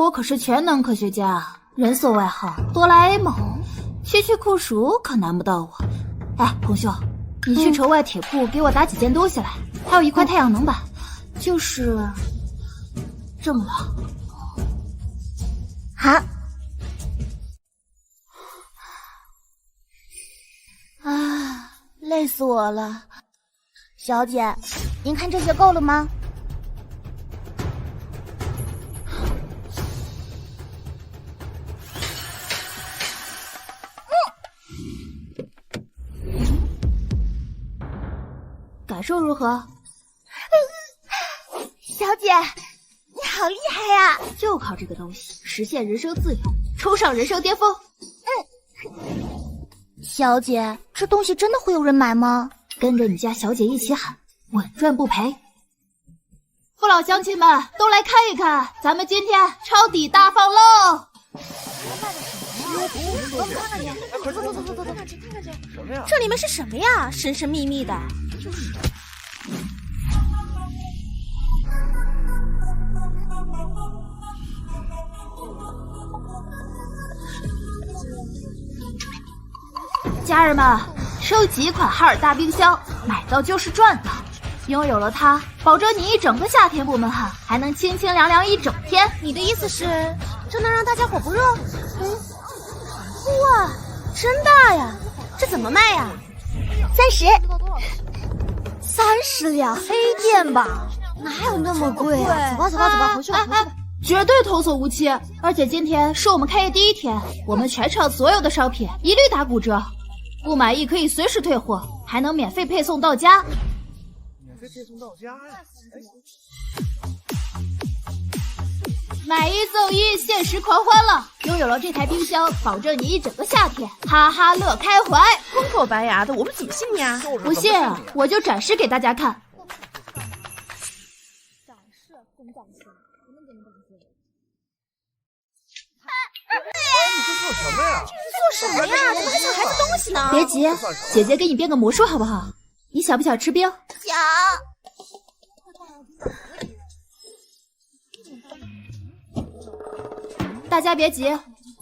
我可是全能科学家，人送外号哆啦 A 梦，区区酷暑可难不到我。哎，红兄，你去城外铁库给我打几件东西来，还有一块太阳能板，就是这么了。好。啊，累死我了。小姐，您看这些够了吗？感受如何？小姐，你好厉害呀！就靠这个东西实现人生自由，冲上人生巅峰。小姐，这东西真的会有人买吗？跟着你家小姐一起喊，稳赚不赔。父老乡亲们都来看一看，咱们今天抄底大放喽！这里面是什么呀？神神秘秘的。就是。家人们，收集一款哈尔大冰箱，买到就是赚到。拥有了它，保证你一整个夏天不闷汗，还能清清凉凉一整天。你的意思是，这能让大家伙不热？哇，真大呀！这怎么卖呀？30。30两黑店吧？哪有那么贵啊？走吧，回去吧。绝对童叟无欺！而且今天是我们开业第1天，我们全场所有的商品一律打骨折，不满意可以随时退货，还能免费配送到家。免费配送到家呀！买1送1，限时狂欢了！拥有了这台冰箱，保证你一整个夏天哈哈乐开怀。空口白牙的，我们怎么信你啊？不信啊，我就展示给大家看。展示，怎么展示？我们怎么展示？你这做什么呀？做什么呀？我们还抢孩子东西呢！别急，姐姐给你变个魔术好不好？你想不想吃冰？想。大家别急，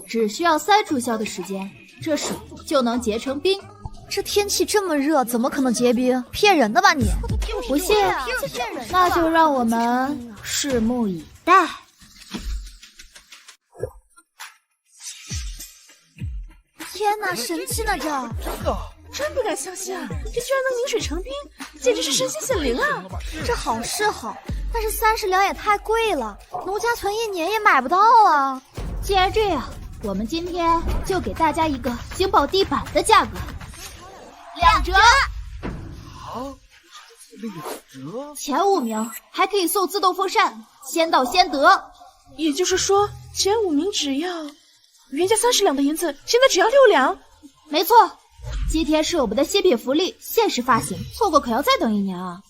只需要3炷香的时间，这水就能结成冰。这天气这么热，怎么可能结冰？骗人的吧你！不信？那就让我们拭目以待。天哪，神奇呢这！真不敢相信啊！这居然能凝水成冰，简直是神仙显灵啊！这好是好，但是30两也太贵了，农家存1年也买不到啊！既然这样，我们今天就给大家一个惊爆地板的价格，2折。啊，2折！前5名还可以送自动风扇，先到先得。也就是说，前5名只要原价30两的银子，现在只要6两。没错。今天是我们的新品福利，限时发行，错过可要再等1年啊！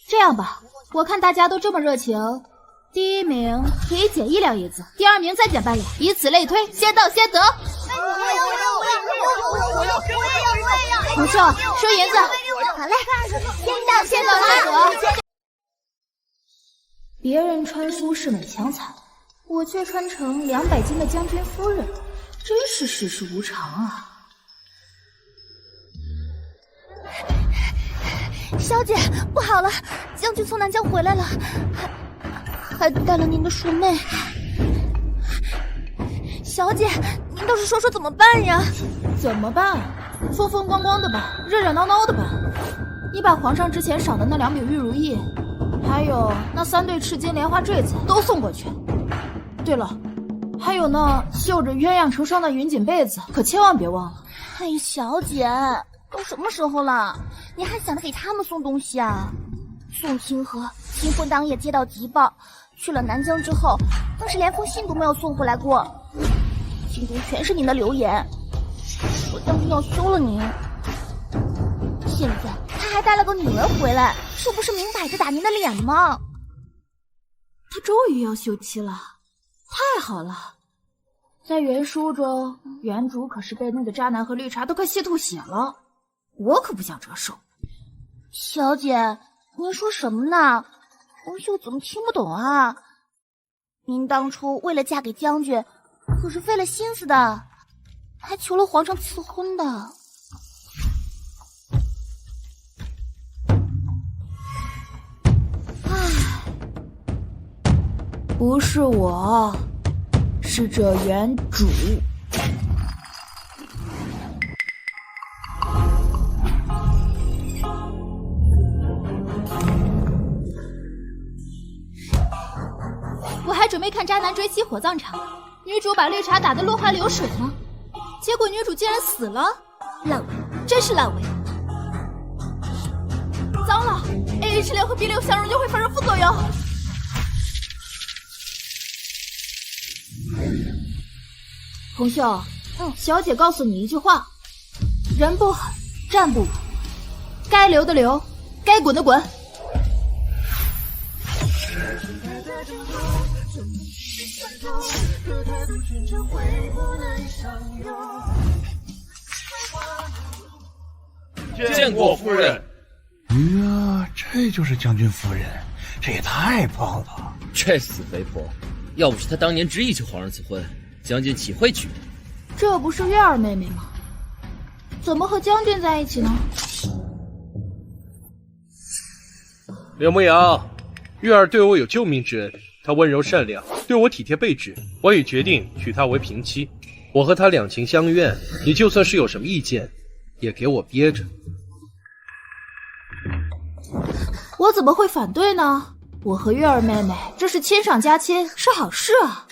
这样吧，我看大家都这么热情，第1名可以减1两银子，第2名再减半两，以此类推，先到先得。我要！红秀，收银子。好嘞，先到先得。别人穿舒适美强惨，我却穿成200斤的将军夫人，真是世事无常啊！小姐，不好了，将军从南疆回来了，还带了您的叔妹。小姐，您倒是说说怎么办呀？怎么办？风风光光的办，热热闹闹的办。你把皇上之前赏的那2柄玉如意，还有那3对赤金莲花坠子都送过去。对了，还有那绣着鸳鸯成双的云锦被子，可千万别忘了。哎，小姐。都什么时候了，你还想着给他们送东西啊？宋清河秦婚当夜接到急报，去了南疆之后，更是连封信都没有送回来过，信中全是您的留言，说将军要休了您。现在他还带了个女儿回来，这不是明摆着打您的脸吗？他终于要休妻了，太好了！在原书中，原主可是被那个渣男和绿茶都快气吐血了。我可不想折寿。小姐，您说什么呢？红秀怎么听不懂啊？您当初为了嫁给将军，可是费了心思的，还求了皇上赐婚的。唉，不是我，是这原主。我还准备看渣男追妻火葬场，女主把绿茶打得落花流水呢，结果女主竟然死了，烂尾，真是烂尾。糟了 ，AH6和 B6相容就会发生副作用。红袖，小姐告诉你一句话：人不狠，站不稳，该留的留，该滚的滚。见过夫人。呀，这就是将军夫人，这也太棒了！这死肥婆，要不是她当年执意求皇上赐婚，将军岂会娶？这不是月儿妹妹吗？怎么和将军在一起呢？柳牧阳，月儿对我有救命之恩，她温柔善良，对我体贴备至，我已决定娶她为平妻。我和她两情相悦，你就算是有什么意见，也给我憋着。我怎么会反对呢？我和月儿妹妹这是亲上加亲，是好事啊。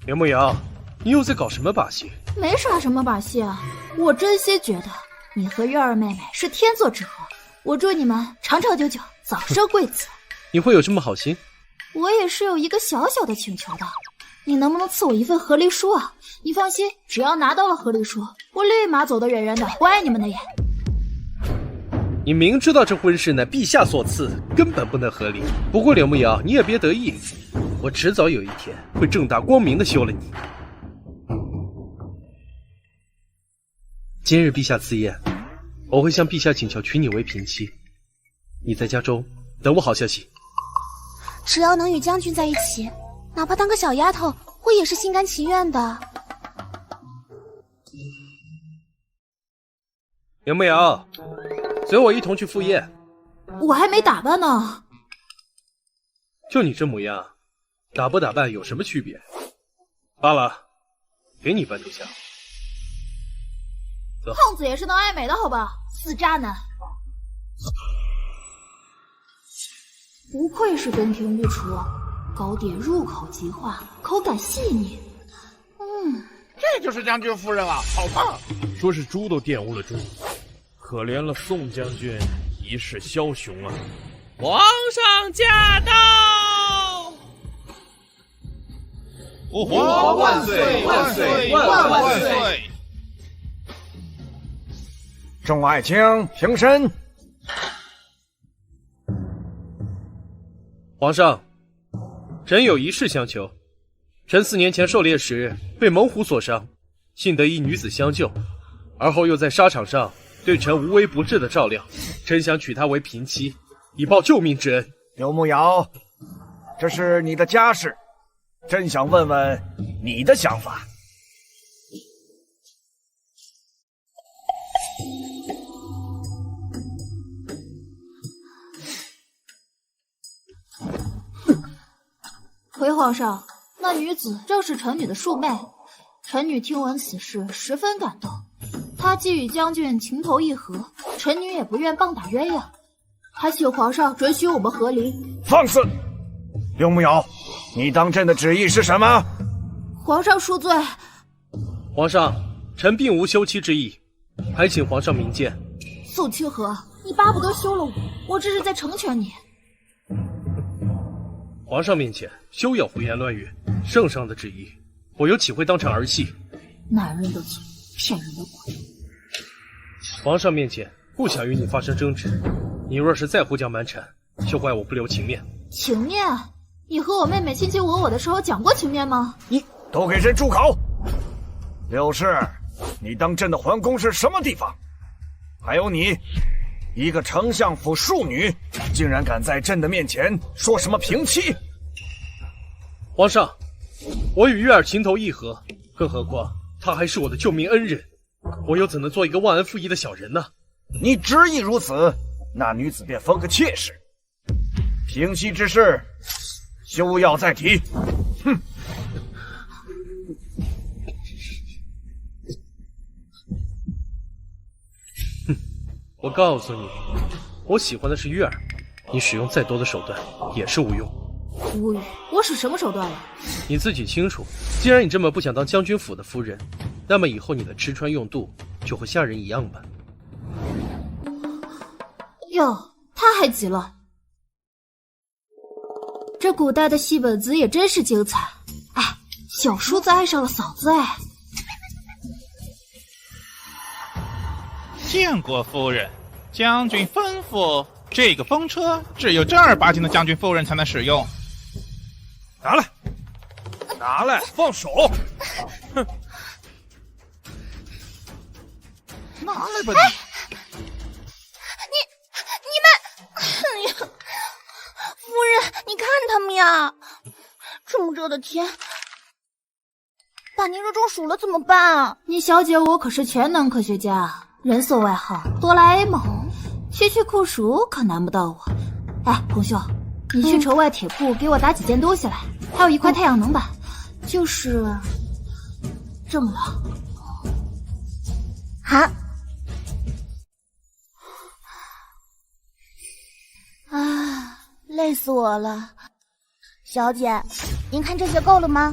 柳牧阳，你又在搞什么把戏？没耍什么把戏啊，我真心觉得你和月儿妹妹是天作之合，我祝你们长长久久，早生贵子。你会有这么好心？我也是有一个小小的请求的，你能不能赐我一份和离书啊？你放心，只要拿到了和离书，我立马走得远远的，不碍你们的眼。你明知道这婚事乃陛下所赐，根本不能合理。不过柳牧阳，你也别得意，我迟早有一天会正大光明的休了你。今日陛下赐宴，我会向陛下请求娶你为平妻。你在家中等我好消息。只要能与将军在一起，哪怕当个小丫头，我也是心甘情愿的。柳牧阳，随我一同去赴宴。我还没打扮呢。就你这模样，打不打扮有什么区别？罢了，给你半炷香。走。胖子也是能爱美的好吧？死渣男！不愧是宫廷御厨，糕点入口即化，口感细腻。这就是将军夫人啊，好棒！说是猪都玷污了猪，可怜了宋将军一世枭雄啊！皇上驾到！皇万岁万岁万岁！众爱卿平身。皇上，臣有一事相求。臣4年前狩猎时被猛虎所伤，幸得一女子相救，而后又在沙场上对臣无微不至的照料，臣想娶她为平妻，以报救命之恩。刘牧瑶，这是你的家事，朕想问问你的想法。回皇上，那女子正是臣女的庶妹。臣女听闻此事，十分感动。她既与将军情投意合，臣女也不愿棒打鸳鸯，还请皇上准许我们和离。放肆！刘牧瑶，你当朕的旨意是什么？皇上恕罪。皇上，臣并无休妻之意，还请皇上明鉴。宋清河，你巴不得休了我，我这是在成全你。皇上面前休要胡言乱语，圣上的旨意，我又岂会当成儿戏？男人的嘴，骗人的鬼。皇上面前不想与你发生争执，你若是再胡搅蛮缠，就怪我不留情面。情面？你和我妹妹卿卿我我的时候讲过情面吗？你都给朕住口！柳氏，你当朕的皇宫是什么地方？还有你，一个丞相府庶女，竟然敢在朕的面前说什么平妻？皇上，我与月儿情投意合，更何况她还是我的救命恩人，我又怎能做一个忘恩负义的小人呢？你执意如此，那女子便封个妾室。平妻之事，休要再提。哼！我告诉你，我喜欢的是月儿，你使用再多的手段也是无用。无语，我使什么手段了？你自己清楚。既然你这么不想当将军府的夫人，那么以后你的吃穿用度就和下人一样吧。哟，他还急了。这古代的戏本子也真是精彩。哎，小叔子爱上了嫂子哎。见过夫人，将军吩咐，这个风车只有正儿八经的将军夫人才能使用。拿来，拿来，放手！哼，拿来吧你们，哎呀，夫人，你看他们呀，这么热的天，把您热中暑了怎么办啊？你小姐我可是全能科学家，人送外号哆啦 A 梦，区区酷暑可难不到我。哎，红袖，你去城外铁铺给我打几件东西来，还有一块太阳能板，就是这么冷。好。啊，累死我了。小姐，您看这些够了吗？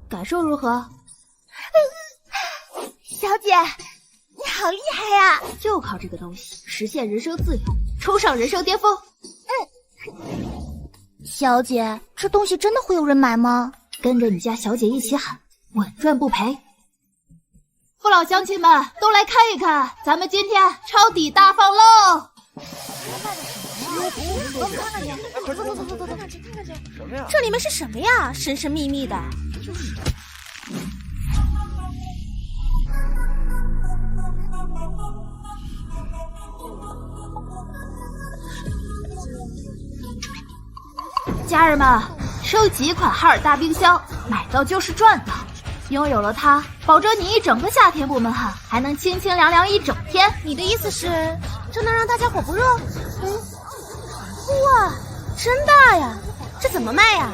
感受如何？小姐，你好厉害呀！就靠这个东西实现人生自由，冲上人生巅峰。小姐，这东西真的会有人买吗？跟着你家小姐一起喊，稳赚不赔。父老乡亲们都来看一看，咱们今天抄底大放喽！什么呀？这里面是什么呀？神神秘秘的。家人们，升级款哈尔大冰箱，买到就是赚到。拥有了它，保证你一整个夏天不闷汗，还能清清凉凉一整天。你的意思是，这能让大家伙不热？哇，真大呀！这怎么卖呀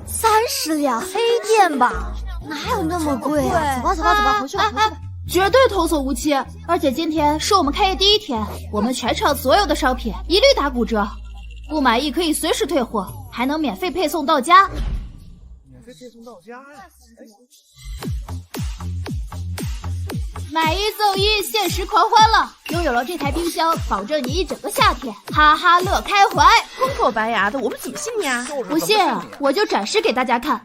？30两黑店吧？哪有那么贵啊？走吧走吧走吧，回去吧。绝对童叟无欺！而且今天是我们开业第1天，我们全场所有的商品一律打骨折，不满意可以随时退货，还能免费配送到家。免费配送到家呀？买1赠1，限时狂欢了！拥有了这台冰箱，保证你一整个夏天哈哈乐开怀。空口白牙的，我们怎么信你啊？不信啊，我就展示给大家看。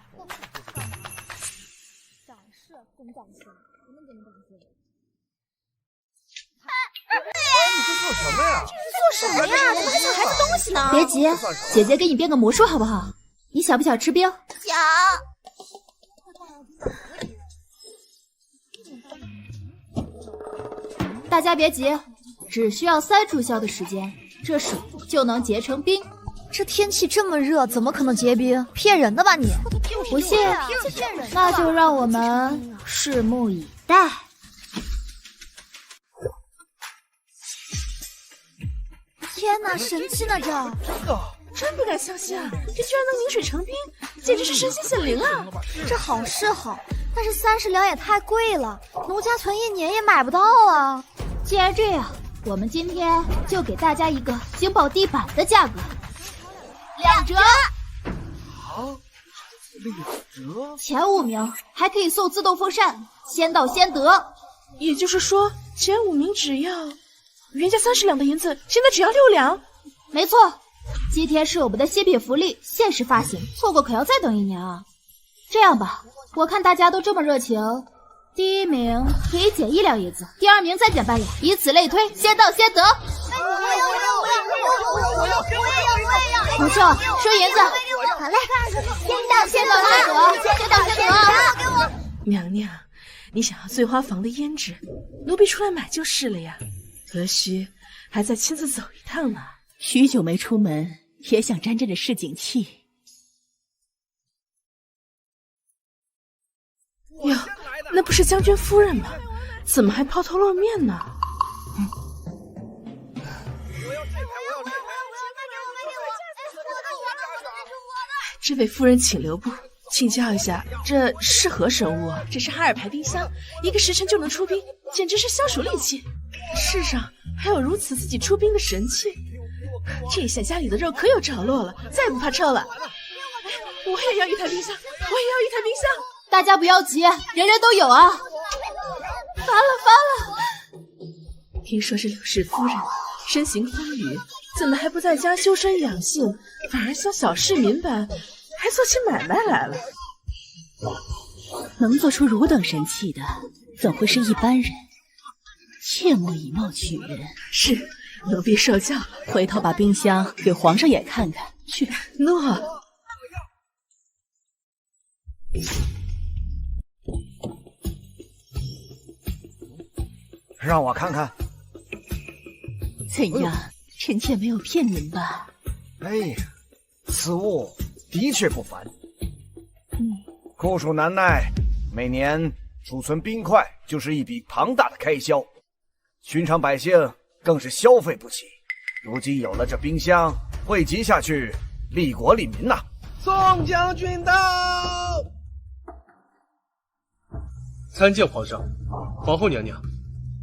展示，给你展示，我们给你展示。你这做什么呀？做什么呀？怎么还抢孩子东西呢？别急，姐姐给你变个魔术好不好？你想不想吃冰？想。大家别急，只需要3炷香的时间，这水就能结成冰。这天气这么热，怎么可能结冰？骗人的吧你！不信，那就让我们拭目以待。天哪，神奇呢这！真不敢相信啊！这居然能凝水成冰，简直是神仙显灵啊！这好是好，但是30两也太贵了，奴家存1年也买不到啊！既然这样，我们今天就给大家一个惊爆地板的价格，2折。啊，6折！前5名还可以送自动风扇，先到先得。也就是说，前5名只要原价30两的银子，现在只要6两。没错，今天是我们的新品福利，限时发行，错过可要再等1年啊！这样吧，我看大家都这么热情，第1名可以减1两银子，第2名再减半两，以此类推，先到先得。不秀，收银子。好嘞，先走了。娘娘，你想要醉花房的胭脂，奴婢出来买就是了呀。何须还再亲自走一趟呢？许久没出门，也想沾沾这市井气。哟，那不是将军夫人吗？怎么还抛头露面呢？这位夫人请留步，请教一下，这是何神物啊？这是哈尔排冰箱，一个时辰就能出冰，简直是消暑利器。世上还有如此自己出冰的神器，这下家里的肉可有着落了，再也不怕臭了。我也要一台冰箱，我也要一台冰箱。大家不要急，人人都有啊！发了！听说这柳氏夫人身形丰腴，怎么还不在家修身养性，反而像小市民般，还做起买卖来了？能做出汝等神器的，怎会是一般人？切莫以貌取人。是，奴婢受教。回头把冰箱给皇上也看看。去，诺。让我看看。怎样？臣妾没有骗您吧？哎呀，此物的确不凡。酷暑难耐，每年储存冰块就是一笔庞大的开销，寻常百姓更是消费不起。如今有了这冰箱，汇集下去，利国利民呐！宋将军到！参见皇上，皇后娘娘。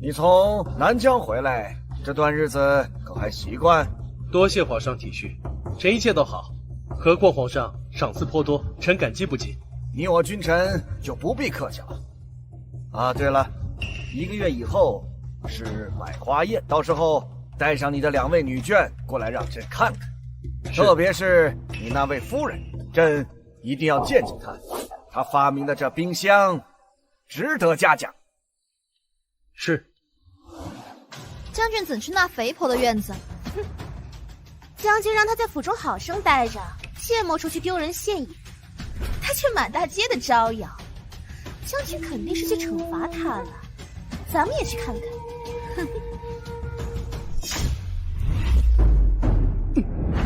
你从南疆回来，这段日子可还习惯？多谢皇上体恤，臣一切都好。何况皇上赏赐颇多，臣感激不尽。你我君臣就不必客气了。啊，对了，1个月以后是百花宴，到时候带上你的2位女眷过来让朕看看，特别是你那位夫人，朕一定要见见她。她发明的这冰箱值得嘉奖。是。将军怎去那肥婆的院子？哼，将军让他在府中好生待着，切莫出去丢人现眼。他却满大街的招摇，将军肯定是去惩罚他了。咱们也去看看。哼。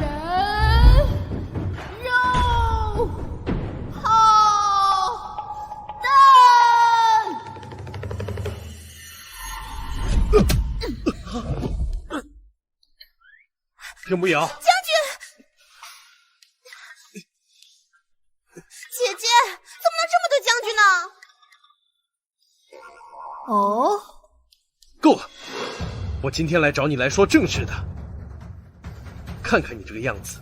人肉炮弹。任不瑶，将军，姐姐，怎么能这么对将军呢？哦，够了！我今天来找你来说正事的。看看你这个样子，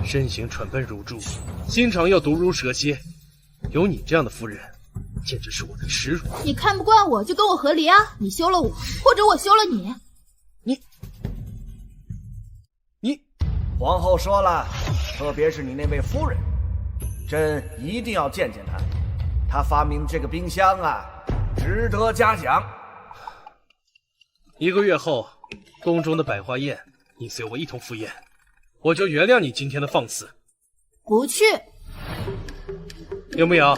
身形蠢笨如猪，心肠又毒如蛇蝎，有你这样的夫人，简直是我的耻辱。你看不惯我就跟我和离啊！你休了我，或者我休了你。皇后说了，特别是你那位夫人，朕一定要见见她。她发明这个冰箱啊，值得嘉奖。1个月后，宫中的百花宴，你随我一同赴宴，我就原谅你今天的放肆。不去。刘牧瑶，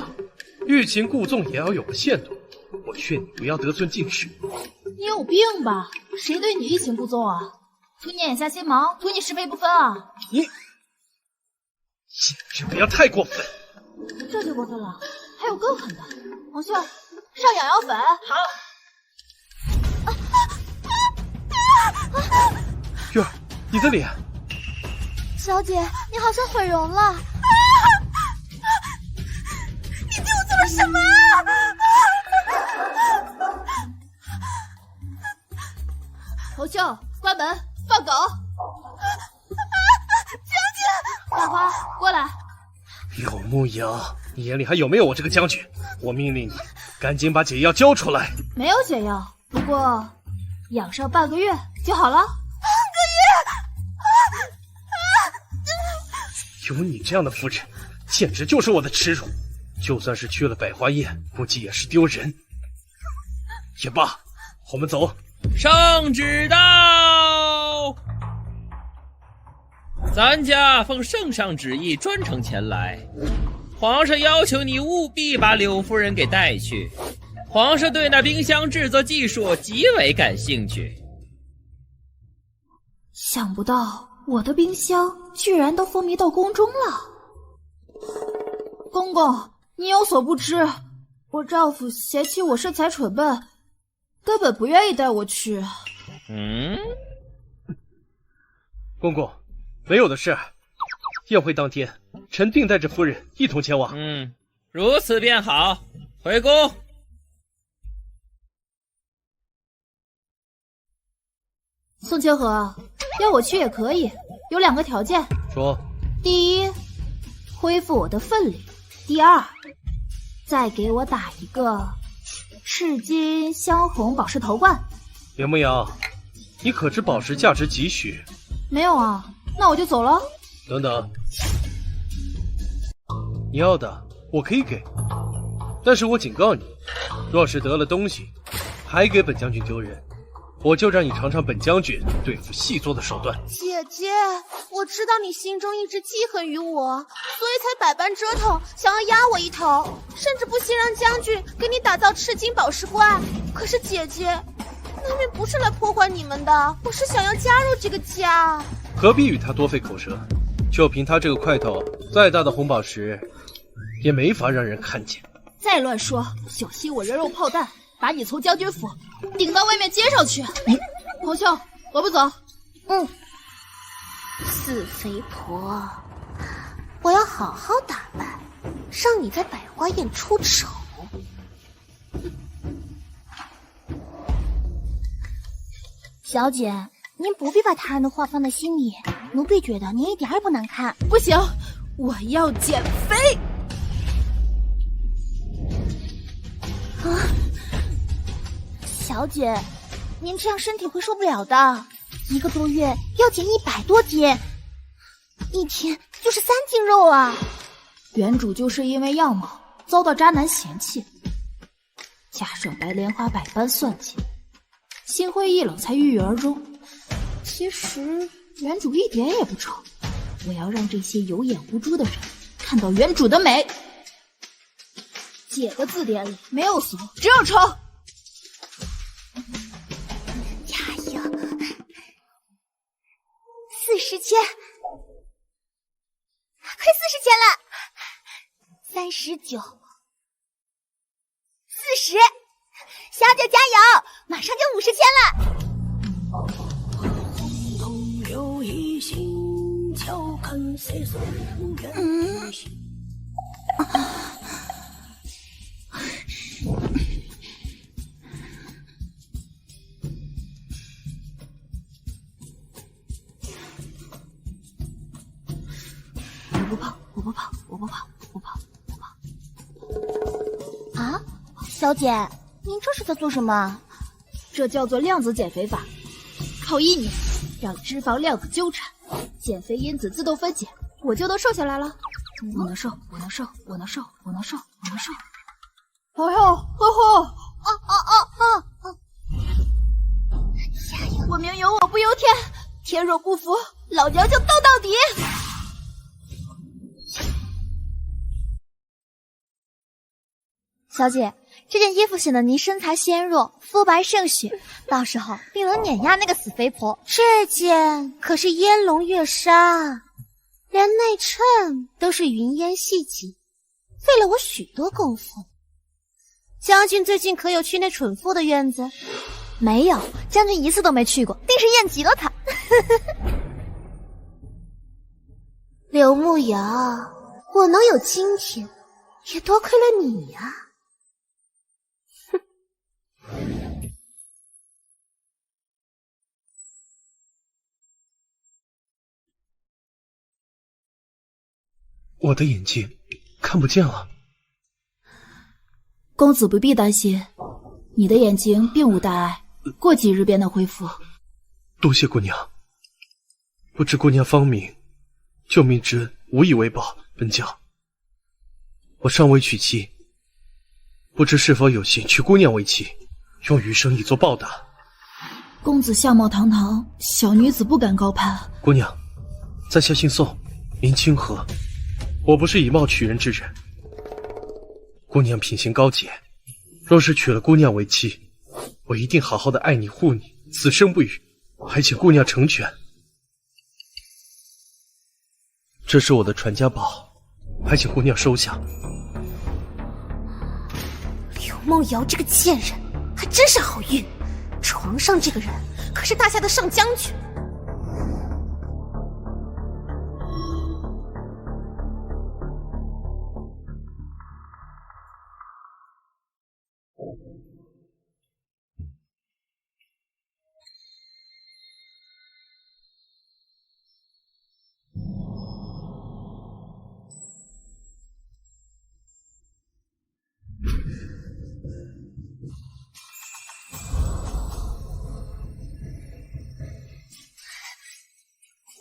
欲擒故纵也要有个限度，我劝你不要得寸进尺。你有病吧？谁对你欲擒故纵啊？图你眼下心毛，图你是非不分啊！你简直不要太过分！这就过分了，还有更狠的。皇兄，上痒药粉。好。月儿，你的脸。小姐，你好像毁容了。你对我做了什么侯秀，关门，放狗！将军，大花，过来！柳牧瑶，你眼里还有没有我这个将军？我命令你，赶紧把解药交出来。没有解药，不过养上半个月就好了。半个月？有你这样的夫人，简直就是我的耻辱。就算是去了百花宴，估计也是丢人。也罢，我们走。圣旨到！咱家奉圣上旨意专程前来，皇上要求你务必把柳夫人给带去。皇上对那冰箱制作技术极为感兴趣。想不到我的冰箱居然都风靡到宫中了。公公，你有所不知，我丈夫嫌弃我身材蠢笨，根本不愿意带我去。公公，没有的事。宴会当天，臣定带着夫人一同前往。如此便好。回宫。宋千和，要我去也可以，有2个条件。说。第一，恢复我的分量；第二，再给我打一个赤金镶红宝石头冠。柳牧阳，你可知宝石价值几许？没有啊，那我就走了。等等，你要的我可以给，但是我警告你，若是得了东西，还给本将军丢人，我就让你尝尝本将军对付细作的手段。姐姐，我知道你心中一直记恨于我，所以才百般折腾，想要压我一头，甚至不惜让将军给你打造赤金宝石冠。可是姐姐，那边不是来破坏你们的，我是想要加入这个家。何必与他多费口舌？就凭他这个块头，再大的红宝石也没法让人看见。再乱说，小心我人肉炮弹把你从将军府顶到外面街上去。皇兄，我不走。死肥婆，我要好好打扮，让你在百花宴出丑。小姐，您不必把他人的话放在心里，奴婢觉得您一点也不难看。不行，我要减肥。小姐，您这样身体会受不了的，1个多月要减100多斤，1天就是3斤肉啊！原主就是因为样貌遭到渣男嫌弃，加上白莲花百般算计，心灰意冷才郁郁而终。其实原主一点也不丑，我要让这些有眼无珠的人看到原主的美。姐的字典里没有俗，只有丑。加油！40千，快40千了！39、40，小姐加油，马上就50千了！我不跑。啊，小姐，您这是在做什么？这叫做量子减肥法，靠1年让脂肪量子纠缠，减肥因子自动分解，我就能瘦下来了。我能瘦。哎呦，呵呵，加油！我命由我不由天，天若不服，老娘就斗到底。小姐，这件衣服显得您身材纤弱，肤白胜雪，到时候定能碾压那个死肥婆。这件可是烟龙月纱，连内衬都是云烟细锦，费了我许多功夫。将军最近可有去那蠢妇的院子？没有，将军一次都没去过，定是厌极了他。刘牧阳，我能有今天，也多亏了你呀。我的眼睛看不见了。公子不必担心，你的眼睛并无大碍，过几日便能恢复。多谢姑娘，不知姑娘芳名，救命之恩无以为报。本将我尚未娶妻，不知是否有幸娶姑娘为妻，用余生以作报答。公子相貌堂堂，小女子不敢高攀。姑娘，在下姓宋，名清河，我不是以貌取人之人。姑娘品行高洁，若是娶了姑娘为妻，我一定好好的爱你护你，此生不渝，还请姑娘成全。这是我的传家宝，还请姑娘收下。柳梦瑶这个贱人，还真是好运。床上这个人可是大夏的上将军。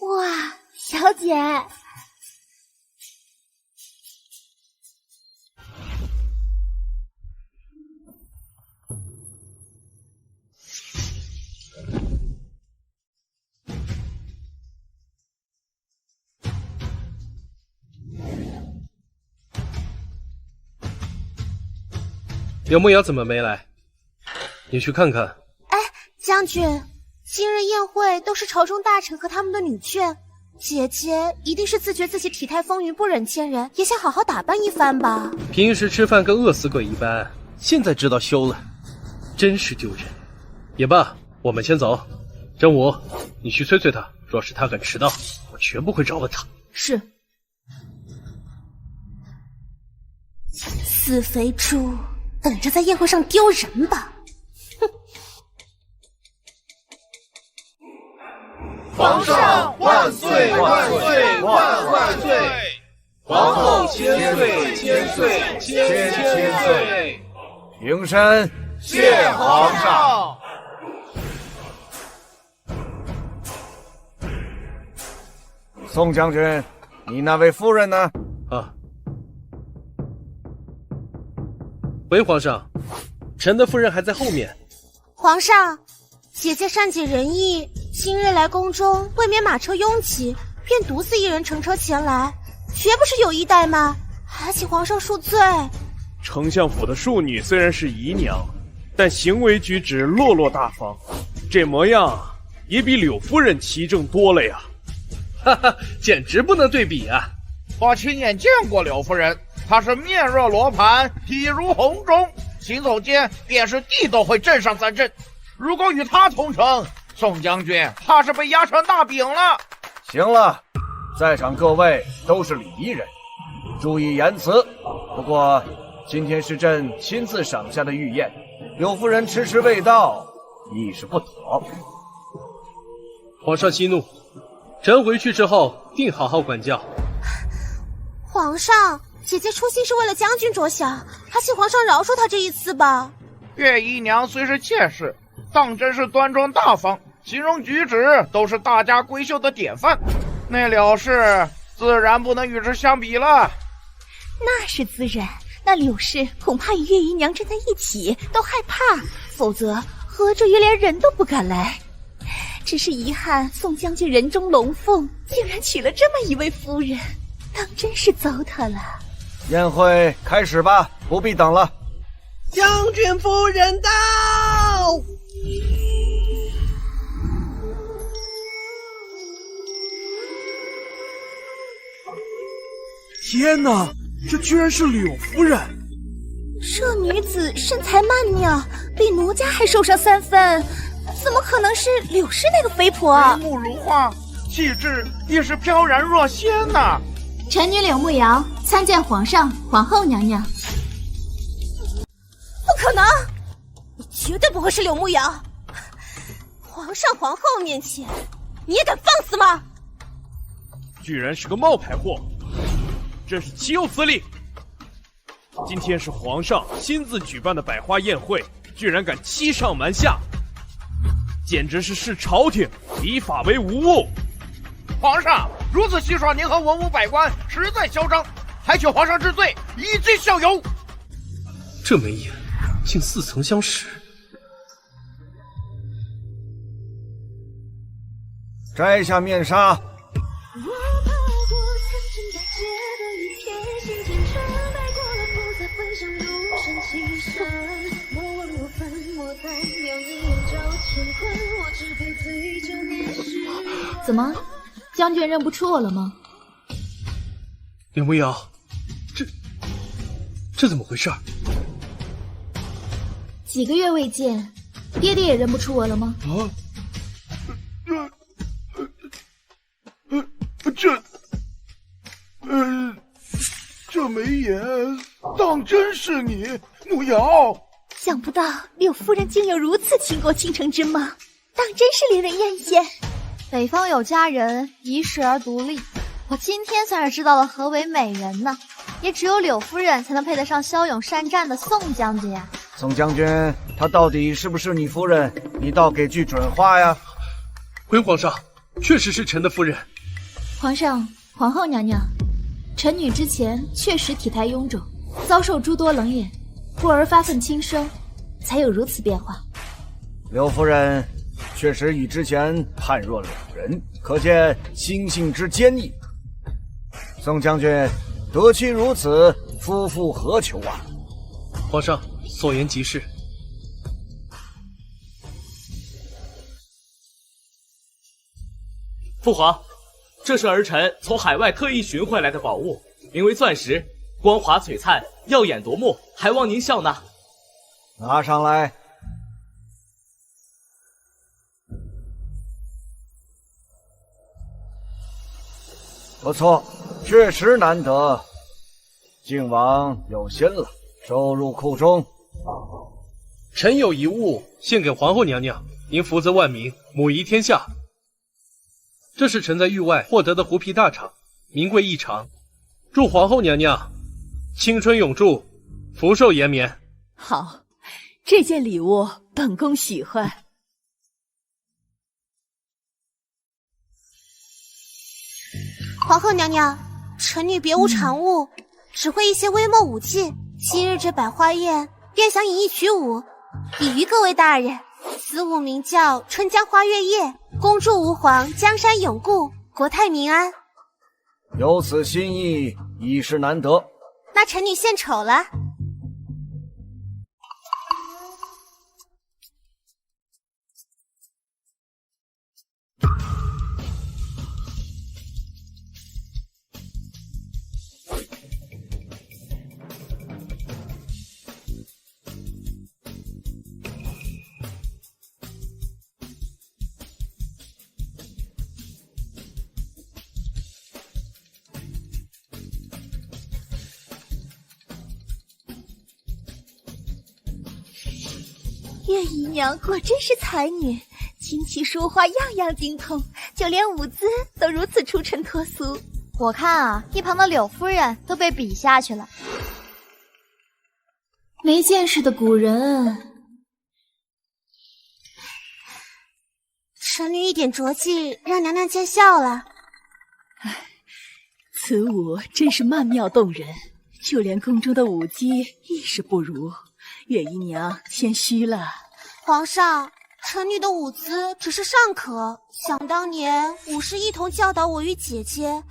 哇，小姐，柳梦瑶怎么没来？你去看看。哎，将军，今日宴会都是朝中大臣和他们的女眷，姐姐一定是自觉自己体态风云不忍见人，也想好好打扮一番吧。平时吃饭跟饿死鬼一般，现在知道羞了，真是丢人。也罢，我们先走。真武，你去催催他，若是他敢迟到，我绝不会饶了他。是。死肥猪，等着在宴会上丢人吧！哼。皇上万岁万岁万万岁！皇后千岁千岁千岁！平身，谢皇上。宋将军，你那位夫人呢？啊，回皇上，臣的夫人还在后面。皇上，姐姐善解人意，今日来宫中，未免马车拥挤，便独自一人乘车前来，绝不是有意怠慢，还请皇上恕罪。丞相府的庶女虽然是姨娘，但行为举止落落大方，这模样也比柳夫人齐正多了呀。哈哈，简直不能对比啊！我亲眼见过柳夫人，她是面若罗盘，体如红钟，行走间便是地都会震上3震。如果与她同乘，宋将军怕是被压成大饼了。行了，在场各位都是礼仪人，注意言辞。不过今天是朕亲自赏下的御宴，柳夫人迟迟未到，亦是不妥。皇上息怒，臣回去之后定好好管教。皇上，姐姐初心是为了将军着想，还请皇上饶恕她这一次吧。岳姨娘虽是妾室，当真是端庄大方，形容举止都是大家闺秀的典范。那柳氏自然不能与之相比了。那是自然，那柳氏恐怕与岳姨娘站在一起都害怕，否则何至于连人都不敢来。只是遗憾，宋将军人中龙凤，竟然娶了这么一位夫人，当真是糟蹋了。宴会开始吧，不必等了。将军夫人到！天哪，这居然是柳夫人！这女子身材曼妙，比奴家还瘦上3分，怎么可能是柳氏那个肥婆？眉目如画，气质亦是飘然若仙呐！臣女柳慕瑶参见皇上、皇后娘娘。不可能，你绝对不会是柳慕瑶。皇上皇后面前，你也敢放肆吗？居然是个冒牌货，真是岂有此理！今天是皇上亲自举办的百花宴会，居然敢欺上瞒下，简直是视朝廷礼法为无物。皇上如此戏耍您和文武百官，实在嚣张，还请皇上治罪，以儆效尤。这眉眼竟似曾相识。摘下面纱。怎么，将军认不出我了吗？林无瑶，这怎么回事？几个月未见，爹爹也认不出我了吗？这眉眼当真是你，慕瑶。想不到柳夫人竟有如此倾国倾城之貌，当真是令人艳羡。北方有佳人，遗世而独立。我今天算是知道了何为美人呢，也只有柳夫人才能配得上骁勇善战的宋将军呀。宋将军，她到底是不是你夫人？你倒给句准话呀！回皇上，确实是臣的夫人。皇上、皇后娘娘，臣女之前确实体态臃肿，遭受诸多冷眼，故而发愤轻生，才有如此变化。柳夫人确实与之前判若两人，可见心性之坚毅。宋将军得妻如此，夫复何求啊？皇上所言极是。父皇，这是儿臣从海外特意寻回来的宝物，名为钻石，光华璀璨，耀眼夺目，还望您笑纳。拿上来。不错，确实难得。靖王有心了，收入库中。臣有一物献给皇后娘娘，您福泽万民，母仪天下。这是臣在域外获得的狐皮大氅，名贵异常，祝皇后娘娘青春永驻，福寿延绵。好，这件礼物本宫喜欢。皇后娘娘，臣女别无长物，只会一些微末武技。今日这百花宴，便想以一曲舞，以娱各位大人。此舞名叫《春江花月夜》，恭祝吾皇江山永固，国泰民安。有此心意，已是难得。那臣女献丑了。月姨娘果真是才女，琴棋书画样样精通，就连舞姿都如此出尘脱俗。我看啊，一旁的柳夫人都被比下去了。没见识的古人，臣女一点拙技，让娘娘见笑了。此舞真是曼妙动人，就连宫中的舞姬亦是不如。月姨娘谦虚了。皇上，臣女的舞姿只是尚可。想当年，武师一同教导我与姐姐，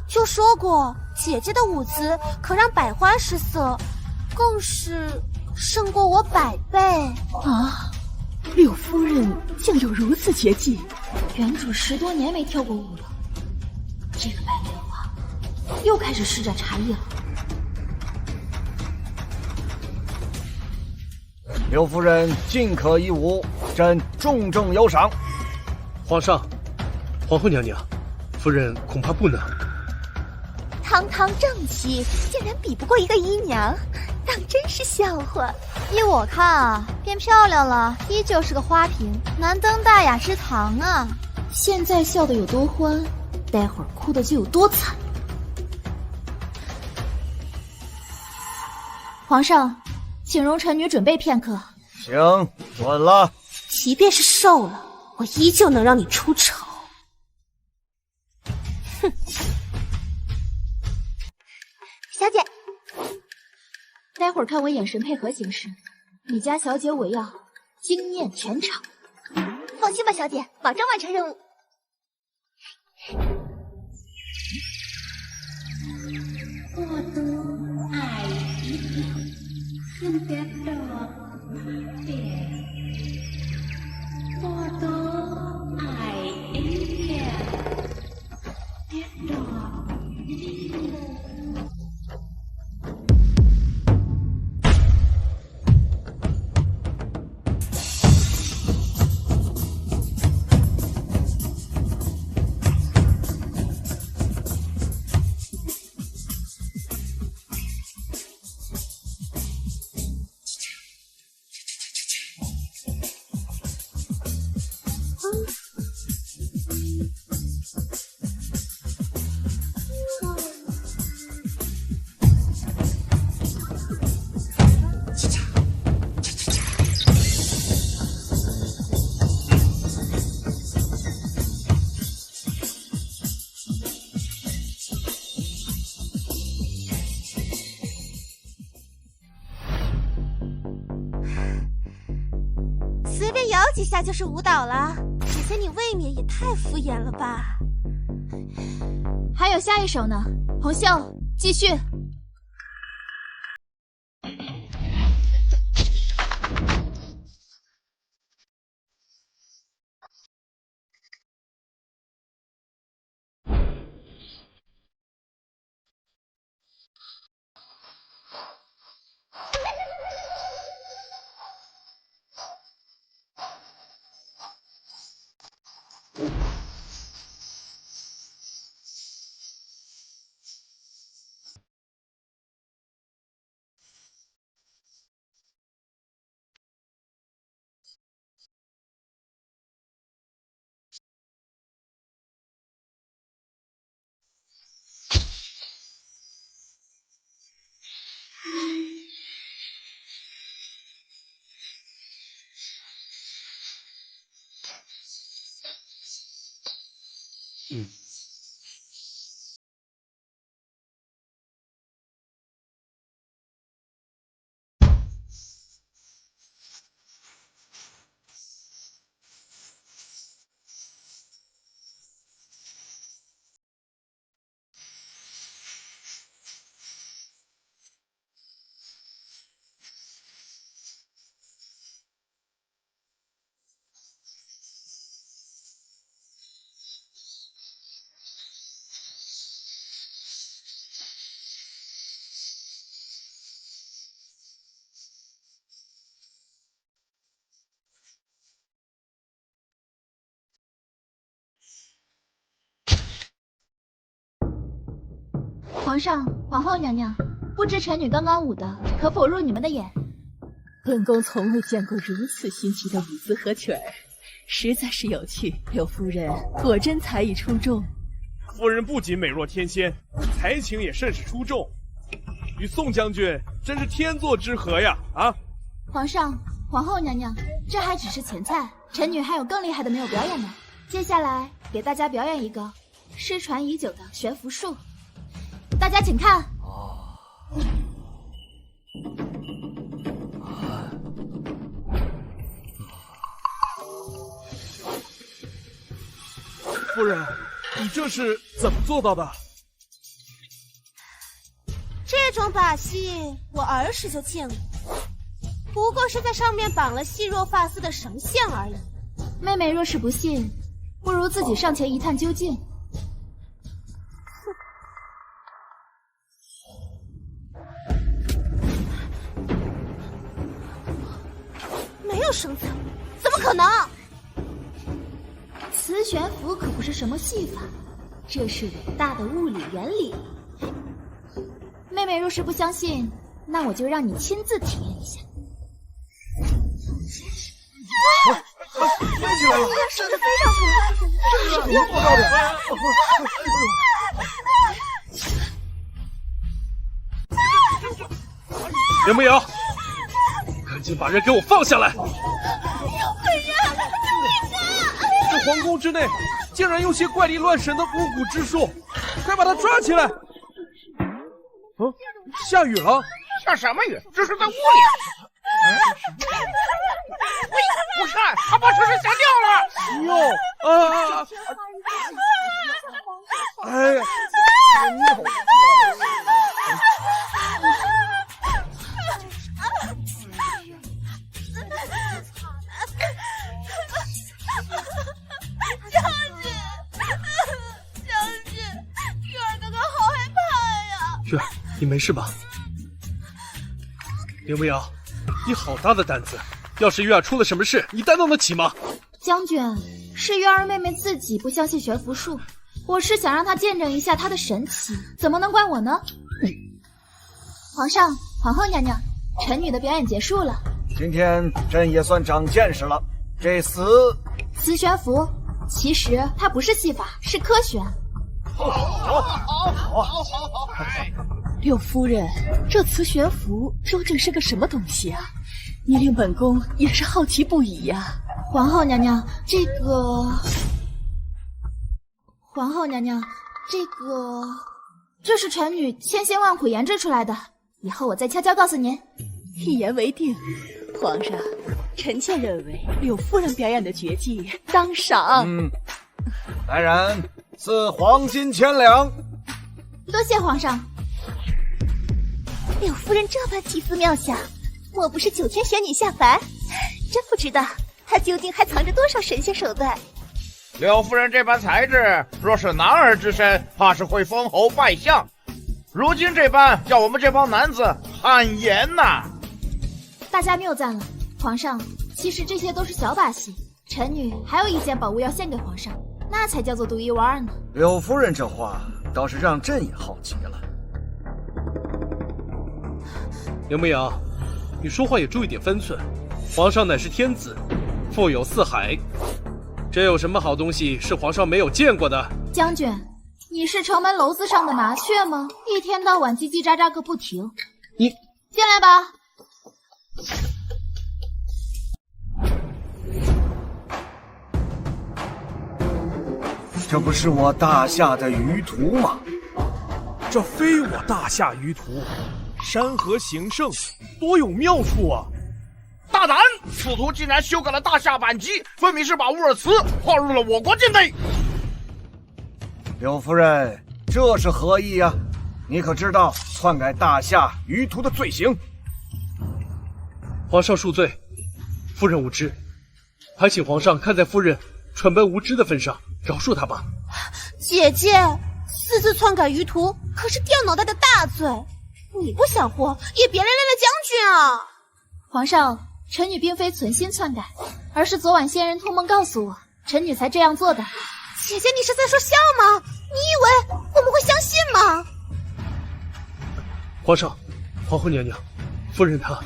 就说过姐姐的舞姿可让百花失色，更是胜过我100倍。啊！柳夫人竟有如此绝技，原主10多年没跳过舞了，这个白莲花又开始施展茶艺了。柳夫人尽可一舞，朕重重有赏。皇上，皇后娘娘，夫人恐怕不能。堂堂正妻，竟然比不过一个姨娘，当真是笑话。依我看啊，变漂亮了，依旧是个花瓶，难登大雅之堂啊。现在笑得有多欢，待会儿哭的就有多惨。皇上，请容臣女准备片刻。行，准了。即便是瘦了，我依旧能让你出丑。哼！小姐，待会儿看我眼神配合行事，你家小姐我要惊艳全场。放心吧，小姐，保证完成任务。我都爱你，ขึ้นแต่ดอกเด็ก我都爱你。便摇几下就是舞蹈了，只嫌你未免也太敷衍了吧。还有下一首呢，红袖继续。皇上、皇后娘娘，不知臣女刚刚舞的可否入你们的眼？本宫从未见过如此新奇的舞姿和曲儿，实在是有趣。柳夫人果真才艺出众。夫人不仅美若天仙，才情也甚是出众，与宋将军真是天作之合呀！啊！皇上、皇后娘娘，这还只是前菜，臣女还有更厉害的没有表演呢。接下来给大家表演一个失传已久的悬浮术。大家请看。夫人，你这是怎么做到的？这种把戏我儿时就见过，不过是在上面绑了细若发丝的绳线而已。妹妹若是不信，不如自己上前一探究竟。没有绳子，怎么可能？磁悬浮可不是什么戏法，这是伟大的物理原理。妹妹若是不相信，那我就让你亲自体验一下。飞起来了！绳子飞上去了，这是什么做到的？刘梦瑶，赶紧把人给我放下来！这皇宫之内竟然有些怪力乱神的巫蛊之术，快把他抓起来！下雨了？下什么雨？这是在屋里。不看，他把车身下掉了。哟哎呀！月儿，你没事吧？林无瑶，你好大的胆子！要是月儿出了什么事，你担当得起吗？将军，是月儿妹妹自己不相信悬浮术，我是想让她见证一下她的神奇，怎么能怪我呢？皇上、皇后娘娘，臣女的表演结束了。今天朕也算长见识了。这磁悬浮，其实它不是戏法，是科学。柳夫人，这磁悬浮究竟是个什么东西啊？你令本宫也是好奇不已呀。皇后娘娘，皇后娘娘，这是臣女千辛万苦研制出来的，以后我再悄悄告诉您。一言为定。皇上，臣妾认为柳夫人表演的绝技当赏。来人，赐黄金1000两。多谢皇上。柳夫人这般奇思妙想，莫不是9天玄女下凡？真不知道她究竟还藏着多少神仙手段。柳夫人这般才智，若是男儿之身，怕是会封侯拜相。如今这般，叫我们这帮男子汗颜呐！大家谬赞了，皇上，其实这些都是小把戏。臣女还有一件宝物要献给皇上，那才叫做独一无二呢。柳夫人这话倒是让朕也好奇了。刘牧阳，你说话也注意点分寸。皇上乃是天子，富有四海，这有什么好东西是皇上没有见过的？将军，你是城门楼子上的麻雀吗？一天到晚叽叽喳喳个不停。你进来吧。这不是我大夏的舆图吗？这非我大夏舆图，山河形胜，多有妙处啊！大胆！此图竟然修改了大夏版籍，分明是把乌尔茨划入了我国境内。柳夫人，这是何意呀？你可知道篡改大夏舆图的罪行？皇上恕罪，夫人无知，还请皇上看在夫人蠢笨无知的份上，饶恕她吧。姐姐，私自篡改舆图可是掉脑袋的大罪，你不想活也别连累了将军啊！皇上，臣女并非存心篡改，而是昨晚仙人托梦告诉我，臣女才这样做的。姐姐，你是在说笑吗？你以为我们会相信吗？皇上，皇后娘娘，夫人她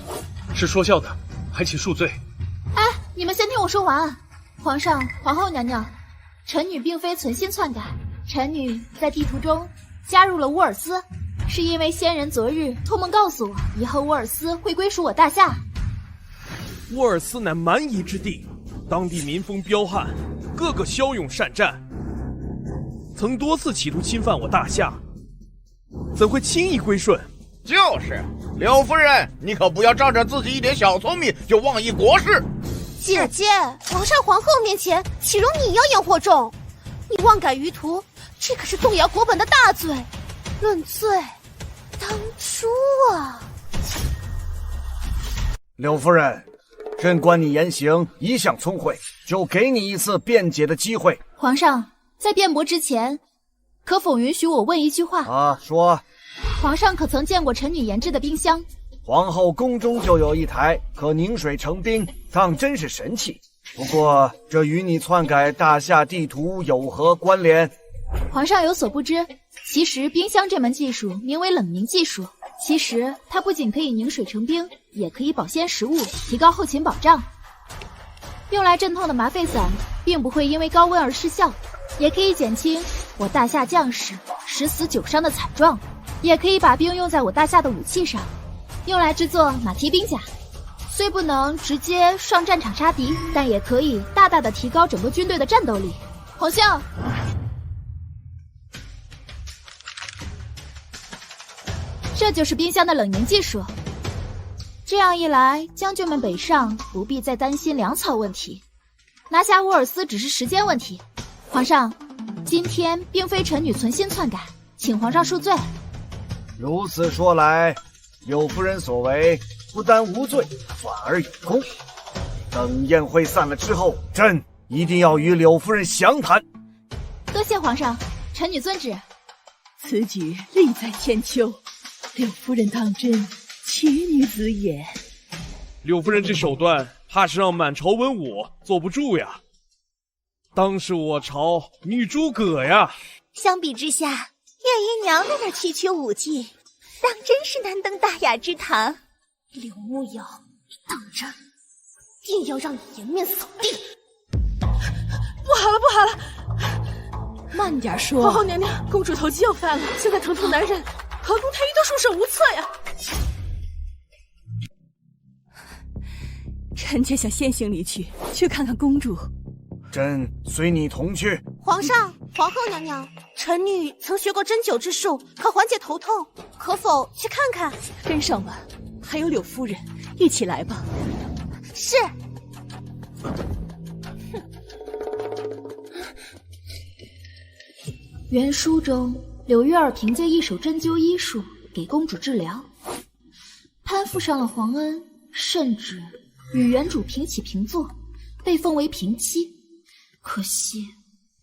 是说笑的，还请恕罪。哎，你们先听我说完。皇上，皇后娘娘，臣女并非存心篡改，臣女在地图中加入了乌尔斯，是因为仙人昨日托梦告诉我，以后乌尔斯会归属我大夏。乌尔斯乃蛮夷之地，当地民风彪悍，个个骁勇善战，曾多次企图侵犯我大夏，怎会轻易归顺？就是，柳夫人，你可不要仗着自己一点小聪明就妄议国事。姐姐，皇上皇后面前岂容你妖言惑众？你妄改舆图，这可是动摇国本的大罪。论罪，当诛啊！柳夫人，朕观你言行一向聪慧，就给你一次辩解的机会。皇上，在辩驳之前，可否允许我问一句话？啊，说。皇上可曾见过臣女研制的冰箱？皇后宫中就有一台，可凝水成冰，当真是神器。不过，这与你篡改大夏地图有何关联？皇上有所不知，其实冰箱这门技术名为冷凝技术。其实它不仅可以凝水成冰，也可以保鲜食物，提高后勤保障。用来镇痛的麻沸散，并不会因为高温而失效，也可以减轻我大夏将士10死9伤的惨状。也可以把冰用在我大夏的武器上，用来制作马蹄兵甲。虽不能直接上战场杀敌，但也可以大大的提高整个军队的战斗力。皇上，这就是冰箱的冷凝技术。这样一来，将军们北上不必再担心粮草问题，拿下乌尔斯只是时间问题。皇上，今天并非臣女存心篡改，请皇上恕罪。如此说来，柳夫人所为不但无罪，反而有功。等宴会散了之后，朕一定要与柳夫人详谈。多谢皇上，臣女遵旨。此举利在千秋，柳夫人当真奇女子也。柳夫人这手段，怕是让满朝文武坐不住呀。当是我朝女诸葛呀。相比之下，月姨娘那点区区武技，当真是难登大雅之堂。柳慕瑶，等着，定要让你颜面扫地！不好了，不好了！慢点说。皇后娘娘，公主头疾要犯了，现在疼痛难忍，河宫太医都束手无策呀。臣妾想先行离去，去看看公主。朕随你同去。皇上，皇后娘娘，臣女曾学过针灸之术，可缓解头痛，可否去看看？跟上吧，还有柳夫人，一起来吧。是。原书中，柳月儿凭借一手针灸医术给公主治疗，攀附上了皇恩，甚至与原主平起平坐，被封为平妻。可惜，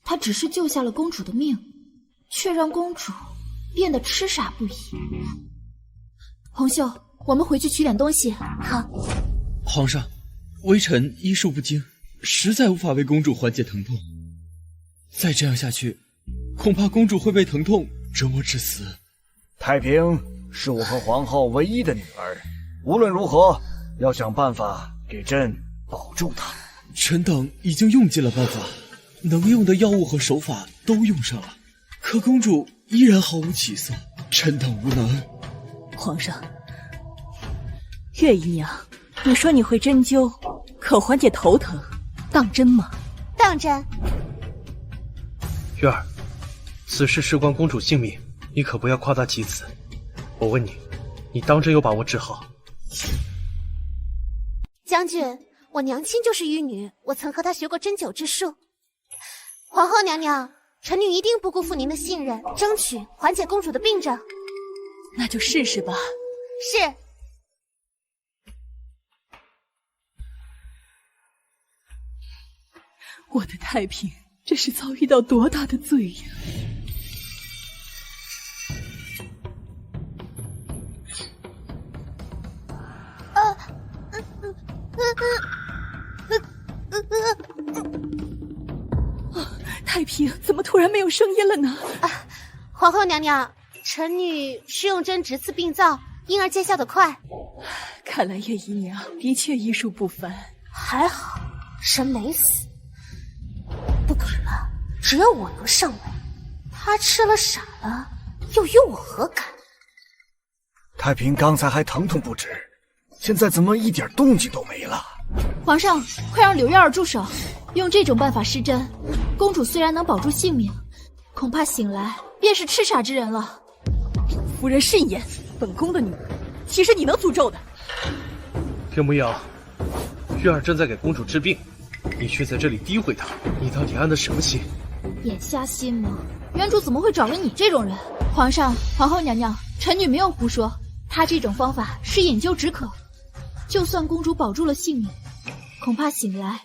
他只是救下了公主的命，却让公主变得痴傻不已。红袖，我们回去取点东西。好。皇上，微臣医术不精，实在无法为公主缓解疼痛。再这样下去，恐怕公主会被疼痛折磨致死。太平是我和皇后唯一的女儿，无论如何要想办法给朕保住她。臣等已经用尽了办法，能用的药物和手法都用上了，可公主依然毫无起色，臣等无能。皇上，月姨娘，你说你会针灸，可缓解头疼，当真吗？当真。月儿，此事事关公主性命，你可不要夸大其词。我问你，你当真有把握治好？将军，我娘亲就是医女，我曾和她学过针灸之术。皇后娘娘，臣女一定不辜负您的信任，争取缓解公主的病症。那就试试吧。是。我的太平，这是遭遇到多大的罪呀！太平，怎么突然没有声音了呢？皇后娘娘，臣女是用针直刺病灶，因而见效得快。看来月姨娘的确医术不凡。还好人没死。不管了，只要我能上位，他吃了傻了，又与我何干？太平刚才还疼痛不止，现在怎么一点动静都没了？皇上，快让柳月儿住手！用这种办法施针，公主虽然能保住性命，恐怕醒来便是痴傻之人了。夫人慎言，本宫的女儿，岂是你能诅咒的？天不阳，月儿正在给公主治病，你却在这里诋毁她，你到底安的什么心？眼瞎心吗？原主怎么会找了你这种人？皇上、皇后娘娘，臣女没有胡说，她这种方法是引咎止渴。就算公主保住了性命，恐怕醒来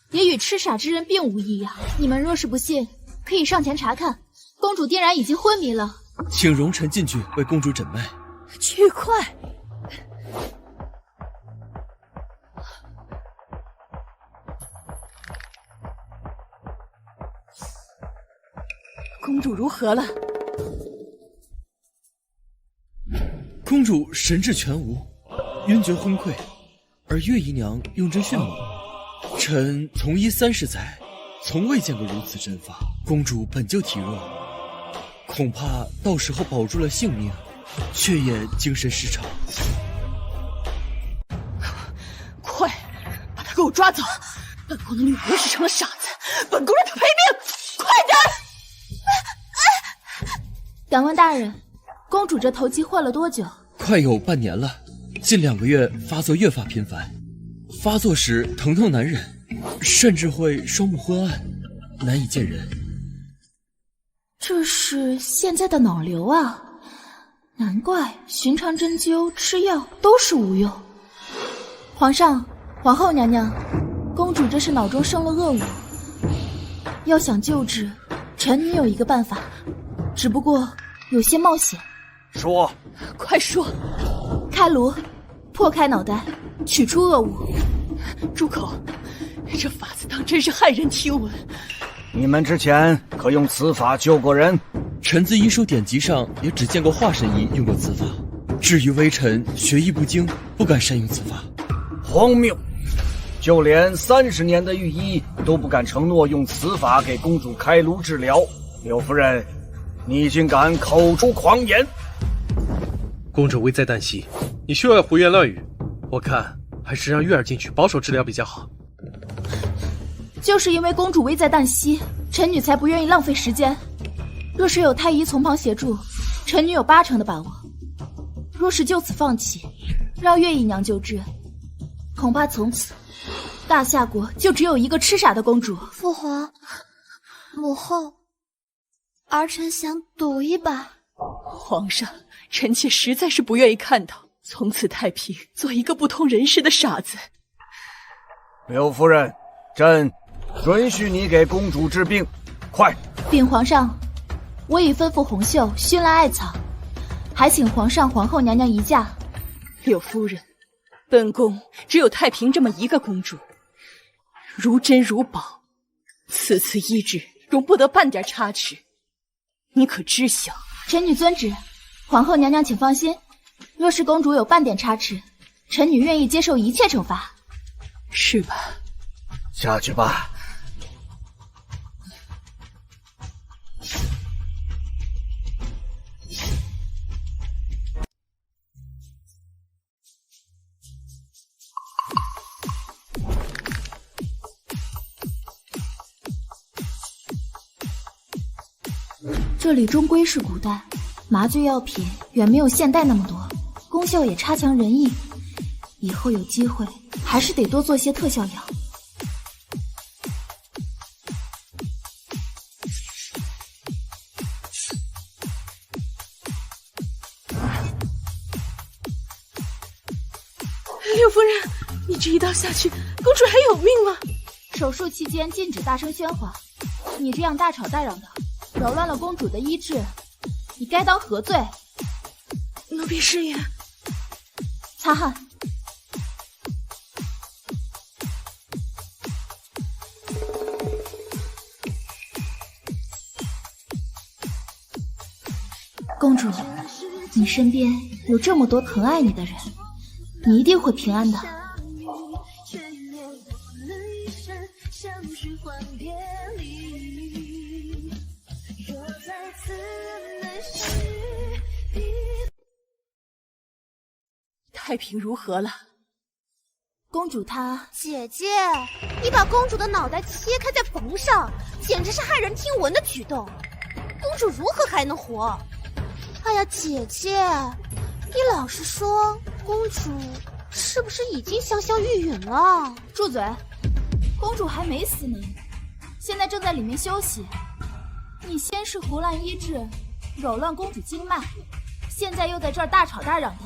也与痴傻之人并无异样。你们若是不信，可以上前查看，公主定然已经昏迷了。请容臣进去为公主诊脉。去快！公主如何了？公主神志全无，晕厥昏聩，而月姨娘用针迅猛。臣从医30载，从未见过如此针法。公主本就体弱，恐怕到时候保住了性命，却也精神失常。快，把她给我抓走！本宫的女儿若是成了傻子，本宫让她赔命！快点！敢问大人，公主这头疾患了多久？快有半年了，近2个月发作越发频繁，发作时疼痛难忍，甚至会双目昏暗，难以见人。这是现在的脑瘤啊！难怪寻常针灸、吃药都是无用。皇上、皇后娘娘，公主这是脑中生了恶物，要想救治，臣女有一个办法，只不过有些冒险。说，快说！开颅，破开脑袋，取出恶物。住口！这法子当真是骇人听闻。你们之前可用此法救过人？臣自医书典籍上也只见过华神医用过此法，至于微臣学艺不精，不敢善用此法。荒谬！就连30年的御医都不敢承诺用此法给公主开颅治疗。柳夫人，你竟敢口出狂言！公主危在旦夕，你休要胡言乱语。我看还是让月儿进去保守治疗比较好。就是因为公主危在旦夕，臣女才不愿意浪费时间。若是有太医从旁协助，臣女有80%的把握。若是就此放弃，让月姨娘救治，恐怕从此大夏国就只有一个痴傻的公主。父皇，母后，儿臣想赌一把。皇上，臣妾实在是不愿意看到从此太平做一个不通人事的傻子。柳夫人，朕准许你给公主治病，快！禀皇上，我已吩咐红袖熏了艾草，还请皇上皇后娘娘移驾。柳夫人，本宫只有太平这么一个公主，如珍如宝，此次医治容不得半点差池，你可知晓？臣女遵旨。皇后娘娘请放心，若是公主有半点差池，臣女愿意接受一切惩罚。是吧？下去吧。这里终归是古代，麻醉药品远没有现代那么多，功效也差强人意。以后有机会还是得多做些特效药。柳夫人，你这一刀下去，公主还有命吗？手术期间禁止大声喧哗，你这样大吵大嚷的，扰乱了公主的医治，你该当何罪？奴婢失言。擦汗。公主，你身边有这么多疼爱你的人，你一定会平安的。太平如何了？公主她……姐姐，你把公主的脑袋切开再缝上，简直是骇人听闻的举动。公主如何还能活？哎呀，姐姐，你老实说，公主是不是已经香香玉殒了？住嘴！公主还没死呢，现在正在里面休息。你先是胡乱医治，扰乱公主经脉，现在又在这儿大吵大嚷的，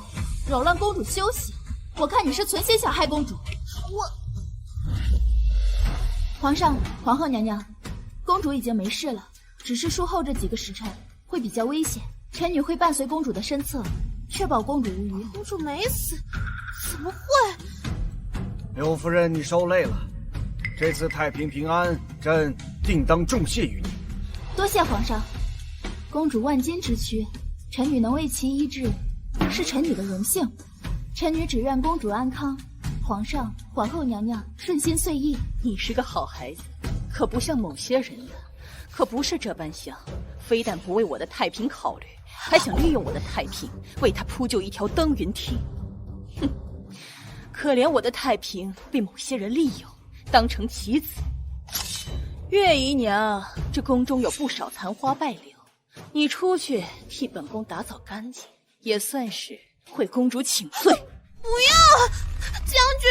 扰乱公主休息。我看你是存心想害公主。皇上、皇后娘娘，公主已经没事了，只是术后这几个时辰会比较危险。臣女会伴随公主的身侧，确保公主无虞。公主没死，怎么会？柳夫人，你受累了，这次太平平安，朕定当重谢于你。多谢皇上。公主万金之躯，臣女能为其医治，是臣女的荣幸。臣女只愿公主安康，皇上、皇后娘娘顺心遂意。你是个好孩子，可不像某些人呢，可不是这般想，非但不为我的太平考虑，还想利用我的太平为他铺就一条登云梯。哼，可怜我的太平被某些人利用，当成棋子。月姨娘，这宫中有不少残花败柳，你出去替本宫打扫干净，也算是为公主请罪。不要，将军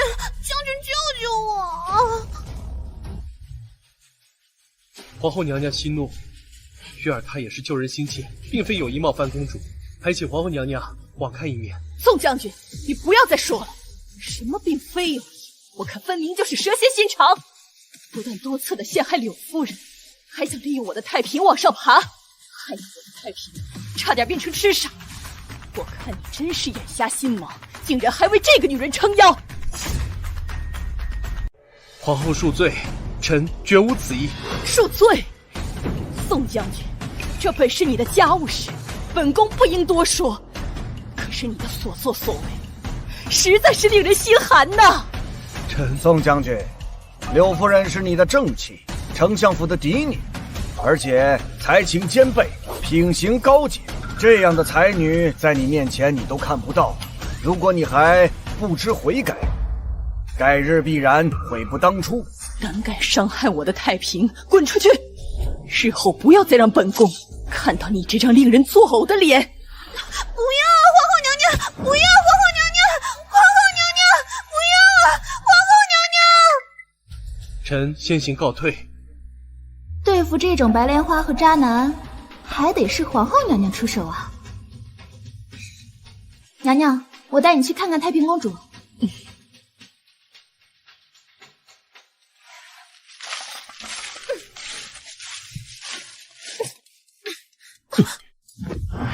救救我！皇后娘娘息怒，月儿她也是救人心切，并非有意冒犯公主，还请皇后娘娘网开一面。宋将军，你不要再说了，什么并非有意，我看分明就是蛇蝎心肠，不但多次的陷害柳夫人，还想利用我的太平往上爬，害得我的太平差点变成痴傻。我看你真是眼瞎心盲，竟然还为这个女人撑腰。皇后恕罪，臣绝无此意。恕罪，宋将军，这本是你的家务事，本宫不应多说。可是你的所作所为，实在是令人心寒呐。宋将军，柳夫人是你的正妻，丞相府的嫡女，而且才情兼备，品行高洁。这样的才女在你面前你都看不到，如果你还不知悔改，改日必然悔不当初。胆敢伤害我的太平，滚出去！日后不要再让本宫看到你这张令人作呕的脸。不要，皇后娘娘！不要，皇后娘娘！皇后娘娘！不要啊，皇后娘娘！臣先行告退。对付这种白莲花和渣男，还得是皇后娘娘出手啊！娘娘，我带你去看看太平公主。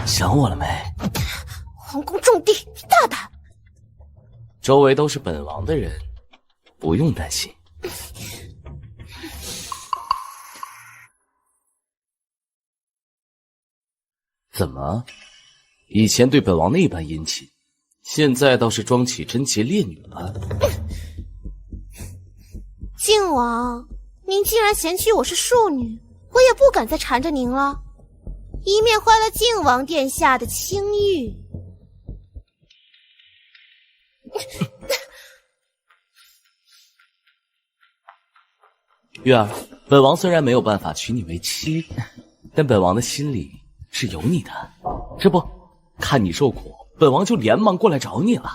想我了没？皇宫重地，你大胆！周围都是本王的人，不用担心。怎么？以前对本王那般殷勤，现在倒是装起贞洁烈女了？靖王，您既然嫌弃我是庶女，我也不敢再缠着您了，以免坏了靖王殿下的清誉。月儿，本王虽然没有办法娶你为妻，但本王的心里是有你的。这不，看你受苦，本王就连忙过来找你了。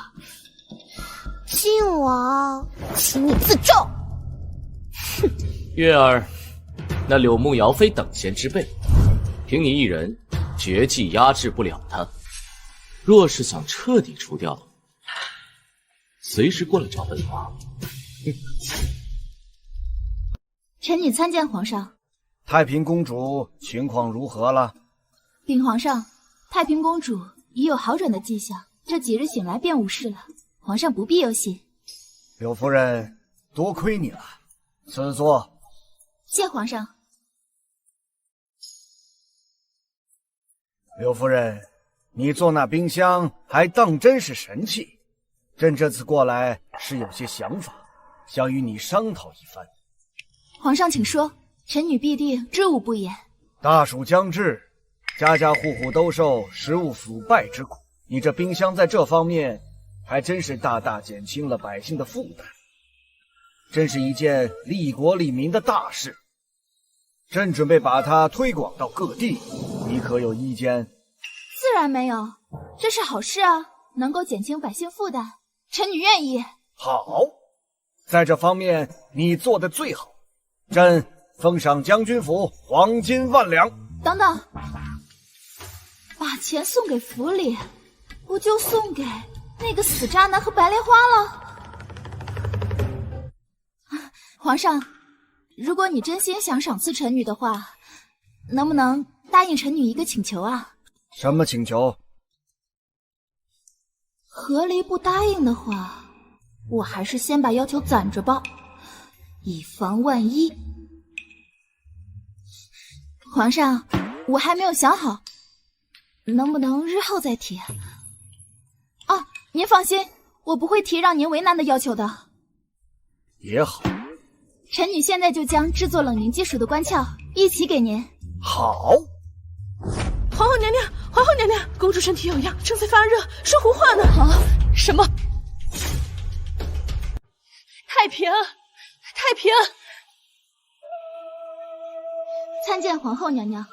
靖王，请你自重。月儿，那柳木瑶非等闲之辈，凭你一人，绝技压制不了他。若是想彻底除掉，随时过来找本王。臣女参见皇上。太平公主情况如何了？禀皇上，太平公主已有好转的迹象，这几日醒来便无事了，皇上不必忧心。柳夫人，多亏你了，赐座。谢皇上。柳夫人，你做那冰箱还当真是神器。朕这次过来是有些想法，想与你商讨一番。皇上请说，臣女必定知无不言。大暑将至，家家户户都受食物腐败之苦，你这冰箱在这方面还真是大大减轻了百姓的负担，真是一件利国利民的大事。朕准备把它推广到各地，你可有意见？自然没有，这是好事啊，能够减轻百姓负担，臣女愿意。好，在这方面你做的最好，朕封赏将军府黄金万两。等等，把钱送给府里，不就送给那个死渣男和白莲花了？皇上，如果你真心想赏赐臣女的话，能不能答应臣女一个请求啊？什么请求？和离不答应的话，我还是先把要求攒着吧，以防万一。皇上，我还没有想好，能不能日后再提？啊，您放心，我不会提让您为难的要求的。也好，臣女现在就将制作冷凝技术的关窍一起给您。好。皇后娘娘，皇后娘娘，公主身体有恙，正在发热，说胡话呢。啊，什么？太平，太平！参见皇后娘娘。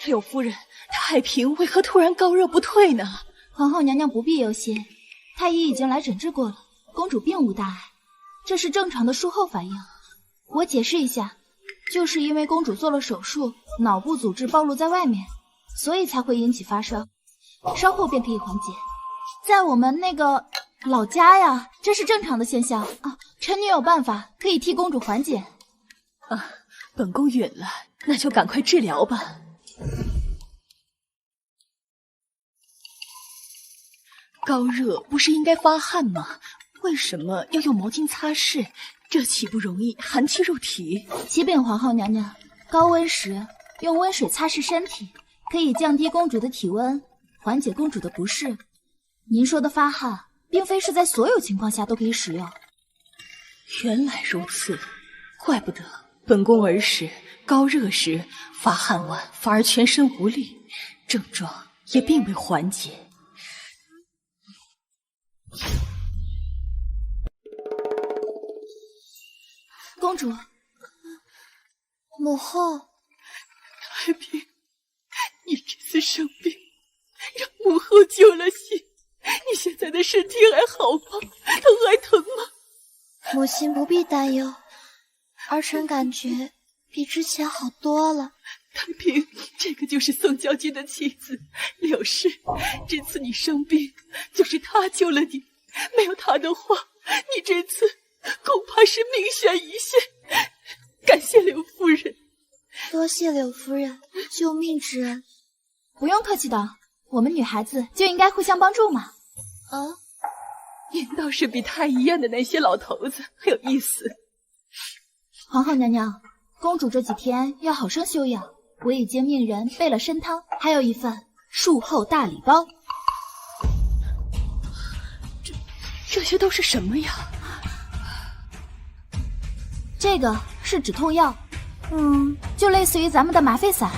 柳夫人，太平为何突然高热不退呢？皇后娘娘不必忧心，太医已经来诊治过了，公主并无大碍，这是正常的术后反应。我解释一下，就是因为公主做了手术，脑部组织暴露在外面，所以才会引起发烧，稍后便可以缓解。在我们那个老家呀，这是正常的现象啊。臣女有办法可以替公主缓解。啊，本宫允了，那就赶快治疗吧。高热不是应该发汗吗？为什么要用毛巾擦拭？这岂不容易寒气入体？启禀皇后娘娘，高温时用温水擦拭身体，可以降低公主的体温，缓解公主的不适。您说的发汗，并非是在所有情况下都可以使用。原来如此，怪不得本宫儿时高热时发汗完反而全身无力，症状也并未缓解。公主，母后，太平，你这次生病，让母后救了心，你现在的身体还好吗？头还疼吗？母亲不必担忧，儿臣感觉比之前好多了。太平，这个就是宋将军的妻子柳氏。这次你生病，就是她救了你，没有她的话，你这次恐怕是命悬一线。感谢柳夫人。多谢柳夫人救命之恩。不用客气的，我们女孩子就应该互相帮助嘛。您倒是比太医院的那些老头子很有意思。皇后娘娘，公主这几天要好生休养，我已经命人备了参汤，还有一份术后大礼包。这些都是什么呀？这个是止痛药，就类似于咱们的吗啡散。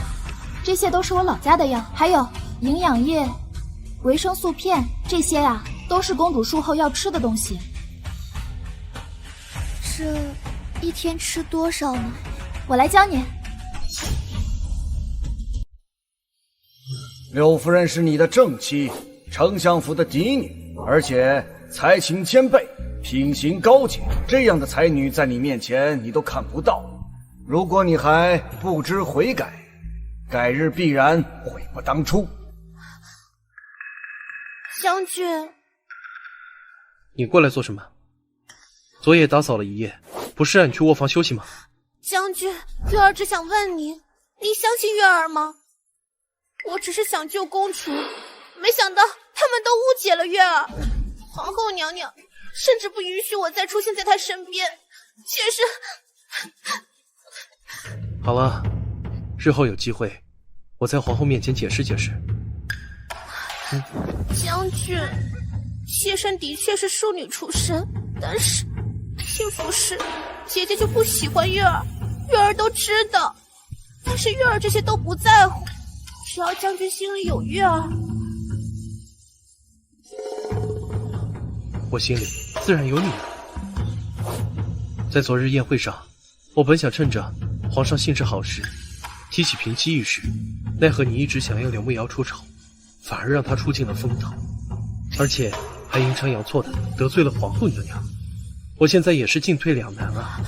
这些都是我老家的药，还有营养液、维生素片，这些呀，都是公主术后要吃的东西。这一天吃多少呢？我来教你。柳夫人是你的正妻，丞相府的嫡女，而且才情兼备，品行高洁，这样的才女在你面前你都看不到。如果你还不知悔改，改日必然悔不当初。将军，你过来做什么？昨夜打扫了一夜，不是让你去卧房休息吗？将军，月儿只想问你，你相信月儿吗？我只是想救公主，没想到他们都误解了月儿。皇后娘娘甚至不允许我再出现在她身边，却是……好了，日后有机会，我在皇后面前解释解释。将军，妾身的确是庶女出身，但是幸福是姐姐就不喜欢月儿，月儿都知道。但是月儿这些都不在乎，只要将军心里有月儿，我心里自然有你了。在昨日宴会上，我本想趁着皇上兴致好时，提起平妻一事，奈何你一直想要柳慕瑶出丑，反而让她出尽了风头，而且还阴差阳错的得罪了皇后娘娘。我现在也是进退两难啊。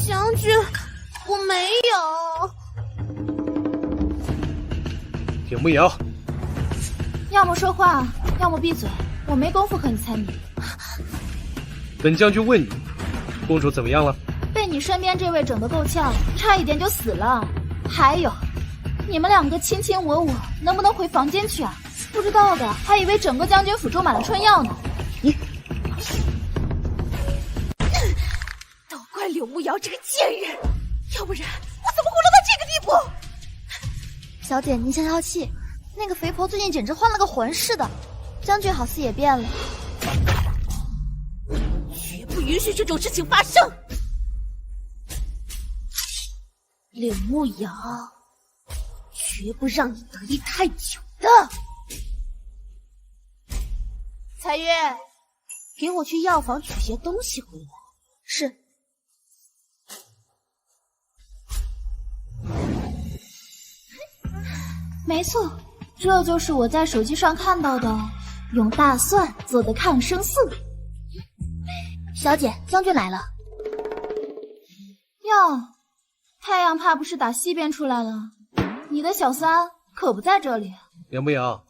将军，我没有。柳慕瑶，要么说话，要么闭嘴，我没工夫和你猜谜。本将军问你，公主怎么样了？被你身边这位整得够呛，差一点就死了。还有，你们两个卿卿我我，能不能回房间去啊？不知道的还以为整个将军府种满了春药呢。都怪柳慕瑶这个贱人，要不然我怎么会落到这个地步？小姐，您消消气，那个肥婆最近简直换了个魂似的，将军好似也变了。绝不允许这种事情发生。柳慕瑶，绝不让你得意太久的。彩月，给我去药房取些东西回来。是。没错，这就是我在手机上看到的用大蒜做的抗生素。小姐，将军来了。哟，太阳怕不是打西边出来了？你的小三可不在这里。梁不瑶，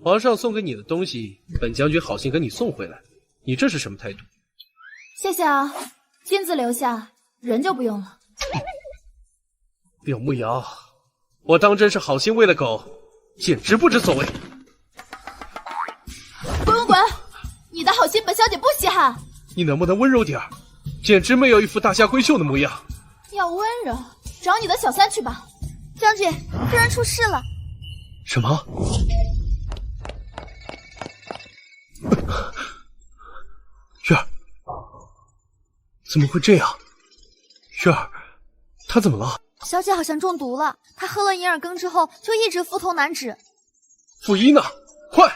皇上送给你的东西，本将军好心给你送回来，你这是什么态度？谢谢啊，金子留下，人就不用了。柳慕瑶，我当真是好心喂了狗，简直不知所谓。滚！你的好心本小姐不稀罕。你能不能温柔点儿？简直没有一副大家闺秀的模样。要温柔，找你的小三去吧。将军，夫人出事了。什么？月儿，怎么会这样？月儿，她怎么了？小姐好像中毒了，她喝了银耳羹之后就一直腹痛难止。府医呢？快！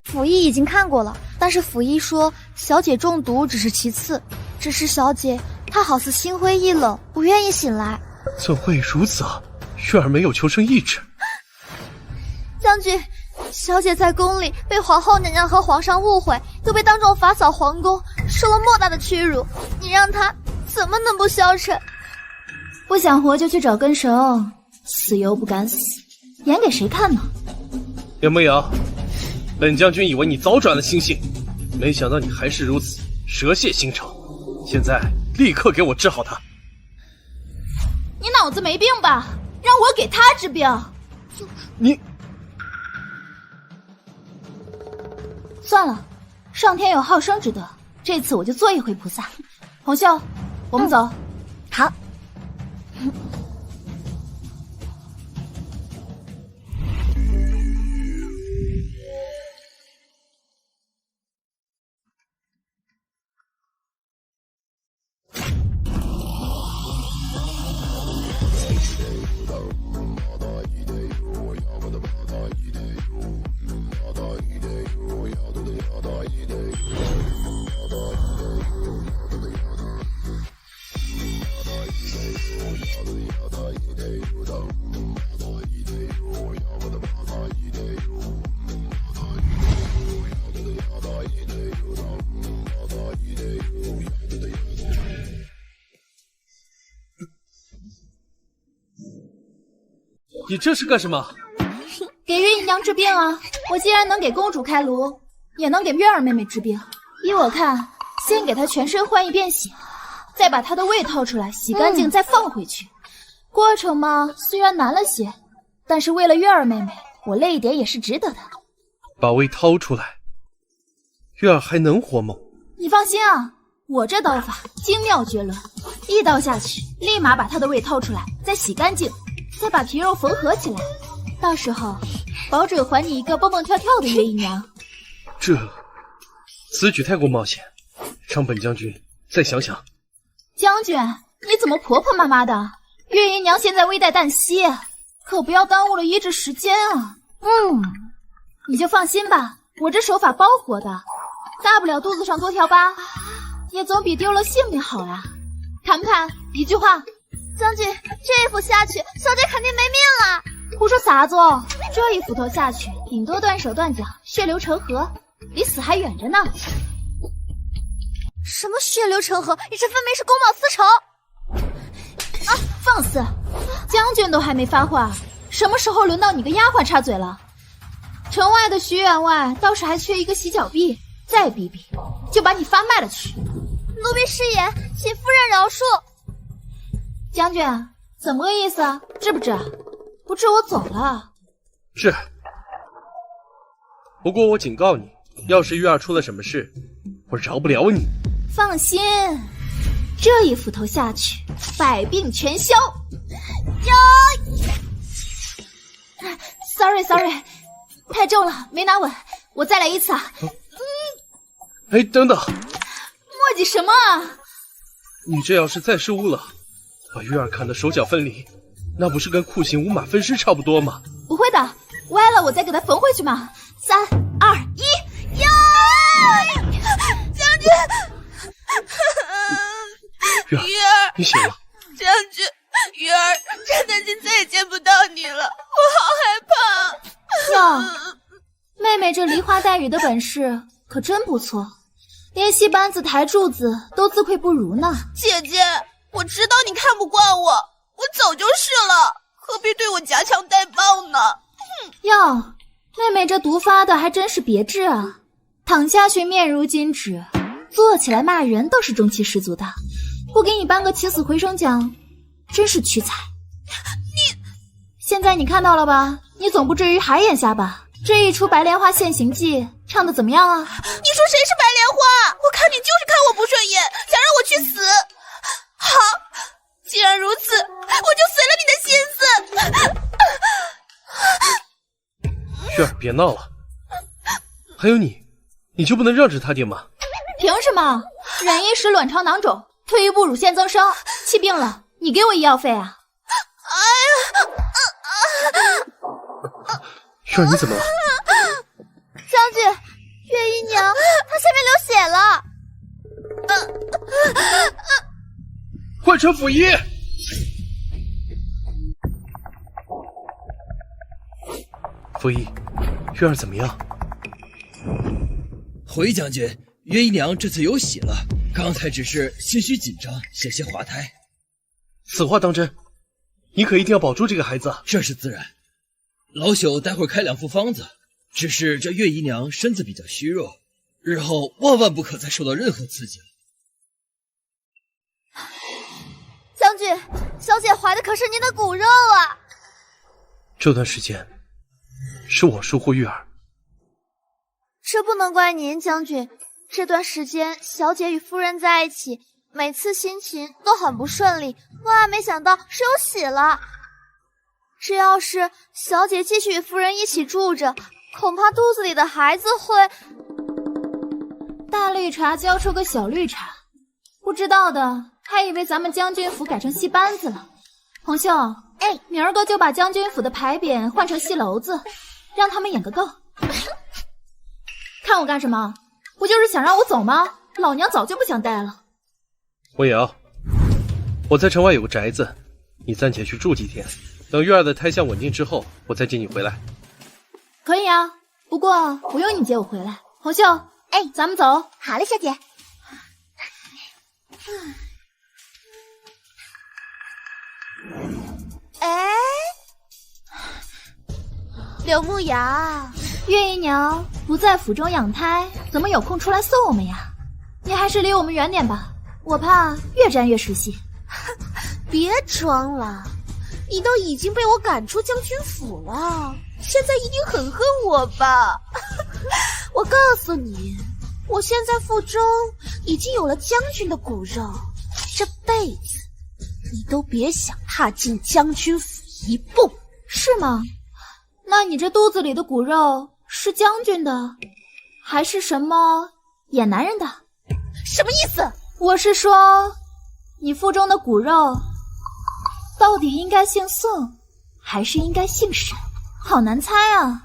府医已经看过了，但是府医说小姐中毒只是其次，只是小姐她好似心灰意冷，不愿意醒来。怎会如此？月儿没有求生意志。将军，小姐在宫里被皇后娘娘和皇上误会，又被当众罚扫皇宫，受了莫大的屈辱。你让她怎么能不消沉？不想活就去找根绳，死又不敢死，演给谁看呢？柳梦瑶，本将军以为你早转了心性，没想到你还是如此蛇蝎心肠。现在立刻给我治好他！你脑子没病吧？让我给他治病？你算了，上天有好生之德，这次我就做一回菩萨。红袖，我们走。好。你这是干什么？给月姨娘治病啊！我既然能给公主开颅，也能给月儿妹妹治病。依我看，先给她全身换一遍血，再把她的胃掏出来洗干净，再放回去。过程嘛，虽然难了些，但是为了月儿妹妹，我累一点也是值得的。把胃掏出来，月儿还能活吗？你放心啊，我这刀法精妙绝伦，一刀下去，立马把她的胃掏出来，再洗干净。再把皮肉缝合起来，到时候保准还你一个蹦蹦跳跳的月姨娘。此举太过冒险，让本将军再想想。将军，你怎么婆婆妈妈的？月姨娘现在危在旦夕，可不要耽误了医治时间啊。你就放心吧，我这手法包活的，大不了肚子上多条疤，也总比丢了性命好呀。谈不谈？一句话。将军，这一斧下去，小姐肯定没命了。胡说啥子哦？这一斧头下去，顶多断手断脚，血流成河，离死还远着呢。什么血流成河？你这分明是公报私仇！啊，放肆！将军都还没发话，什么时候轮到你个丫鬟插嘴了？城外的徐员外倒是还缺一个洗脚婢，再逼逼，就把你发卖了去。奴婢失言，请夫人饶恕。将军，怎么个意思啊？治不治？不治我走了。治。不过我警告你，要是月儿出了什么事，我饶不了你。放心，这一斧头下去，百病全消。Sorry， 太重了，没拿稳，我再来一次啊。哎，等等，墨迹什么啊？你这要是再失误了，把月儿砍得手脚分离，那不是跟酷刑五马分尸差不多吗？不会的，歪了我再给它缝回去嘛。3、2、1，呀！将军，月儿，你醒了。将军，月儿，真担心再也见不到你了，我好害怕。哟，妹妹这梨花带雨的本事可真不错，连戏班子抬柱子都自愧不如呢。姐姐，我知道你看不惯我，我走就是了，何必对我夹枪带棒呢？哟，妹妹这毒发的还真是别致啊，躺下去面如金纸，坐起来骂人都是中气十足的，不给你颁个起死回生奖，真是屈才。现在你看到了吧？你总不至于还眼瞎吧？这一出《白莲花现形记》唱的怎么样啊？你说谁是白莲花？我看你就是看我不顺眼，想让我去死。好，既然如此，我就随了你的心思。月儿，别闹了。还有你就不能让着他点吗？凭什么？忍一时卵巢囊肿，退一步乳腺增生，气病了，你给我医药费啊？月儿，你怎么了？将军，月姨娘她下面流血了。换成辅医。辅医，月儿怎么样？回将军，月姨娘这次有喜了，刚才只是些许紧张，险些滑胎。此话当真？你可一定要保住这个孩子。这是自然。老朽待会儿开2副方子，只是这月姨娘身子比较虚弱，日后万万不可再受到任何刺激了。将军，小姐怀的可是您的骨肉啊！这段时间是我疏忽月儿，这不能怪您，将军。这段时间，小姐与夫人在一起，每次心情都很不顺利，万万没想到是有喜了。这要是小姐继续与夫人一起住着，恐怕肚子里的孩子会……大绿茶教出个小绿茶，不知道的还以为咱们将军府改成戏班子了。红袖，明儿个就把将军府的牌匾换成戏楼子，让他们演个够。看我干什么？不就是想让我走吗？老娘早就不想待了。文瑶，我在城外有个宅子，你暂且去住几天，等月儿的胎相稳定之后，我再接你回来。可以啊，不过不用你接我回来。红袖，咱们走。好嘞，小姐。柳慕瑶，月姨娘不在府中养胎，怎么有空出来送我们呀？你还是离我们远点吧，我怕越沾越是戏。别装了，你都已经被我赶出将军府了，现在一定很恨我吧？我告诉你，我现在腹中已经有了将军的骨肉，这辈子你都别想踏进将军府一步。是吗？那你这肚子里的骨肉是将军的，还是什么野男人的？什么意思？我是说，你腹中的骨肉到底应该姓宋，还是应该姓沈？好难猜啊。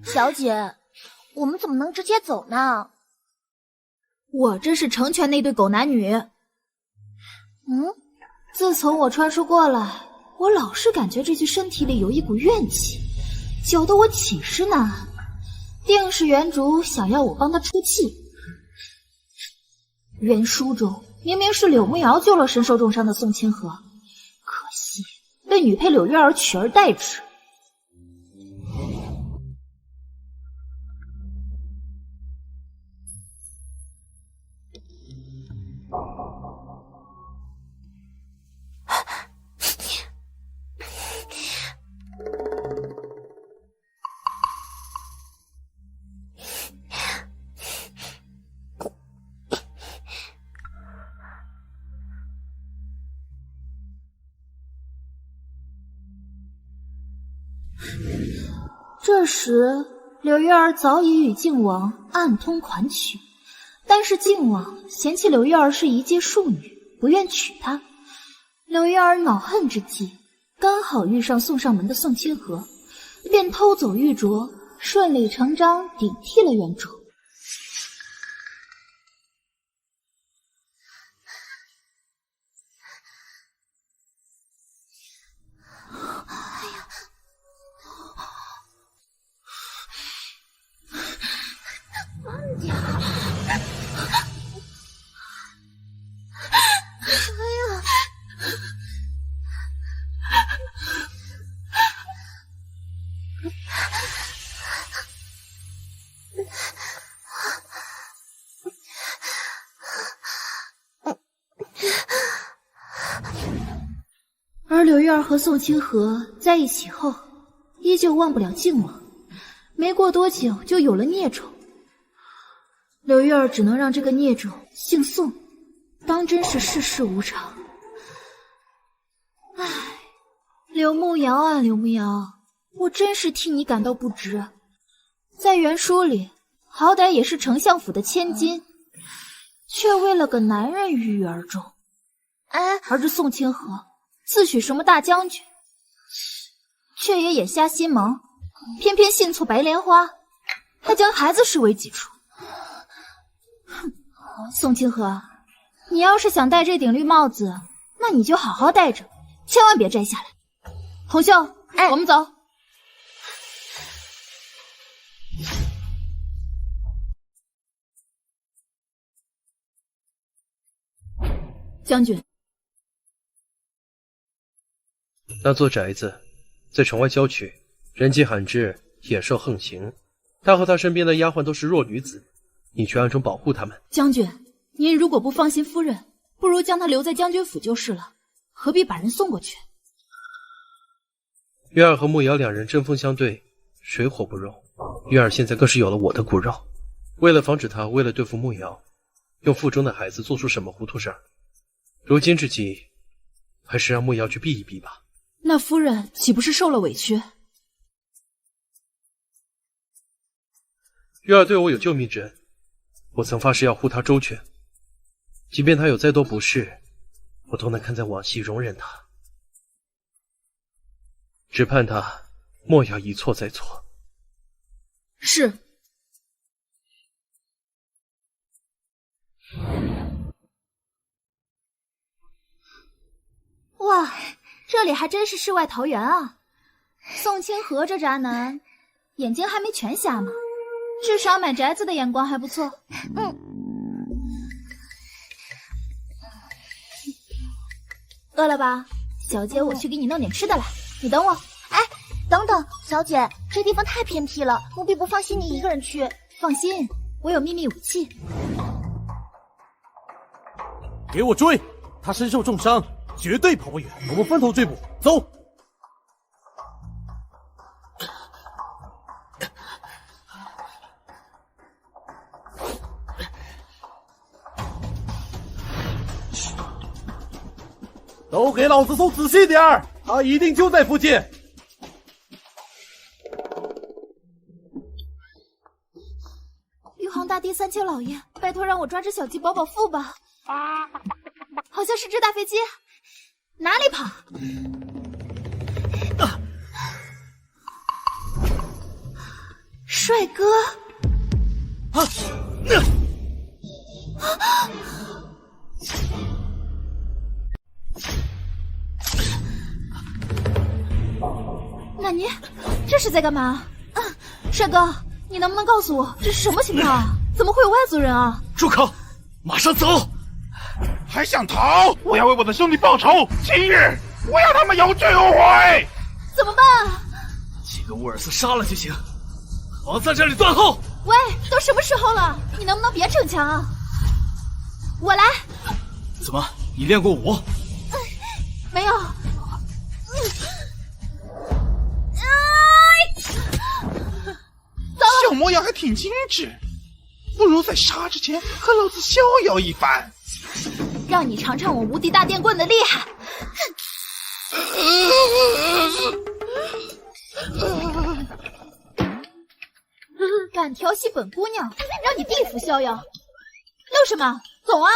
小姐，我们怎么能直接走呢？我这是成全那对狗男女。自从我穿书过来，我老是感觉这具身体里有一股怨气，搅得我寝食难安。定是原主想要我帮他出气。原书中明明是柳慕瑶救了身受重伤的宋清河，可惜被女配柳月儿取而代之。这时，柳月儿早已与靖王暗通款曲，但是靖王嫌弃柳月儿是一介庶女，不愿娶她。柳月儿恼恨之际，刚好遇上送上门的宋清河，便偷走玉镯，顺理成章顶替了原主。而柳月儿和宋清河在一起后，依旧忘不了靖王，没过多久就有了孽种。柳月儿只能让这个孽种姓宋，当真是世事无常。唉，柳慕瑶啊柳慕瑶，我真是替你感到不值。在原书里，好歹也是丞相府的千金，却为了个男人郁郁而终。而这宋清河自诩什么大将军，却也眼瞎心盲，偏偏信错白莲花，还将孩子视为己出。宋清河，你要是想戴这顶绿帽子，那那你就好好待着，千万别摘下来。红袖，我们走。将军，那座宅子在城外郊区，人迹罕至，野兽横行。他和他身边的丫鬟都是弱女子，你去暗中保护他们。将军，您如果不放心夫人，不如将她留在将军府就是了，何必把人送过去？月儿和慕瑶两人针锋相对，水火不容。月儿现在更是有了我的骨肉。为了防止他为了对付慕瑶，用腹中的孩子做出什么糊涂事儿，如今之计，还是让慕瑶去避一避吧。那夫人岂不是受了委屈？月儿对我有救命之恩，我曾发誓要护她周全，即便她有再多不是，我都能看在往昔容忍她。只盼她莫要一错再错。是。哇，这里还真是世外桃源啊！宋清河这渣男，眼睛还没全瞎吗？至少买宅子的眼光还不错。饿了吧？小姐，我去给你弄点吃的来，你等我。哎，等等，小姐，这地方太偏僻了，奴婢不放心你一个人去。放心，我有秘密武器。给我追！他身受重伤，绝对跑不远。我们分头追捕，走！都给老子搜仔细点儿，他一定就在附近。玉皇大帝三千老爷，拜托让我抓只小鸡饱饱腹吧。好像是只大飞机，哪里跑？帅哥！那你这是在干嘛？帅哥，你能不能告诉我这是什么情况啊？怎么会有外族人啊？住口！马上走！还想逃？我要为我的兄弟报仇！今日我要他们有去无回！怎么办？几个沃尔斯杀了就行，我在这里断后。喂，都什么时候了？你能不能别逞强啊？我来。怎么，你练过武？没有。小模样还挺精致，不如在杀之前和老子逍遥一番。让你尝尝我无敌大电棍的厉害！敢调戏本姑娘，让你地府逍遥！愣什么？走啊！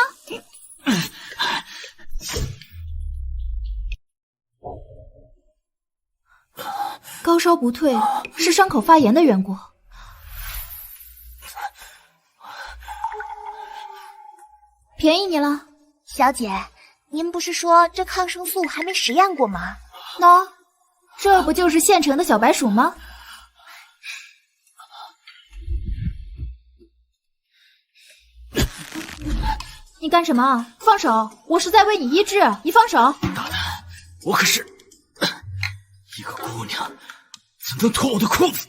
高烧不退，是伤口发炎的缘故。便宜你了。小姐，您不是说这抗生素还没实验过吗？喏，这不就是现成的小白鼠吗？你干什么？放手！我是在为你医治，你放手！大胆！我可是一个姑娘，怎能脱我的裤子？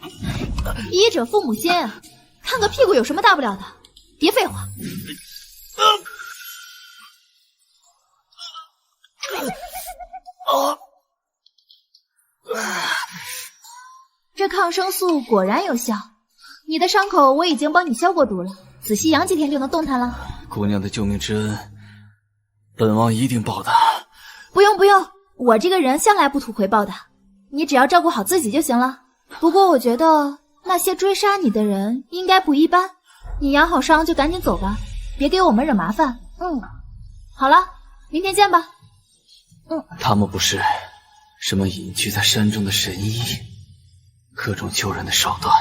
医者父母心，看个屁股有什么大不了的？别废话！这抗生素果然有效，你的伤口我已经帮你消过毒了，仔细养几天就能动弹了。姑娘的救命之恩，本王一定报答。不用不用，我这个人向来不图回报的，你只要照顾好自己就行了。不过我觉得那些追杀你的人应该不一般，你养好伤就赶紧走吧，别给我们惹麻烦。好了，明天见吧。他们不是什么隐居在山中的神医，各种救人的手段，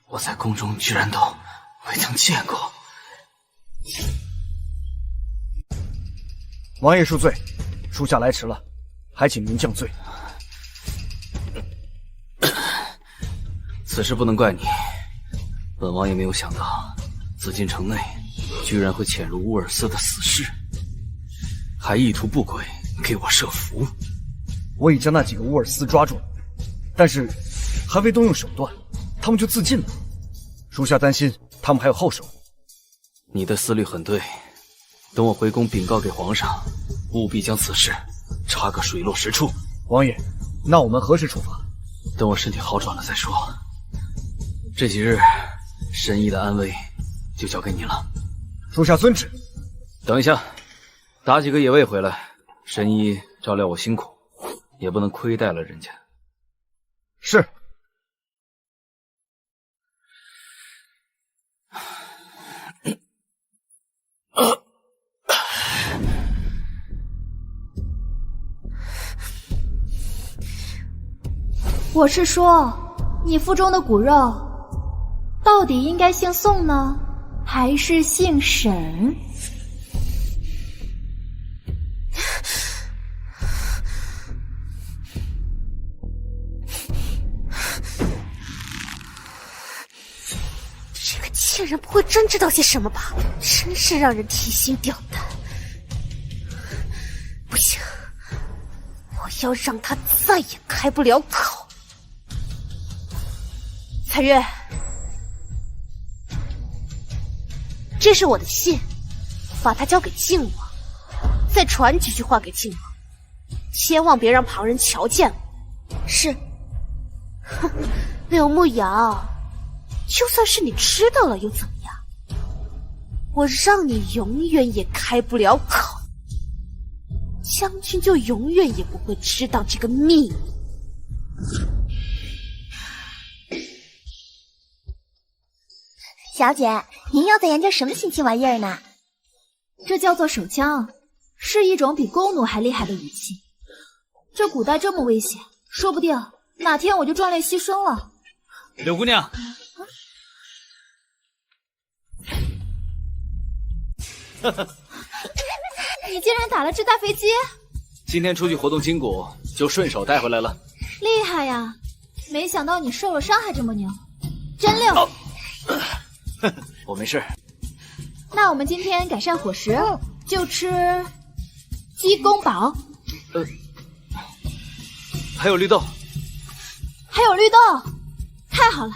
我在宫中居然都未曾见过。王爷恕罪，属下来迟了，还请您降罪。此事不能怪你，本王也没有想到，紫禁城内居然会潜入乌尔斯的死士，还意图不轨给我设伏。我已将那几个乌尔斯抓住了，但是还未动用手段，他们就自尽了。属下担心他们还有后手。你的思虑很对，等我回宫禀告给皇上，务必将此事查个水落石出。王爷，那我们何时出发？等我身体好转了再说。这几日，神医的安危就交给你了。属下遵旨。等一下，打几个野味回来，神医照料我辛苦，也不能亏待了人家。是。我是说，你腹中的骨肉到底应该姓宋呢，还是姓沈？这个贱人不会真知道些什么吧？真是让人提心吊胆。不行，我要让他再也开不了口。彩月，这是我的信，把它交给靖王，再传几句话给靖王，千万别让旁人瞧见我。是。哼，柳慕瑶，就算是你知道了又怎么样？我让你永远也开不了口，将军就永远也不会知道这个秘密。小姐，您又在研究什么新奇玩意儿呢？这叫做手枪，是一种比弓弩还厉害的武器。这古代这么危险，说不定哪天我就壮烈牺牲了。柳姑娘，你竟然打了只大飞机！今天出去活动筋骨，就顺手带回来了。厉害呀！没想到你受了伤还这么牛，真溜！我没事。那我们今天改善伙食，就吃鸡公煲。还有绿豆。还有绿豆，太好了！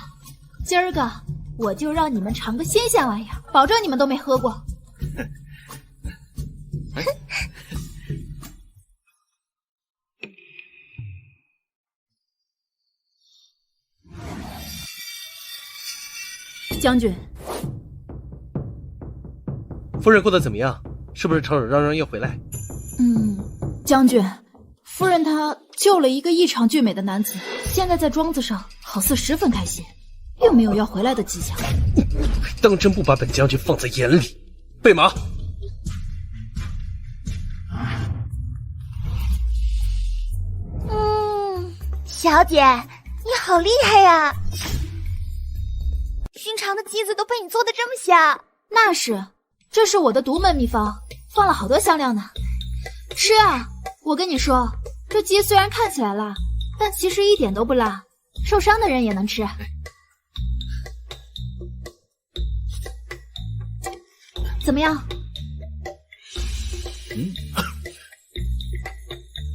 今儿个我就让你们尝个新鲜玩意儿，保证你们都没喝过。将军，夫人过得怎么样？是不是吵吵嚷嚷要回来？将军，夫人她救了一个异常俊美的男子，现在在庄子上，好似十分开心，并没有要回来的迹象。当真不把本将军放在眼里！备马。小姐，你好厉害呀！寻常的鸡子都被你做的这么香。那是，这是我的独门秘方，放了好多香料呢。吃啊！我跟你说，这鸡虽然看起来辣，但其实一点都不辣，受伤的人也能吃。怎么样？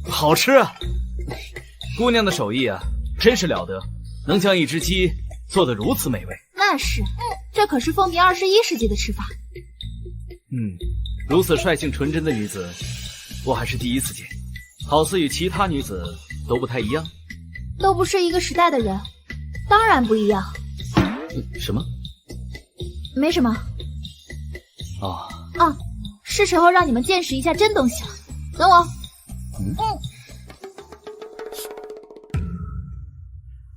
好吃啊！姑娘的手艺啊，真是了得，能将一只鸡做得如此美味。那是，这可是风靡21世纪的吃法。如此率性纯真的女子，我还是第一次见，好似与其他女子都不太一样。都不是一个时代的人，当然不一样。什么？没什么。是时候让你们见识一下真东西了。等我。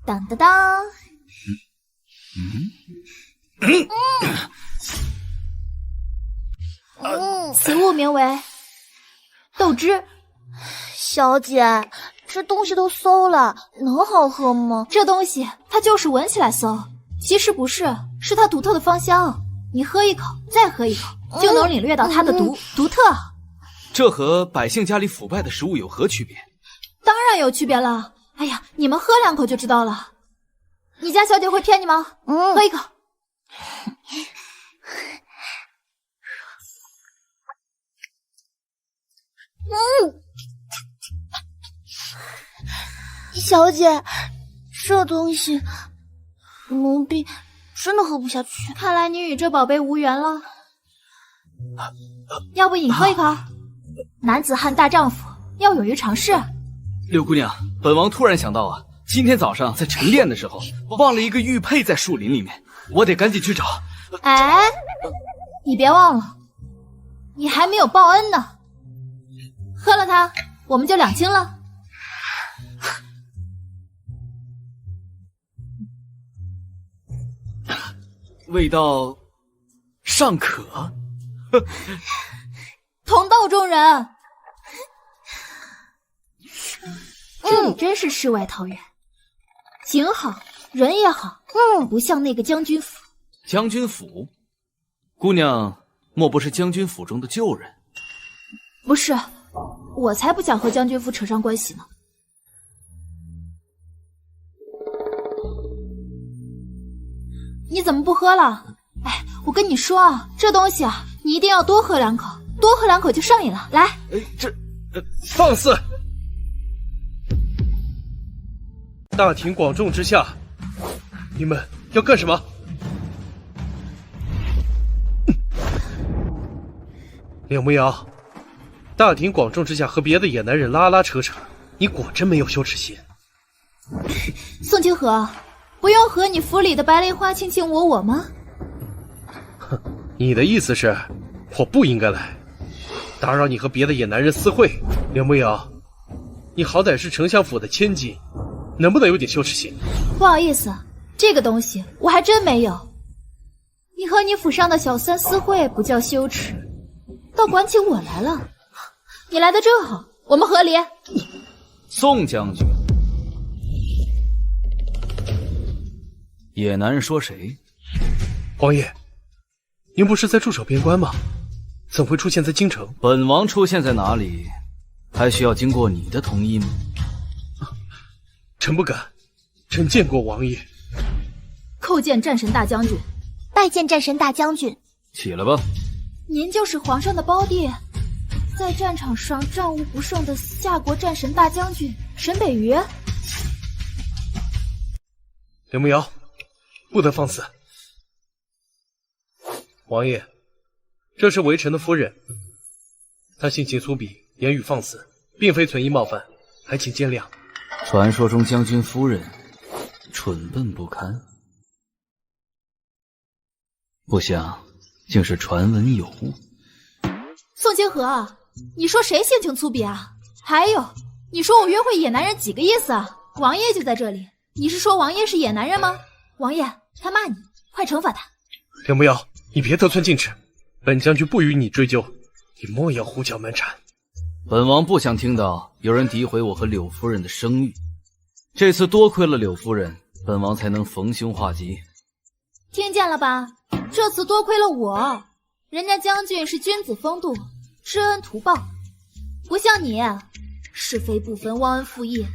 当当当。此物名为豆汁。小姐，这东西都馊了，能好喝吗？这东西它就是闻起来馊，其实不是，是它独特的芳香。你喝一口，再喝一口，就能领略到它的独特。这和百姓家里腐败的食物有何区别？当然有区别了。哎呀，你们喝2口就知道了。你家小姐会骗你吗？喝一口。小姐，这东西奴婢真的喝不下去。看来你与这宝贝无缘了。要不你喝一口？男子汉大丈夫，要勇于尝试。柳姑娘，本王突然想到啊，今天早上在晨练的时候，忘了一个玉佩在树林里面，我得赶紧去找。哎，你别忘了，你还没有报恩呢。喝了它，我们就两清了。味道尚可。同道中人。这里真是世外桃源，景好，人也好，不像那个将军府。将军府？姑娘莫不是将军府中的旧人？不是，我才不想和将军府扯上关系呢。你怎么不喝了？哎，我跟你说啊，这东西啊，你一定要多喝2口，多喝2口就上瘾了。来，放肆！大庭广众之下，你们要干什么？柳慕瑶，大庭广众之下和别的野男人拉扯扯，你果真没有羞耻心。宋清河，不用和你府里的白莲花卿卿我我吗？哼，你的意思是，我不应该来，打扰你和别的野男人私会。柳慕瑶，你好歹是丞相府的千金，能不能有点羞耻心？不好意思，这个东西我还真没有。你和你府上的小三私会不叫羞耻，倒管起我来了。你来的正好，我们和离。宋将军，野男人说谁？王爷，您不是在驻守边关吗？怎会出现在京城？本王出现在哪里，还需要经过你的同意吗？臣不敢，臣见过王爷。叩见战神大将军。拜见战神大将军。起来吧。您就是皇上的胞弟，在战场上战无不胜的夏国战神大将军沈北瑜。柳慕瑶，不得放肆。王爷，这是为臣的夫人，她性情粗鄙，言语放肆，并非存意冒犯，还请见谅。传说中将军夫人蠢笨不堪，不想竟是传闻有误。宋清河，你说谁性情粗鄙啊？还有，你说我约会野男人几个意思啊？王爷就在这里，你是说王爷是野男人吗？王爷，他骂你，快惩罚他。柳慕瑶，你别得寸进尺，本将军不与你追究，你莫要胡搅蛮缠。本王不想听到有人诋毁我和柳夫人的声誉。这次多亏了柳夫人，本王才能逢凶化吉。听见了吧？这次多亏了我，人家将军是君子风度，知恩图报，不像你，是非不分，忘恩负义。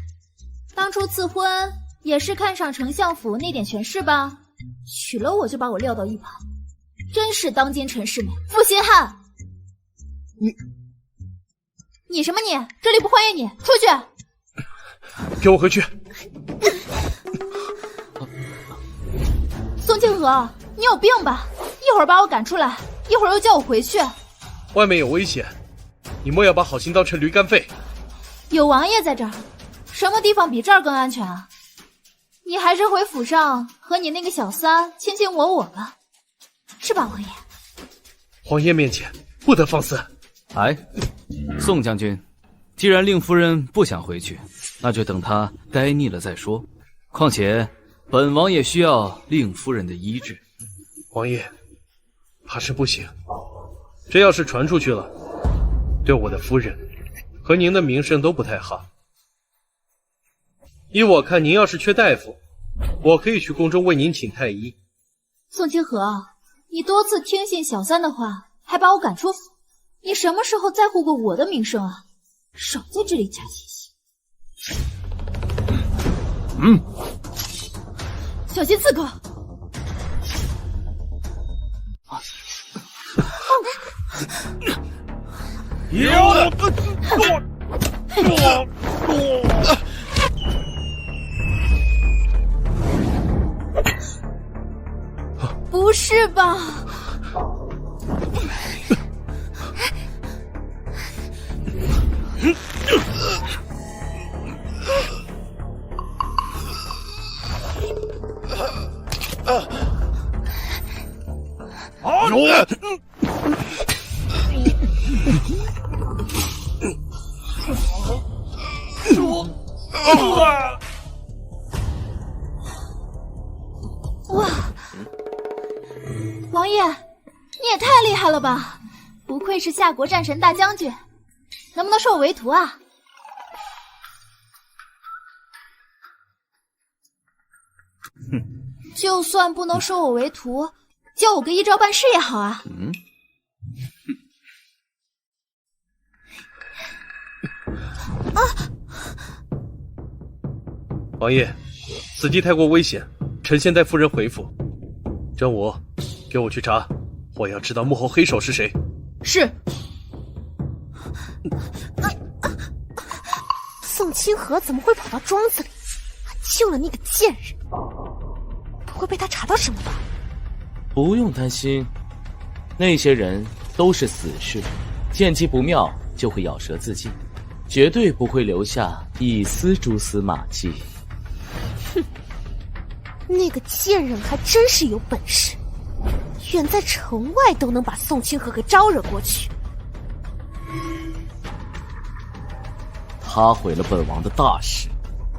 当初赐婚也是看上丞相府那点权势吧？娶了我就把我撂到一旁，真是当今陈世美，负心汉。你什么你？这里不欢迎你，出去！给我回去！宋清河，你有病吧？一会儿把我赶出来，一会儿又叫我回去。外面有危险，你莫要把好心当成驴肝肺。有王爷在这儿，什么地方比这儿更安全啊？你还是回府上和你那个小三卿卿我我吧，是吧，王爷？皇爷面前不得放肆。哎，宋将军，既然令夫人不想回去，那就等她待腻了再说。况且本王也需要令夫人的医治。王爷，怕是不行。这要是传出去了，对我的夫人和您的名声都不太好。依我看，您要是缺大夫，我可以去宫中为您请太医。宋清河，你多次听信小三的话，还把我赶出府，你什么时候在乎过我的名声啊？少在这里假惺惺。小心刺客！不是吧？哇，王爷，你也太厉害了吧！不愧是夏国战神大将军，能不能收我为徒啊？就算不能收我为徒，教我个一招半式也好啊。王爷，此地太过危险，臣先带夫人回府。真武，给我去查，我要知道幕后黑手是谁。是。宋清河怎么会跑到庄子里？还救了那个贱人，不会被他查到什么吧？不用担心，那些人都是死士，见机不妙就会咬舌自尽，绝对不会留下一丝蛛丝马迹。哼，那个贱人还真是有本事，远在城外都能把宋清河给招惹过去。他毁了本王的大事，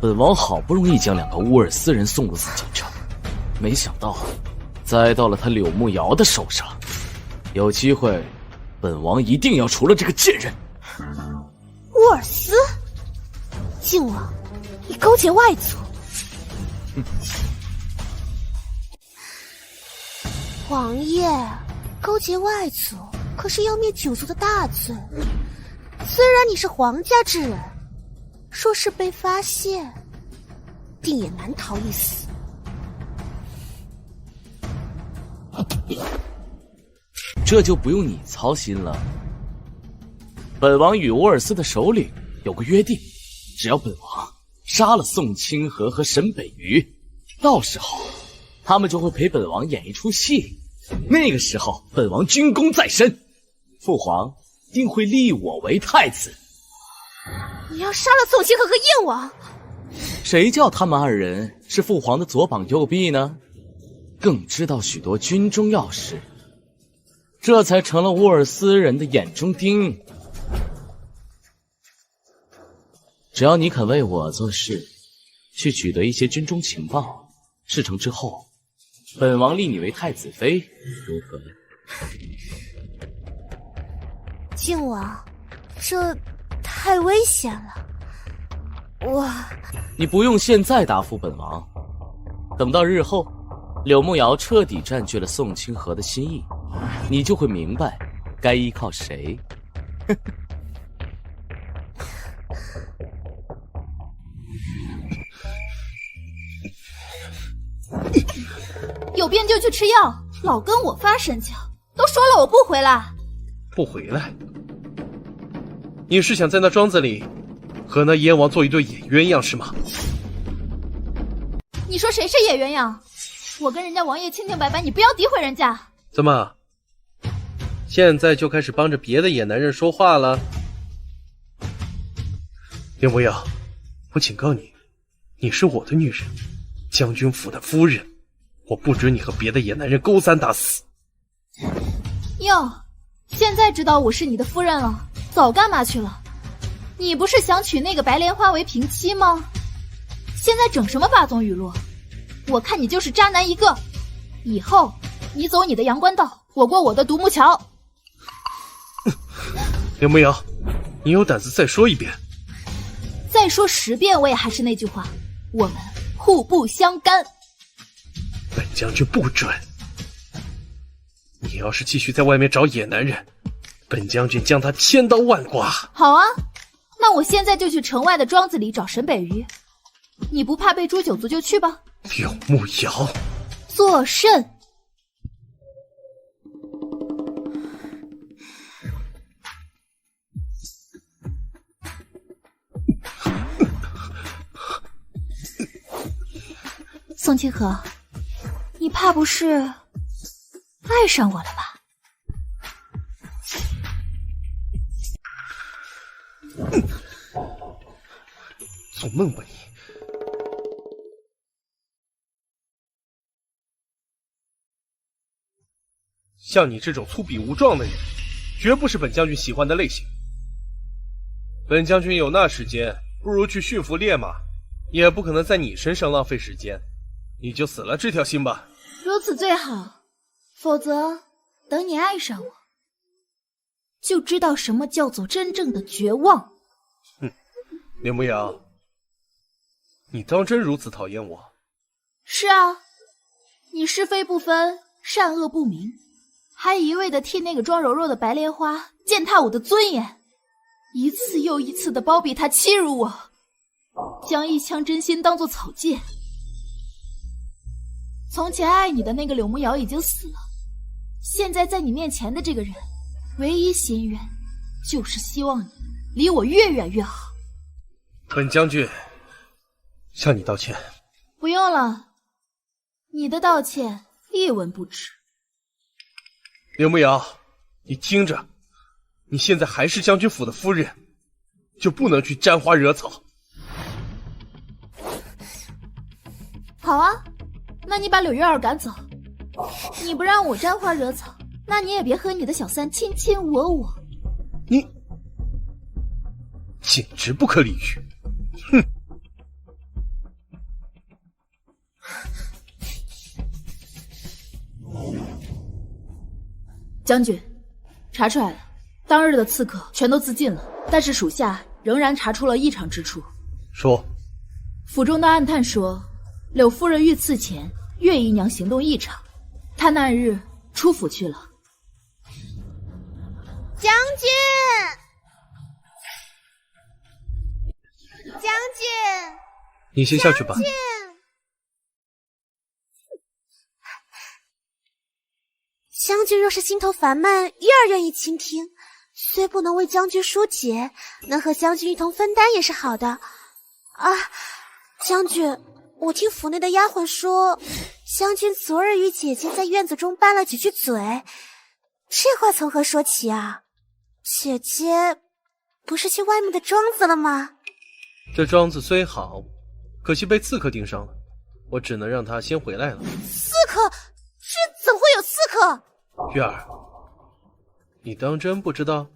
本王好不容易将2个乌尔斯人送入紫禁城，没想到栽到了他柳木瑶的手上。有机会，本王一定要除了这个贱人。乌尔斯，靖王，你勾结外族。王爷，勾结外族可是要灭九族的大罪。虽然你是皇家之人，若是被发现，定也难逃一死。这就不用你操心了。本王与乌尔斯的首领有个约定，只要本王杀了宋清河和沈北鱼，到时候他们就会陪本王演一出戏。那个时候本王军功在身，父皇定会立我为太子。你要杀了宋清河和燕王？谁叫他们2人是父皇的左膀右臂呢？更知道许多军中要事，这才成了乌尔斯人的眼中钉。只要你肯为我做事，去取得一些军中情报，事成之后，本王立你为太子妃，如何？靖王，这太危险了。你不用现在答复本王，等到日后柳木瑶彻底占据了宋清河的心意，你就会明白该依靠谁。有病就去吃药，老跟我发神经，都说了我不回来。不回来？你是想在那庄子里和那燕王做一对野鸳鸯是吗？你说谁是野鸳鸯？我跟人家王爷清清白白，你不要诋毁人家。怎么，现在就开始帮着别的野男人说话了？林无瑶，我警告你，你是我的女人，将军府的夫人，我不准你和别的野男人勾三搭四。哟，现在知道我是你的夫人了，早干嘛去了？你不是想娶那个白莲花为平妻吗？现在整什么霸总语录？我看你就是渣男一个。以后你走你的阳关道，我过我的独木桥。林无瑶，你有胆子再说一遍？再说10遍，我也还是那句话，我们互不相干。本将军不准！你要是继续在外面找野男人，本将军将他千刀万剐。好啊，那我现在就去城外的庄子里找沈北鱼。你不怕被诛九族就去吧。柳木瑶，作甚？宋清河，你怕不是爱上我了吧？做梦吧你！像你这种粗鄙无状的人，绝不是本将军喜欢的类型。本将军有那时间，不如去驯服烈马，也不可能在你身上浪费时间。你就死了这条心吧。如此最好，否则等你爱上我，就知道什么叫做真正的绝望。柳木瑶，你当真如此讨厌我？是啊，你是非不分，善恶不明，还一味的替那个庄柔柔的白莲花践踏我的尊严，一次又一次的包庇她，欺辱我，将一腔真心当作草芥。从前爱你的那个柳木瑶已经死了，现在在你面前的这个人，唯一心愿就是希望你离我越远越好。本将军向你道歉。不用了，你的道歉一文不值。柳木瑶，你听着，你现在还是将军府的夫人，就不能去沾花惹草。好啊，那你把柳月儿赶走。你不让我沾花惹草，那你也别和你的小三卿卿我我。你简直不可理喻！哼！将军，查出来了，当日的刺客全都自尽了，但是属下仍然查出了异常之处。说，府中的暗探说，柳夫人遇刺前，月姨娘行动异常，她那日出府去了。将军，将军，你先下去吧。将军若是心头烦闷，月儿愿意倾听，虽不能为将军疏解，能和将军一同分担也是好的。啊，将军，我听府内的丫鬟说，将军昨日与姐姐在院子中拌了几句嘴，这话从何说起啊？姐姐不是去外面的庄子了吗？这庄子虽好，可惜被刺客盯上了，我只能让他先回来了。刺客？这怎么会有刺客？月儿，你当真不知道？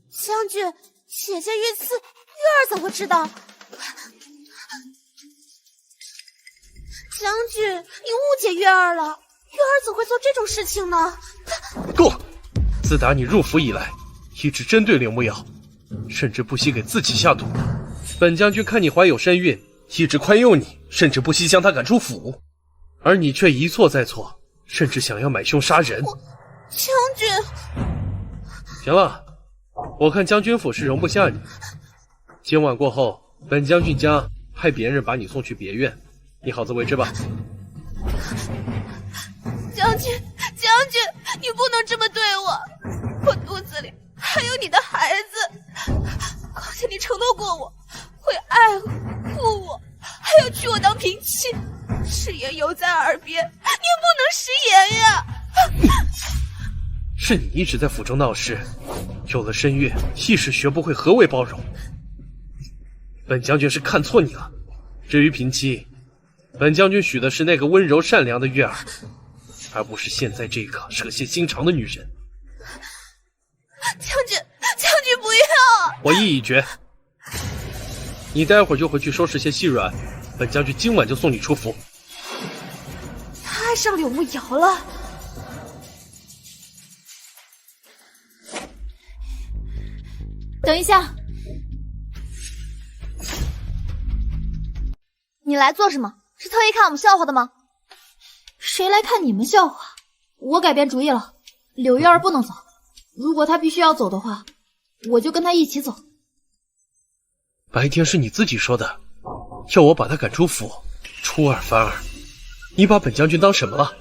将军，姐姐遇刺，月儿怎么会知道？将军，你误解月儿了，月儿怎会做这种事情呢？够了！自打你入府以来，一直针对柳木瑶，甚至不惜给自己下毒。本将军看你怀有身孕，一直宽宥你，甚至不惜将她赶出府，而你却一错再错，甚至想要买凶杀人。将军，行了，我看将军府是容不下你。今晚过后，本将军将派别人把你送去别院，你好自为之吧。将军，将军，你不能这么对我，我肚子里还有你的孩子，况且你承诺过我会爱护我，还要娶我当平妻，誓言犹在耳边，你不能食言呀！是你一直在府中闹事，有了身孕，一时学不会何为包容。本将军是看错你了。至于平妻，本将军许的是那个温柔善良的月儿，而不是现在这个蛇蝎心肠的女人。将军，将军不要！我意已决，你待会儿就回去收拾些细软，本将军今晚就送你出府。他爱上柳木瑶了。等一下，你来做什么？是特意看我们笑话的吗？谁来看你们笑话？我改变主意了，柳月儿不能走，如果她必须要走的话，我就跟她一起走。白天是你自己说的，要我把她赶出府，出尔反尔。你把本将军当什么了？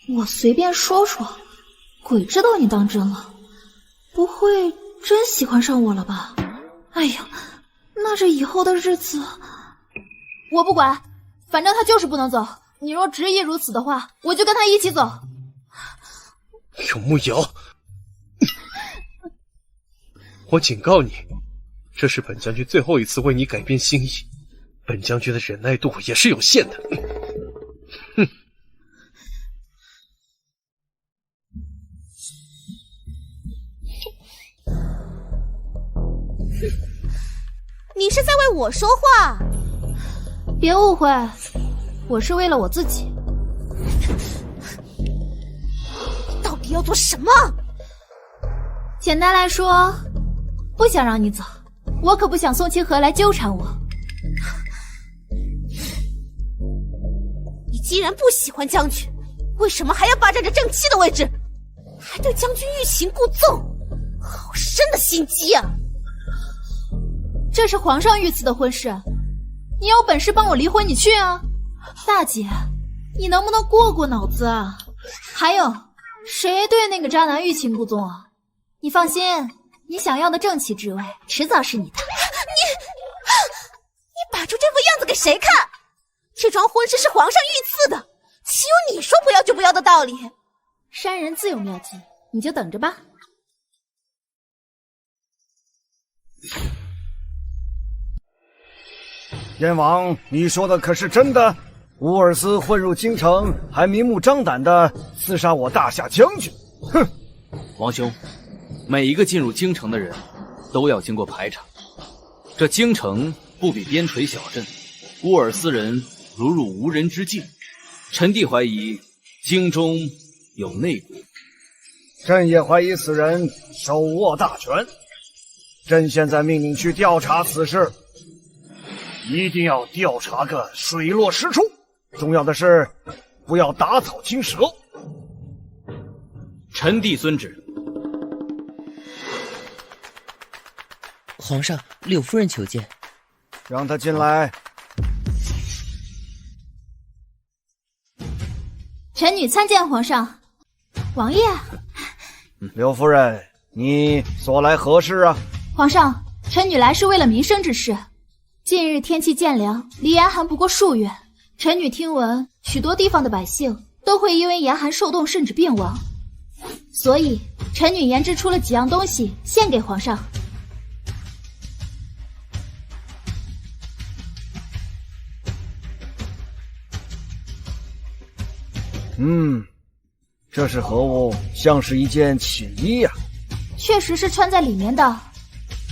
我随便说说，鬼知道你当真了，不会真喜欢上我了吧？哎呀，那这以后的日子，我不管，反正他就是不能走。你若执意如此的话，我就跟他一起走。柳慕瑶，我警告你，这是本将军最后一次为你改变心意，本将军的忍耐度也是有限的。哼。你是在为我说话？别误会，我是为了我自己。到底要做什么？简单来说，不想让你走，我可不想宋清河来纠缠我。你既然不喜欢将军，为什么还要霸占着正妻的位置，还对将军欲擒故纵？好深的心机啊！这是皇上御赐的婚事，你有本事帮我离婚，你去啊！大姐，你能不能过过脑子啊？还有，谁对那个渣男欲擒故纵啊？你放心，你想要的正妻之位，迟早是你的。你摆出这副样子给谁看？这桩婚事是皇上御赐的，岂有你说不要就不要的道理？山人自有妙计，你就等着吧。燕王，你说的可是真的？乌尔斯混入京城，还明目张胆地刺杀我大夏将军！哼！王兄，每一个进入京城的人，都要经过排查。这京城不比边陲小镇，乌尔斯人如入无人之境。臣弟怀疑京中有内鬼。朕也怀疑此人手握大权。朕现在命令去调查此事。一定要调查个水落石出，重要的是不要打草惊蛇。臣弟遵旨。皇上，柳夫人求见。让她进来。臣女参见皇上。王爷。柳夫人，你所来何事啊？皇上，臣女来是为了民生之事。近日天气渐凉，离严寒不过数月。臣女听闻，许多地方的百姓都会因为严寒受冻，甚至病亡。所以，臣女研制出了几样东西，献给皇上。这是何物？像是一件寝衣呀。确实是穿在里面的。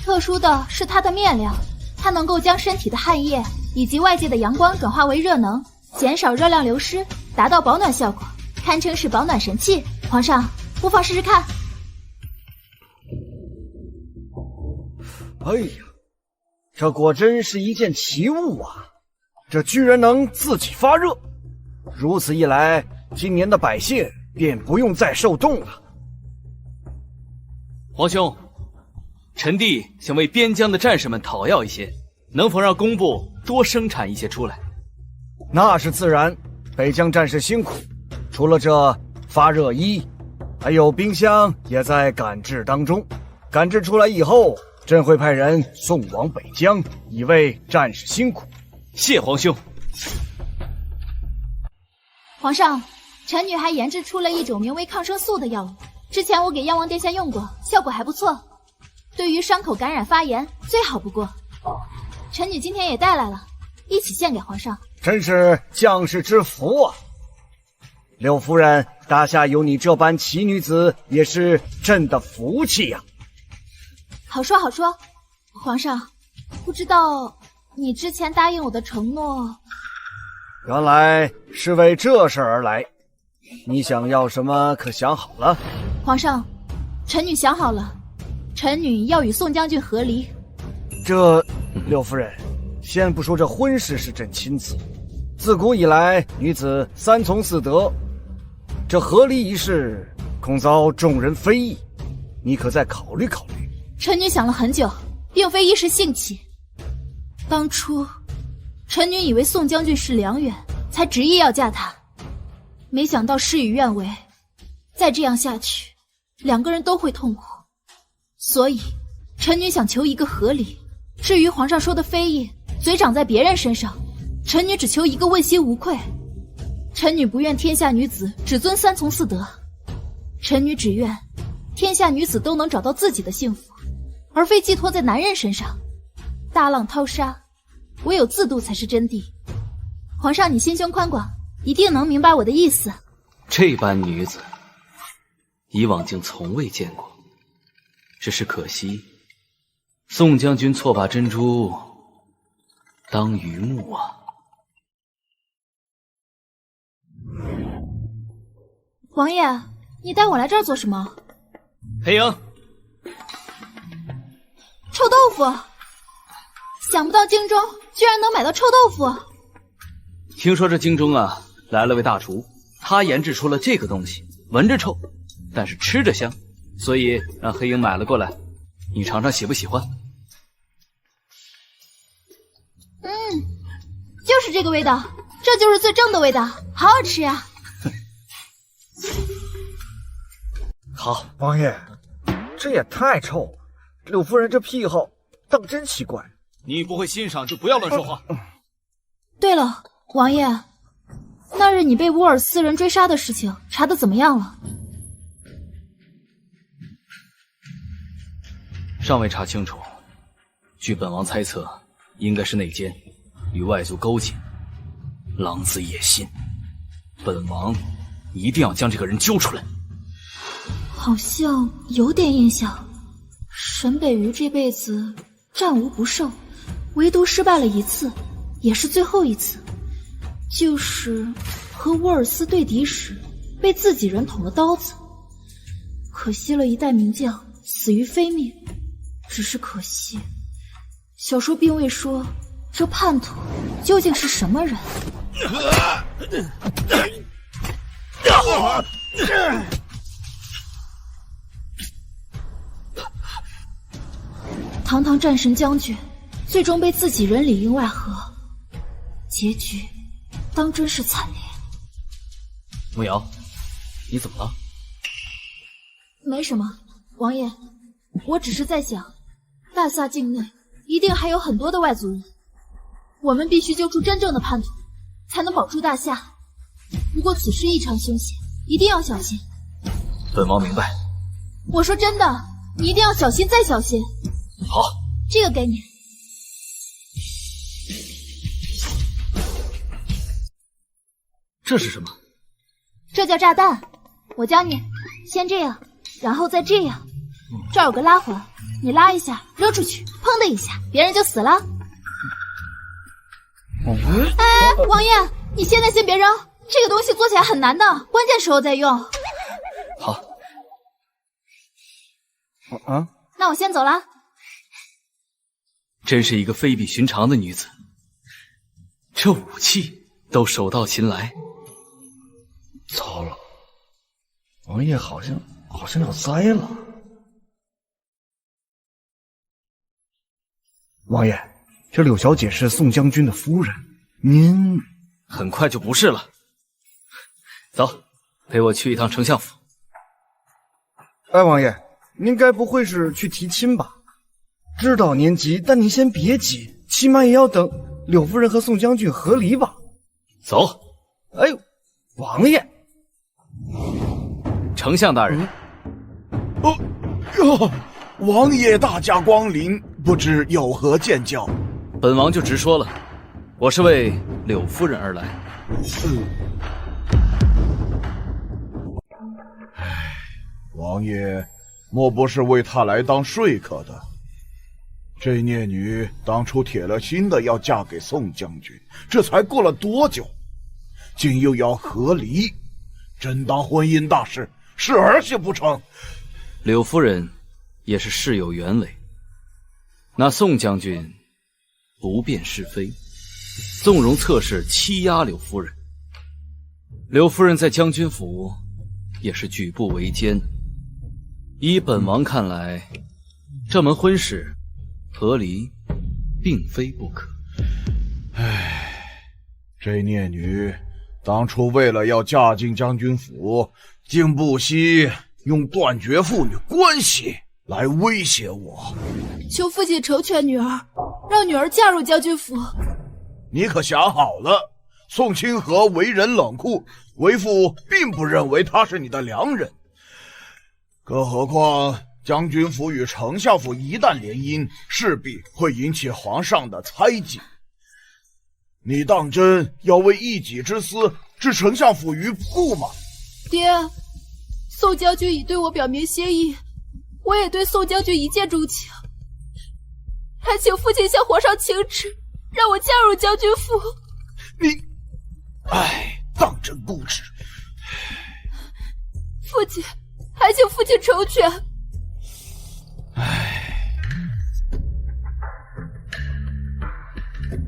特殊的是它的面料。它能够将身体的汗液以及外界的阳光转化为热能，减少热量流失，达到保暖效果，堪称是保暖神器。皇上，不妨试试看。哎呀，这果真是一件奇物啊！这居然能自己发热，如此一来，今年的百姓便不用再受冻了。皇兄，臣弟想为边疆的战士们讨要一些，能否让工部多生产一些出来？那是自然，北疆战士辛苦，除了这发热衣，还有冰箱也在赶制当中。赶制出来以后，朕会派人送往北疆，以为战士辛苦。谢皇兄。皇上，臣女还研制出了一种名为抗生素的药物，之前我给燕王殿下用过，效果还不错。对于伤口感染发炎，最好不过。臣女今天也带来了，一起献给皇上。真是将士之福啊！柳夫人，大夏有你这般奇女子，也是朕的福气呀。好说好说，皇上，不知道你之前答应我的承诺，原来是为这事而来。你想要什么？可想好了？皇上，臣女想好了。臣女要与宋将军和离。这，柳夫人，先不说这婚事是朕亲赐，自古以来女子三从四德，这和离一事恐遭众人非议，你可再考虑考虑。臣女想了很久，并非一时兴起。当初，臣女以为宋将军是良缘，才执意要嫁他，没想到事与愿违。再这样下去，两个人都会痛苦。所以，臣女想求一个合理。至于皇上说的非议，嘴长在别人身上，臣女只求一个问心无愧。臣女不愿天下女子只遵三从四德，臣女只愿天下女子都能找到自己的幸福，而非寄托在男人身上。大浪淘沙，唯有自渡才是真谛。皇上，你心胸宽广，一定能明白我的意思。这般女子，以往竟从未见过。只是可惜，宋将军错把珍珠当榆木啊！王爷，你带我来这儿做什么？裴莹，臭豆腐！想不到京中居然能买到臭豆腐。听说这京中啊来了位大厨，他研制出了这个东西，闻着臭，但是吃着香，所以让黑鹰买了过来。你尝尝喜不喜欢？就是这个味道，这就是最正的味道，好好吃呀！好，王爷，这也太臭了，柳夫人这癖好倒真奇怪。你不会欣赏就不要乱说话。对了，王爷，那日你被乌尔斯人追杀的事情查得怎么样了？尚未查清楚，据本王猜测，应该是内奸，与外族勾结，狼子野心。本王一定要将这个人揪出来。好像有点印象，沈北瑜这辈子战无不胜，唯独失败了一次，也是最后一次，就是和沃尔斯对敌时被自己人捅了刀子，可惜了一代名将，死于非命。只是可惜，小说并未说这叛徒究竟是什么人。堂堂战神将军，最终被自己人里应外合，结局当真是惨烈。慕瑶，你怎么了？没什么，王爷，我只是在想，大夏境内一定还有很多的外族人，我们必须揪出真正的叛徒，才能保住大夏。不过此事异常凶险，一定要小心。本王明白。我说真的，你一定要小心再小心。好，这个给你。这是什么？这叫炸弹。我教你，先这样，然后再这样。这儿有个拉环，你拉一下，扔出去，砰的一下，别人就死了。哎，王爷，你现在先别扔，这个东西做起来很难的，关键时候再用。好。那我先走了。真是一个非比寻常的女子，这武器都手到擒来。糟了，王爷好像要栽了。王爷，这柳小姐是宋将军的夫人，您很快就不是了。走，陪我去一趟丞相府。哎，王爷，您该不会是去提亲吧？知道您急，但您先别急，起码也要等柳夫人和宋将军和离吧。走。哎，王爷，丞相大人。王爷大驾光临，不知有何见教？本王就直说了，我是为柳夫人而来。王爷莫不是为她来当说客的？这孽女当初铁了心的要嫁给宋将军，这才过了多久，竟又要和离，真当婚姻大事是儿戏不成？柳夫人也是事有原委，那宋将军不辨是非，纵容侧室欺压柳夫人。柳夫人在将军府也是举步维艰。依本王看来，这门婚事和离并非不可。这孽女当初为了要嫁进将军府，竟不惜用断绝父女关系来威胁我。求父亲成全女儿，让女儿嫁入将军府。你可想好了？宋清河为人冷酷，为父并不认为他是你的良人。更何况将军府与丞相府一旦联姻，势必会引起皇上的猜忌。你当真要为一己之私置丞相府于不顾吗？爹，宋将军已对我表明心意，我也对宋将军一见钟情，还请父亲向皇上请旨，让我嫁入将军府。当真固执。父亲，还请父亲成全。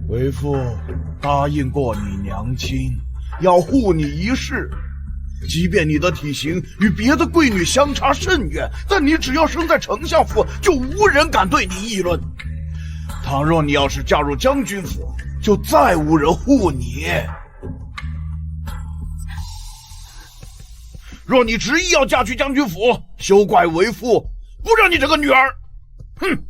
为父答应过你娘亲，要护你一世。即便你的体型与别的贵女相差甚远，但你只要生在丞相府，就无人敢对你议论。倘若你要是嫁入将军府，就再无人护你。若你执意要嫁去将军府，休怪为父不让你这个女儿。哼！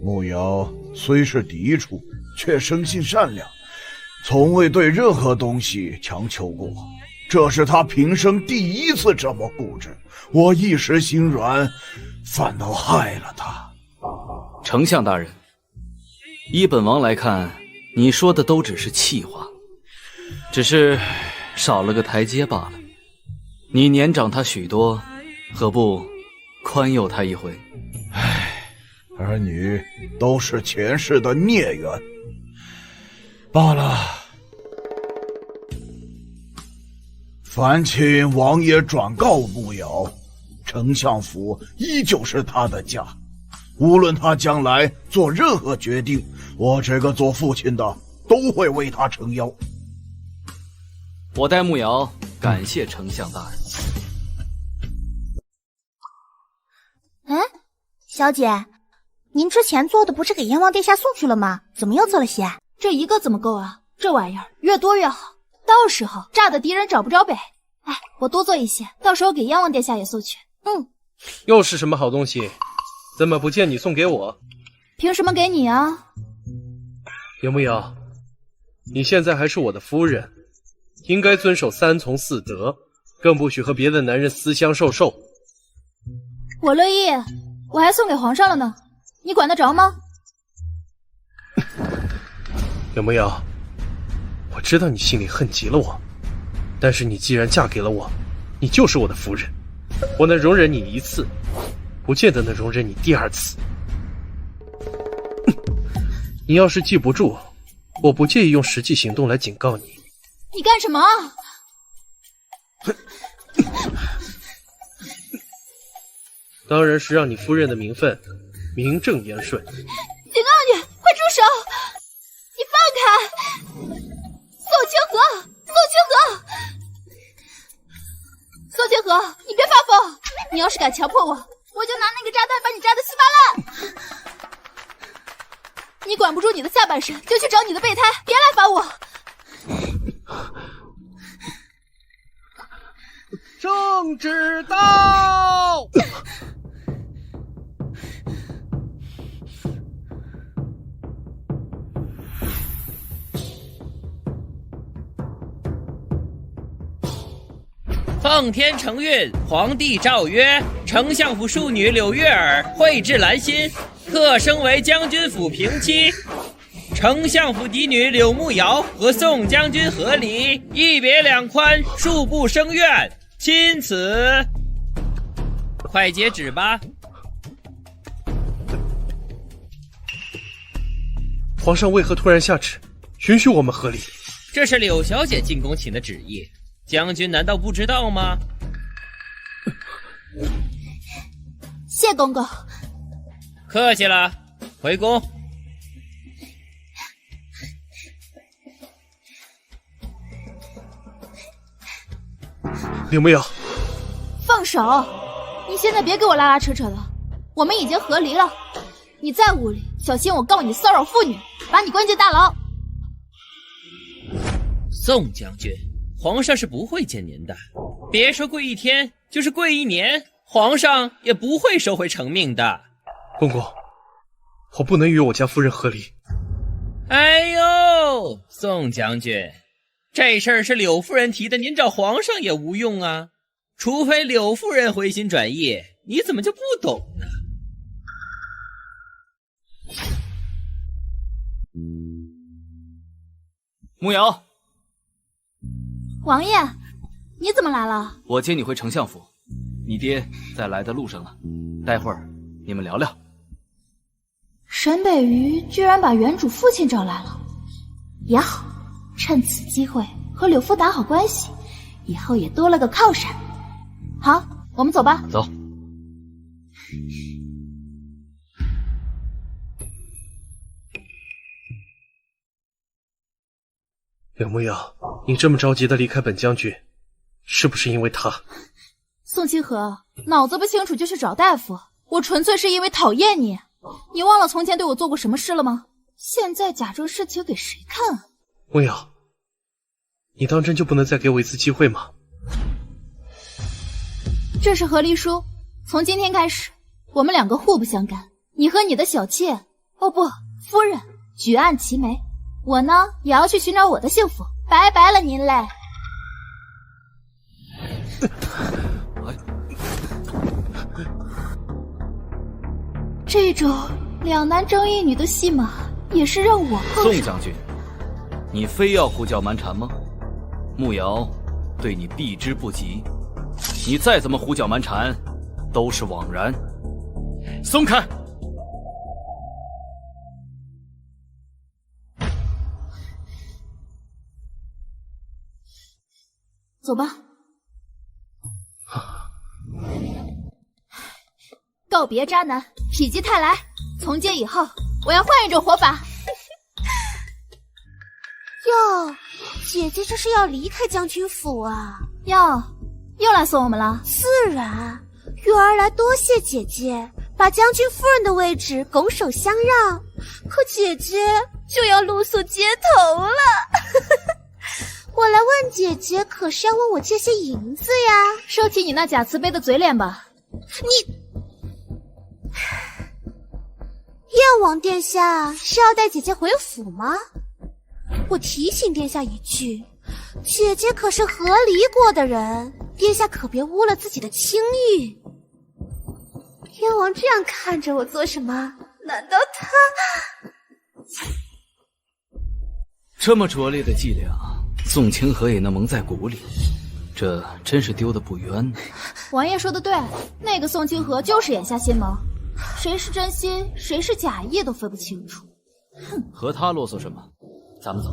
慕瑶虽是嫡出，却生性善良，从未对任何东西强求过。这是他平生第一次这么固执，我一时心软，反倒害了他。丞相大人，依本王来看，你说的都只是气话，只是少了个台阶罢了。你年长他许多，何不宽宥他一回？儿女都是前世的孽缘罢了。烦请王爷转告慕瑶，丞相府依旧是他的家，无论他将来做任何决定，我这个做父亲的都会为他撑腰。我代慕瑶感谢丞相大人。小姐，您之前做的不是给燕王殿下送去了吗？怎么又做了些？这一个怎么够啊？这玩意儿越多越好，到时候炸的敌人找不着北。哎，我多做一些，到时候给燕王殿下也送去。又是什么好东西？怎么不见你送给我？凭什么给你啊？有木瑶，你现在还是我的夫人，应该遵守三从四德，更不许和别的男人私相授受。我乐意，我还送给皇上了呢，你管得着吗？有木瑶，我知道你心里恨极了我，但是你既然嫁给了我，你就是我的夫人，我能容忍你一次，不见得能容忍你第二次。你要是记不住，我不介意用实际行动来警告你。你干什么？当然是让你夫人的名分名正言顺。警告你，快住手！你放开！宋清河，宋清河，宋清河，你别发疯！你要是敢强迫我，我就拿那个炸弹把你炸得稀巴烂！你管不住你的下半身，就去找你的备胎，别来烦我！圣旨到！奉天承运，皇帝诏曰：丞相府庶女柳月儿绘制兰心，特升为将军府平妻。丞相府嫡女柳慕瑶和宋将军和离，一别两宽，恕不生怨。钦此。快截止吧。皇上为何突然下旨，允许我们和离？这是柳小姐进宫请的旨意，将军难道不知道吗？谢公公。客气了，回宫。柳慕瑶，放手！你现在别给我拉拉扯扯的，我们已经和离了。你在屋里，小心我告你骚扰妇女，把你关进大牢。宋将军，皇上是不会见您的，别说跪1天，就是跪1年，皇上也不会收回成命的。公公，我不能与我家夫人和离。哎呦，宋将军，这事儿是柳夫人提的，您找皇上也无用啊。除非柳夫人回心转意，你怎么就不懂呢？慕瑶，王爷，你怎么来了？我接你回丞相府，你爹在来的路上了，待会儿你们聊聊。沈北瑜居然把原主父亲找来了，也好，趁此机会和柳夫打好关系，以后也多了个靠山。好，我们走吧。走。柳慕瑶，你这么着急的离开本将军，是不是因为他？宋清河，脑子不清楚就去找大夫，我纯粹是因为讨厌你。你忘了从前对我做过什么事了吗？现在假装深情给谁看啊？慕瑶，你当真就不能再给我一次机会吗？这是和离书，从今天开始，我们两个互不相干。你和你的小妾，哦不，夫人，举案齐眉。我呢，也要去寻找我的幸福。拜拜了您嘞。这种两男争一女的戏码，也是让我宋将军，你非要胡搅蛮缠吗？慕瑶对你避之不及，你再怎么胡搅蛮缠，都是枉然。松开！走吧。告别渣男，否极泰来。从今以后，我要换一种活法。哟，姐姐这是要离开将军府啊？又来送我们了？自然，月儿来多谢姐姐，把将军夫人的位置拱手相让。可姐姐就要露宿街头了。我来问姐姐，可是要问我借些银子呀？收起你那假慈悲的嘴脸吧。你，燕王殿下是要带姐姐回府吗？我提醒殿下一句，姐姐可是和离过的人，殿下可别污了自己的清誉。燕王这样看着我做什么？难道他……这么拙劣的伎俩，宋清河也能蒙在鼓里，这真是丢得不冤呢。王爷说的对，那个宋清河就是眼下心萌，谁是真心谁是假意都分不清楚。哼，和他啰嗦什么？咱们走。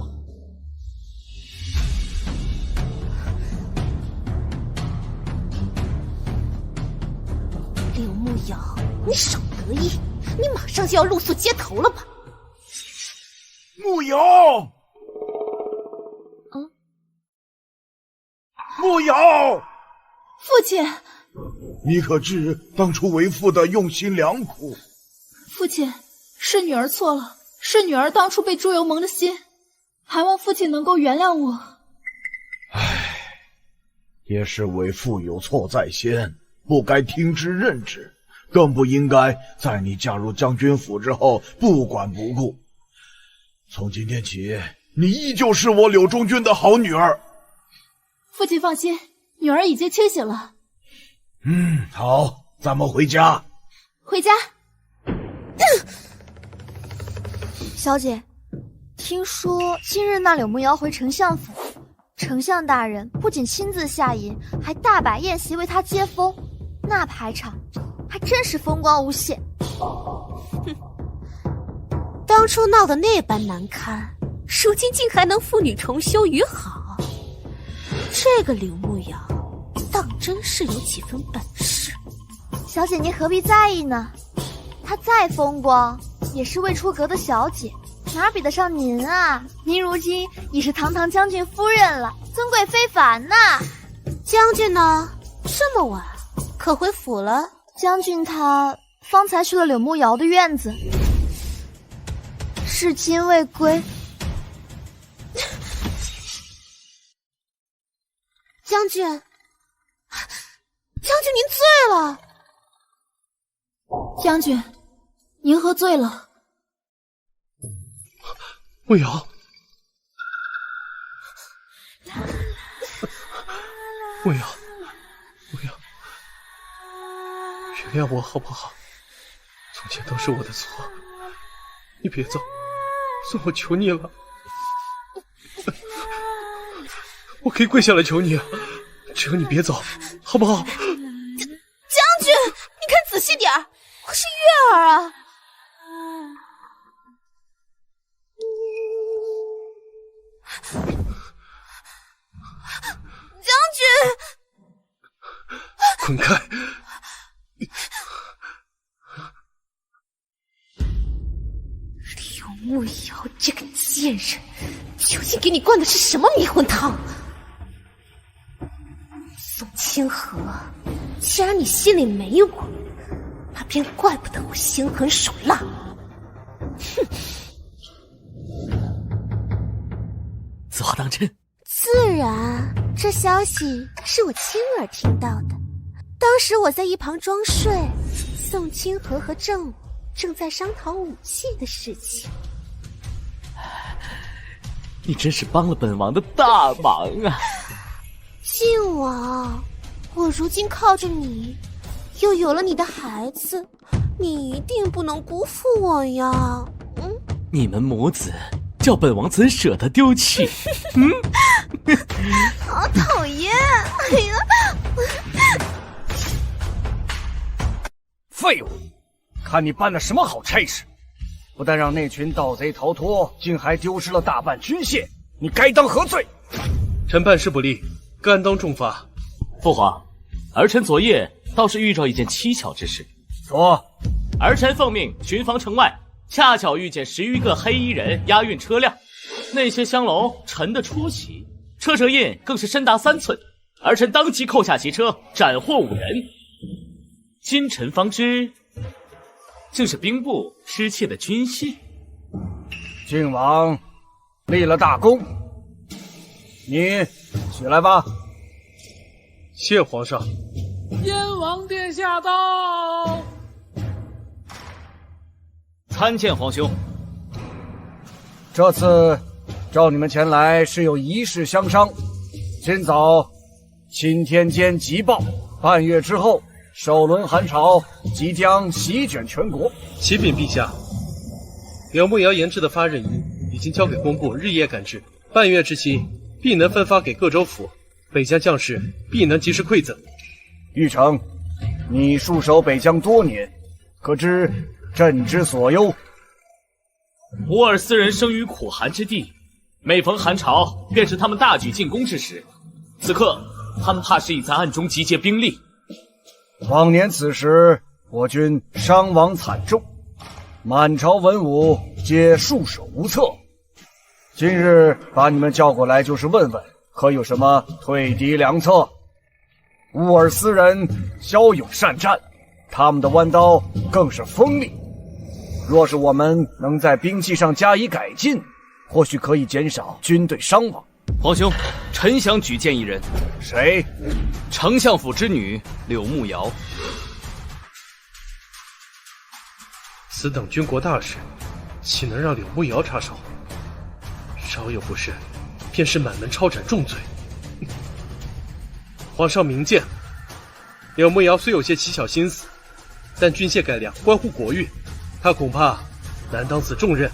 柳慕瑶，你少得意，你马上就要露宿街头了吧？慕瑶，慕瑶，父亲，你可知当初为父的用心良苦？父亲，是女儿错了，是女儿当初被猪油蒙了心，还望父亲能够原谅我。唉，也是为父有错在先，不该听之任之，更不应该在你嫁入将军府之后不管不顾。从今天起，你依旧是我柳中军的好女儿。父亲放心，女儿已经清醒了。好，咱们回家。回家。小姐，听说今日那柳慕瑶回丞相府，丞相大人不仅亲自下饮，还大摆宴席为她接风，那排场还真是风光无限。哼，当初闹得那般难堪，如今竟还能妇女重修于好，这个柳慕瑶当真是有几分本事。小姐您何必在意呢？她再风光也是未出阁的小姐，哪比得上您啊？您如今已是堂堂将军夫人了，尊贵非凡呐！将军呢？这么晚，可回府了？将军他方才去了柳木瑶的院子，至今未归。将军，您醉了。将军，您喝醉了。慕瑶，慕瑶，原谅我好不好？从前都是我的错，你别走，我求你了，我可以跪下来求你，只有你别走，好不好？将军，你看仔细点儿，我是月儿啊。将军，滚开！柳木瑶这个贱人，究竟给你灌的是什么迷魂汤？宋清河，既然你心里没我，那便怪不得我心狠手辣。哼！此话当真？自然，这消息是我亲耳听到的。当时我在一旁装睡，宋清河和郑武正在商讨武器的事情。你真是帮了本王的大忙啊！靖王，我如今靠着你，又有了你的孩子，你一定不能辜负我呀！你们母子叫本王怎舍得丢弃？好讨厌！哎呀，废物！看你办了什么好差事！不但让那群盗贼逃脱，竟还丢失了大半军械，你该当何罪？臣办事不力，甘当重罚。父皇，儿臣昨夜倒是遇着一件蹊跷之事。说，儿臣奉命巡防城外，恰巧遇见10余个黑衣人押运车辆，那些香楼沉得出奇，车辙印更是深达3寸。儿臣当即扣下其车，斩获5人。今臣方知，竟是兵部失窃的军械。靖王立了大功，你起来吧。谢皇上。燕王殿下到。参见皇兄。这次召你们前来是有一事相商。今早钦天监急报，半月之后，首轮寒潮即将席卷全国。启禀陛下，柳木瑶研制的发刃衣已经交给工部日夜赶制，半月之期必能分发给各州府，北疆将士必能及时馈赠。玉成，你戍守北疆多年，可知朕之所忧？吾尔斯人生于苦寒之地，每逢寒潮，便是他们大举进攻之时。此刻，他们怕是已在暗中集结兵力。往年此时，我军伤亡惨重，满朝文武皆束手无策。今日把你们叫过来，就是问问，可有什么退敌良策？乌尔斯人骁勇善战，他们的弯刀更是锋利。若是我们能在兵器上加以改进，或许可以减少军队伤亡。皇兄，臣想举荐一人。谁？丞相府之女柳木瑶。此等军国大事，岂能让柳木瑶插手？稍有不慎，便是满门抄斩重罪。皇上明鉴，柳木瑶虽有些奇巧心思，但军械改良关乎国运，他恐怕难当此重任。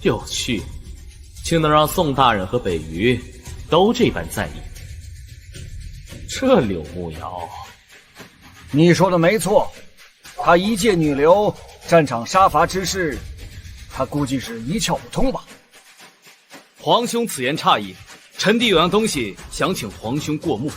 有趣，竟能让宋大人和北隅都这般在意。这柳木瑶，你说的没错，他一介女流，战场杀伐之事，他估计是一窍不通吧。皇兄此言差矣，臣弟有样东西想请皇兄过目。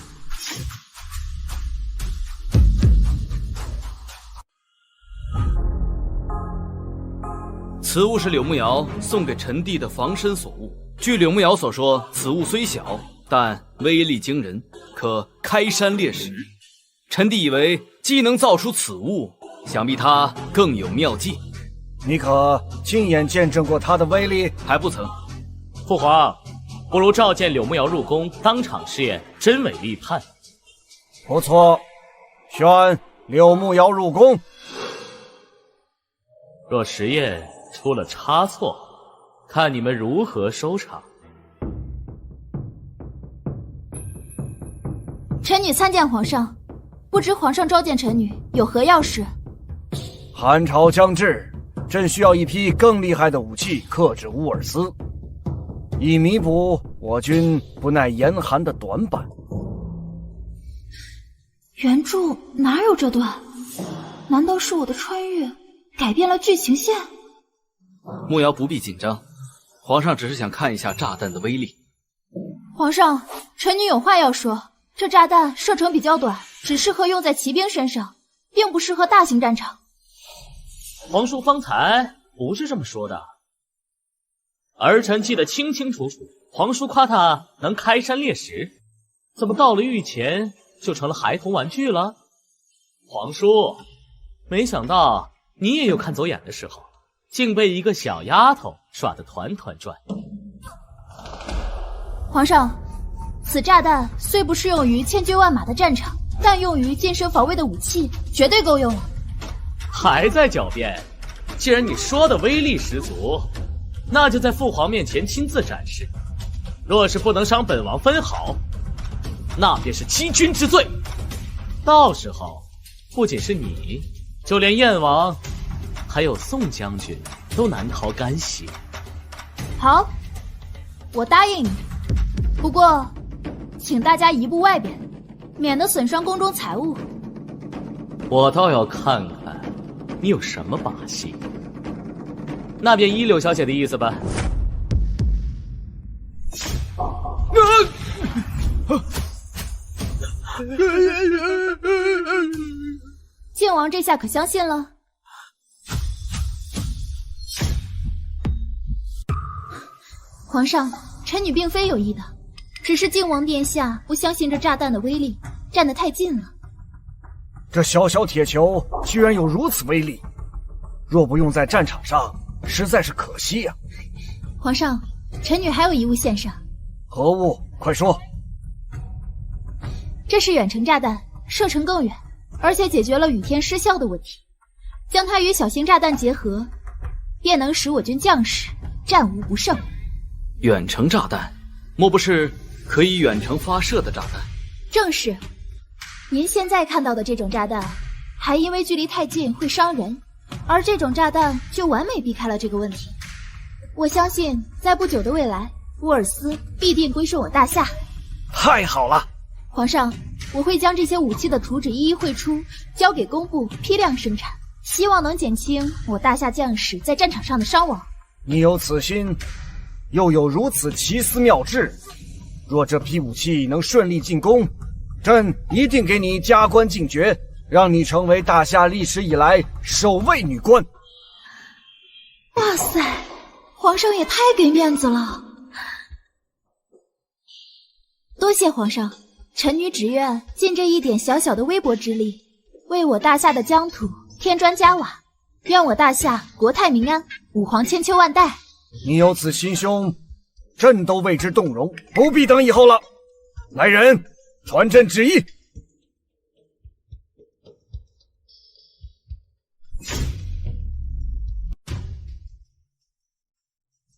此物是柳木瑶送给臣弟的防身所物。据柳木瑶所说，此物虽小，但威力惊人，可开山裂石。臣弟以为既能造出此物，想必他更有妙计。你可亲眼见证过他的威力？还不曾。父皇，不如召见柳木瑶入宫，当场试验真伪立判。不错，宣柳木瑶入宫。若实验出了差错，看你们如何收场。臣女参见皇上，不知皇上召见臣女有何要事？汉朝将至，朕需要一批更厉害的武器克制乌尔斯，以弥补我军不耐严寒的短板。原著哪有这段？难道是我的穿越改变了剧情线？木瑶不必紧张，皇上只是想看一下炸弹的威力。皇上，臣女有话要说。这炸弹射程比较短，只适合用在骑兵身上，并不适合大型战场。皇叔方才不是这么说的，儿臣记得清清楚楚。皇叔夸他能开山裂石，怎么到了御前就成了孩童玩具了？皇叔，没想到你也有看走眼的时候，竟被一个小丫头耍得团团转。皇上，此炸弹虽不适用于千军万马的战场，但用于近身防卫的武器绝对够用了。还在狡辩？既然你说的威力十足，那就在父皇面前亲自展示。若是不能伤本王分毫，那便是欺君之罪。到时候，不仅是你，就连燕王，还有宋将军，都难逃干系。好，我答应你。不过，请大家移步外边，免得损伤宫中财物。我倒要看看你有什么把戏。那便依柳小姐的意思吧。靖王这下可相信了？皇上，臣女并非有意的，只是靖王殿下不相信这炸弹的威力，站得太近了。这小小铁球居然有如此威力，若不用在战场上，实在是可惜呀。皇上，臣女还有一物献上。何物？快说。这是远程炸弹，射程更远，而且解决了雨天失效的问题。将它与小型炸弹结合，便能使我军将士战无不胜。远程炸弹，莫不是可以远程发射的炸弹？正是。您现在看到的这种炸弹，还因为距离太近会伤人，而这种炸弹就完美避开了这个问题。我相信，在不久的未来，乌尔斯必定归顺我大夏。太好了！皇上，我会将这些武器的图纸一一绘出，交给工部批量生产，希望能减轻我大夏将士在战场上的伤亡。你有此心，又有如此奇思妙智，若这批武器能顺利进攻，朕一定给你加官进爵，让你成为大夏历史以来首位女官。哇塞，皇上也太给面子了！多谢皇上，臣女只愿尽这一点小小的微薄之力，为我大夏的疆土添砖加瓦，愿我大夏国泰民安，武皇千秋万代。你有此心胸，朕都为之动容，不必等以后了。来人，传朕旨意。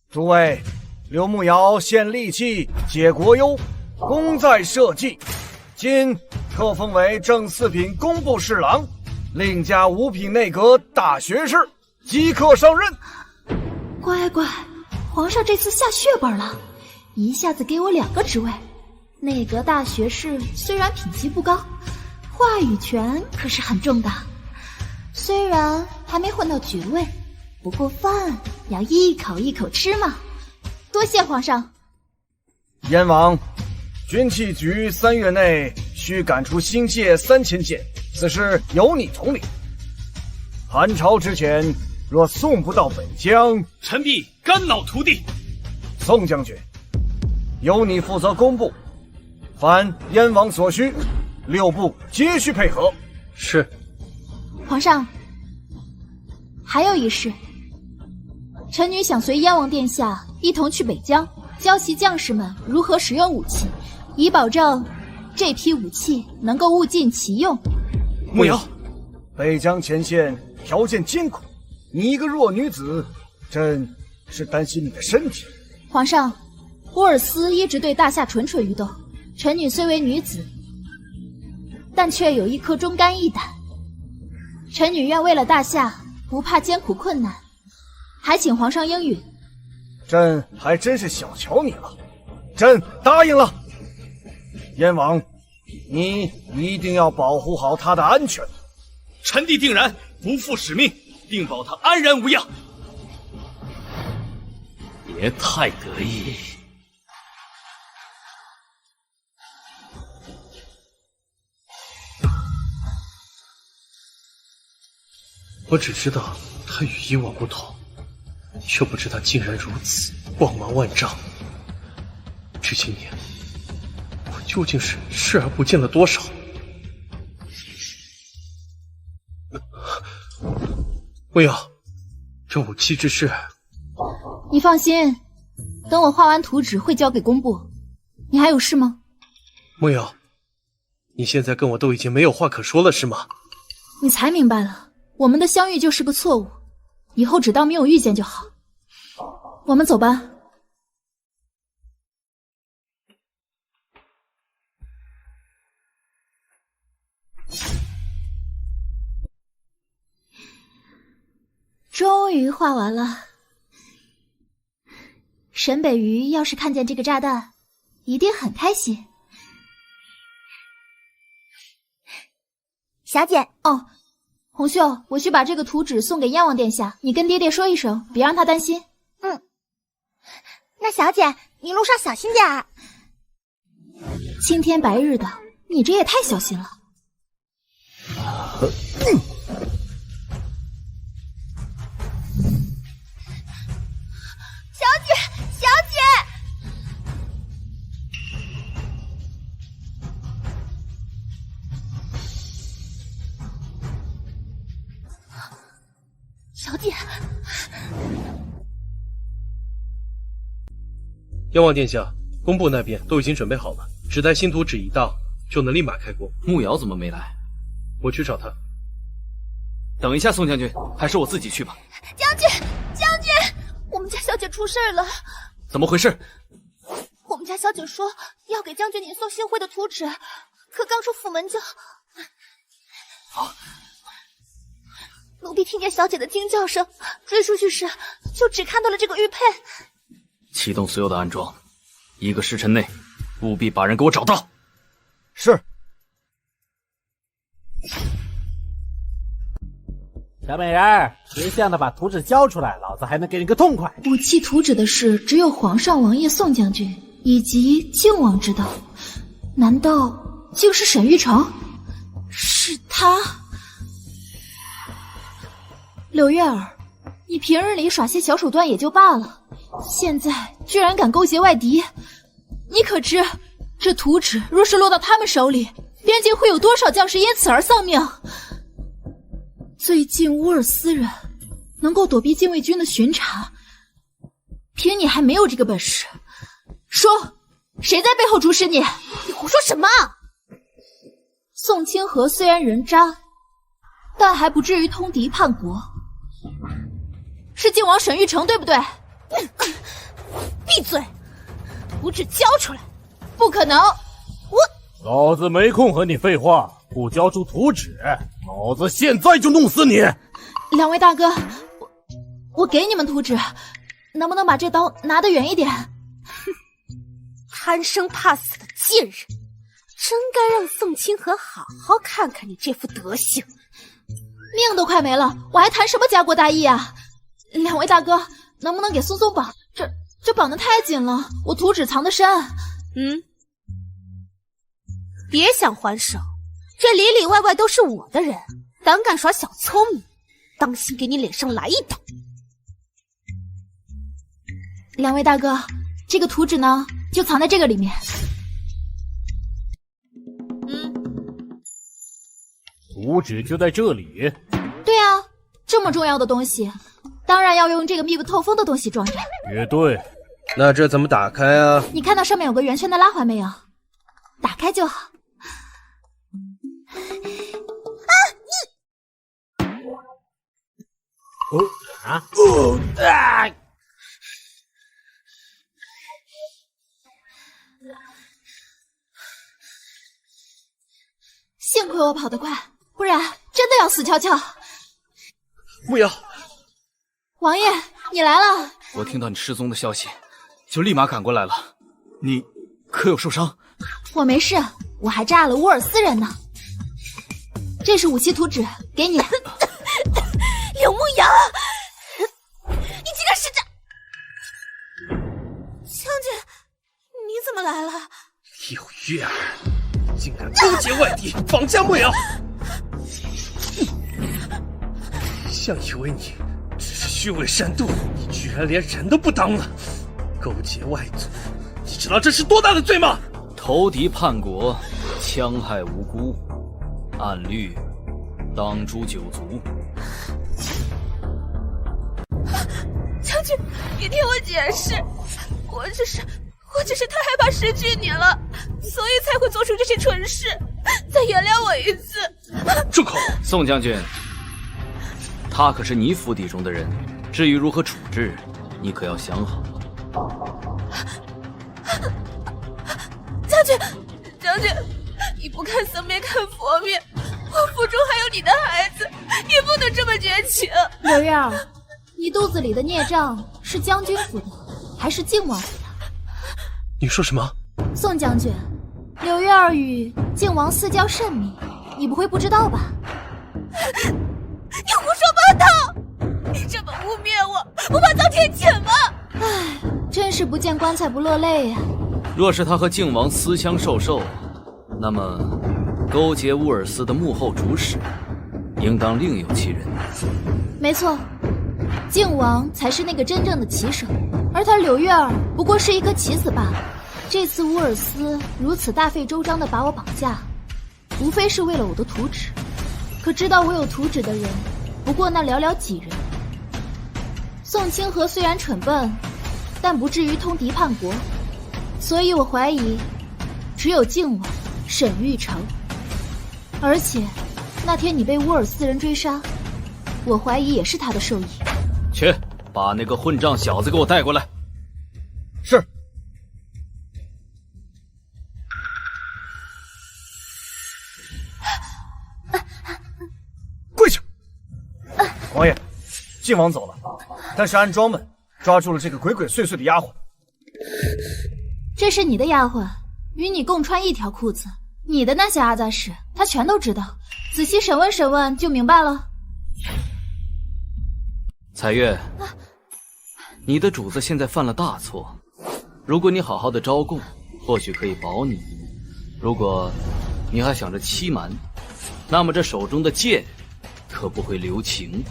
诸位，刘牧瑶献力气解国忧，功在社稷，今特封为正四品工部侍郎，另加五品内阁大学士，即刻上任。乖乖，皇上这次下血本了，一下子给我2个职位。内阁大学士虽然品级不高，话语权可是很重的。虽然还没混到爵位，不过饭要一口一口吃嘛。多谢皇上。燕王，军器局3月内需赶出新械3000件，此事由你统领。韩朝之前若送不到本疆，臣必肝脑涂地。宋将军，由你负责工部，凡燕王所需，6部皆需配合。是。皇上，还有一事，臣女想随燕王殿下一同去北疆，教习将士们如何使用武器，以保证这批武器能够物尽其用。慕瑶，北疆前线条件艰苦，你一个弱女子，朕是担心你的身体。皇上，乌尔斯一直对大夏蠢蠢欲动，臣女虽为女子，但却有一颗忠肝义胆。臣女愿为了大夏，不怕艰苦困难，还请皇上应允。朕还真是小瞧你了，朕答应了。燕王，你一定要保护好他的安全。臣弟定然不负使命，定保他安然无恙。别太得意。我只知道他与以往不同，却不知他竟然如此光芒万丈。这些年，我究竟是视而不见了多少？未央，这武器之事，你放心，等我画完图纸会交给工部。你还有事吗？未央，你现在跟我都已经没有话可说了，是吗？你才明白了，我们的相遇就是个错误，以后只当没有遇见就好。我们走吧。终于画完了。沈北鱼要是看见这个炸弹，一定很开心。小姐，哦，红袖，我去把这个图纸送给燕王殿下，你跟爹爹说一声，别让他担心。那小姐，你路上小心点儿。青天白日的，你这也太小心了。小姐，小姐！小姐，燕王殿下，工部那边都已经准备好了，只待新图纸一到，就能立马开工。慕瑶怎么没来？我去找他。等一下，宋将军，还是我自己去吧。将军，将军，我们家小姐出事了。怎么回事？我们家小姐说要给将军您送新徽的图纸，可刚出府门就……奴婢听见小姐的惊叫声，追出去时就只看到了这个玉佩。启动所有的安装，1个时辰内，务必把人给我找到。是。小美人，识相的把图纸交出来，老子还能给你个痛快。武器图纸的事，只有皇上、王爷、宋将军以及靖王知道。难道竟是沈玉成？是他？柳月儿，你平日里耍些小手段也就罢了，现在居然敢勾结外敌，你可知这图纸若是落到他们手里，边境会有多少将士因此而丧命？最近乌尔斯人能够躲避禁卫军的巡查，凭你还没有这个本事。说，谁在背后主使你？你胡说什么？宋清河虽然人渣，但还不至于通敌叛国。是靖王沈玉成，对不对？闭嘴！图纸交出来！不可能！老子没空和你废话，不交出图纸，老子现在就弄死你！两位大哥，我给你们图纸，能不能把这刀拿得远一点？贪生怕死的贱人，真该让宋清河好好看看你这副德行。命都快没了，我还谈什么家国大义啊？两位大哥，能不能给松松绑？这绑得太紧了，我图纸藏得深。别想还手，这里里外外都是我的人，胆敢耍小聪明，当心给你脸上来一刀。两位大哥，这个图纸呢，就藏在这个里面。图纸就在这里。对啊，这么重要的东西，当然要用这个密不透风的东西装着。也对。那这怎么打开啊？你看到上面有个圆圈的拉环没有？打开就好。幸亏我跑得快，不然真的要死翘翘。牧瑶，王爷，你来了。我听到你失踪的消息，就立马赶过来了。你可有受伤？我没事，我还炸了乌尔斯人呢。这是武器图纸，给你。柳牧瑶，你竟然是这……将军，你怎么来了？柳月儿竟敢勾结外敌，绑架牧瑶！想以为你只是虚伪善妒，你居然连人都不当了！勾结外族，你知道这是多大的罪吗？投敌叛国，戕害无辜，按律当诛九族。将军，你听我解释，我只是太害怕失去你了，所以才会做出这些蠢事。再原谅我一次。住口！宋将军，他可是你府邸中的人，至于如何处置，你可要想好。将军，你不看僧面看佛面，我腹中还有你的孩子，你不能这么绝情。柳月儿，你肚子里的孽障是将军府的，还是靖王府的？你说什么？宋将军，柳月儿与靖王私交甚密，你不会不知道吧？你胡说八道！你这么污蔑我，不怕遭天谴吗？唉，真是不见棺材不落泪呀。若是他和靖王私相授受，那么勾结乌尔斯的幕后主使，应当另有其人。没错，靖王才是那个真正的棋手，而他柳月儿不过是一颗棋子罢了。这次乌尔斯如此大费周章地把我绑架，无非是为了我的图纸。可知道我有图纸的人，不过那寥寥几人。宋清河虽然蠢笨，但不至于通敌叛国，所以我怀疑，只有靖王沈玉成。而且，那天你被乌尔斯人追杀，我怀疑也是他的授意。去，把那个混账小子给我带过来。是。跪下！王爷，靖王走了，但是安庄们抓住了这个鬼鬼祟祟的丫鬟。这是你的丫鬟，与你共穿一条裤子。你的那些阿杂事，他全都知道。仔细审问审问就明白了。彩月，你的主子现在犯了大错，如果你好好的招供，或许可以保你；如果你还想着欺瞒，那么这手中的剑可不会留情。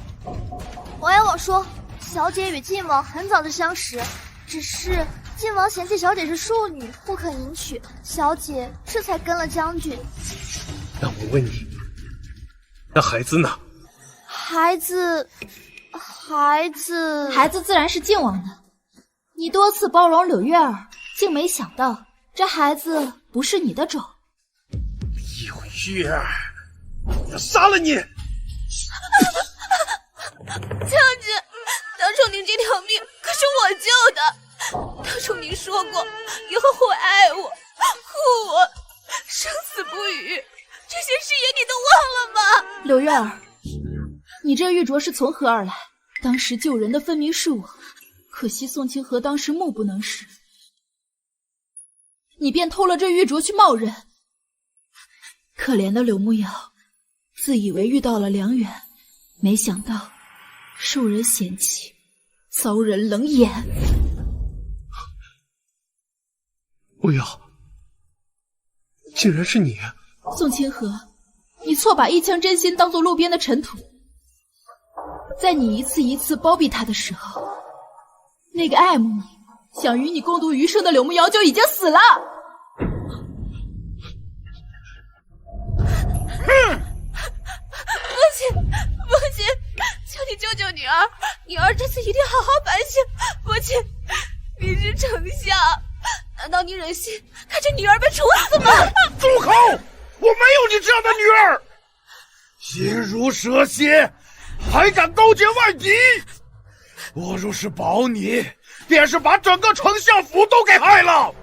王爷，我说，小姐与靖王很早就相识，只是靖王嫌弃小姐是庶女，不肯迎娶，小姐这才跟了将军。那我问你，那孩子呢？孩子自然是靖王的。你多次包容柳月儿，竟没想到这孩子不是你的种。柳月儿，我要杀了你！将军，当初您这条命可是我救的。当初您说过以后会爱我、护我，生死不渝，这些誓言你都忘了吗？柳月儿，你这玉镯是从何而来？当时救人的分明是我，可惜宋清河当时目不能视，你便偷了这玉镯去冒认。可怜的柳慕瑶，自以为遇到了良缘，没想到受人嫌弃，遭人冷眼。慕瑶，竟然是你！宋清河，你错把一腔真心当作路边的尘土。在你一次一次包庇他的时候，那个爱慕你、想与你共度余生的柳慕瑶就已经死了。女儿这次一定好好反省。父亲，你是丞相，难道你忍心看着女儿被处死吗？住口！我没有你这样的女儿，心如蛇蝎，还敢勾结外敌！我若是保你，便是把整个丞相府都给害了。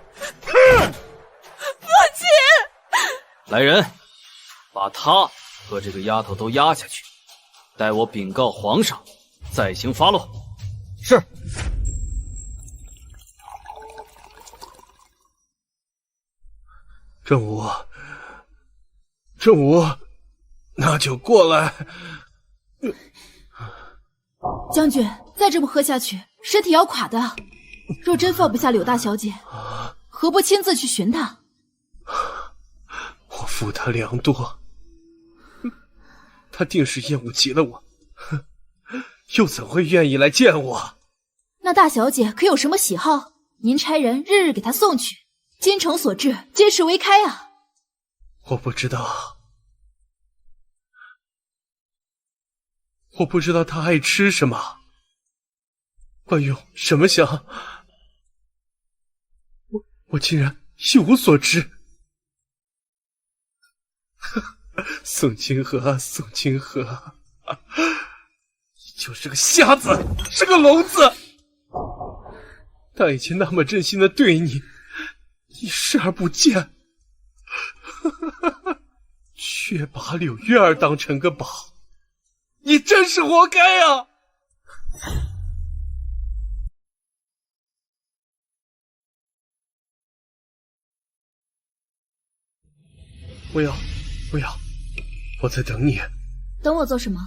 哼！父亲，来人，把她和这个丫头都押下去，待我禀告皇上，再行发落。是。正午，那就过来。将军，再这么喝下去，身体要垮的。若真放不下柳大小姐，何不亲自去寻她？我负他良多，他定是厌恶极了我，又怎会愿意来见我？那大小姐可有什么喜好？您差人日日给她送去，京城所至，皆是微开啊。我不知道他爱吃什么，管用什么香，我竟然一无所知。宋清河，你就是个瞎子，是个聋子。他以前那么真心的对你，你视而不见，却把柳月儿当成个宝，你真是活该啊！不要，我在等你。等我做什么？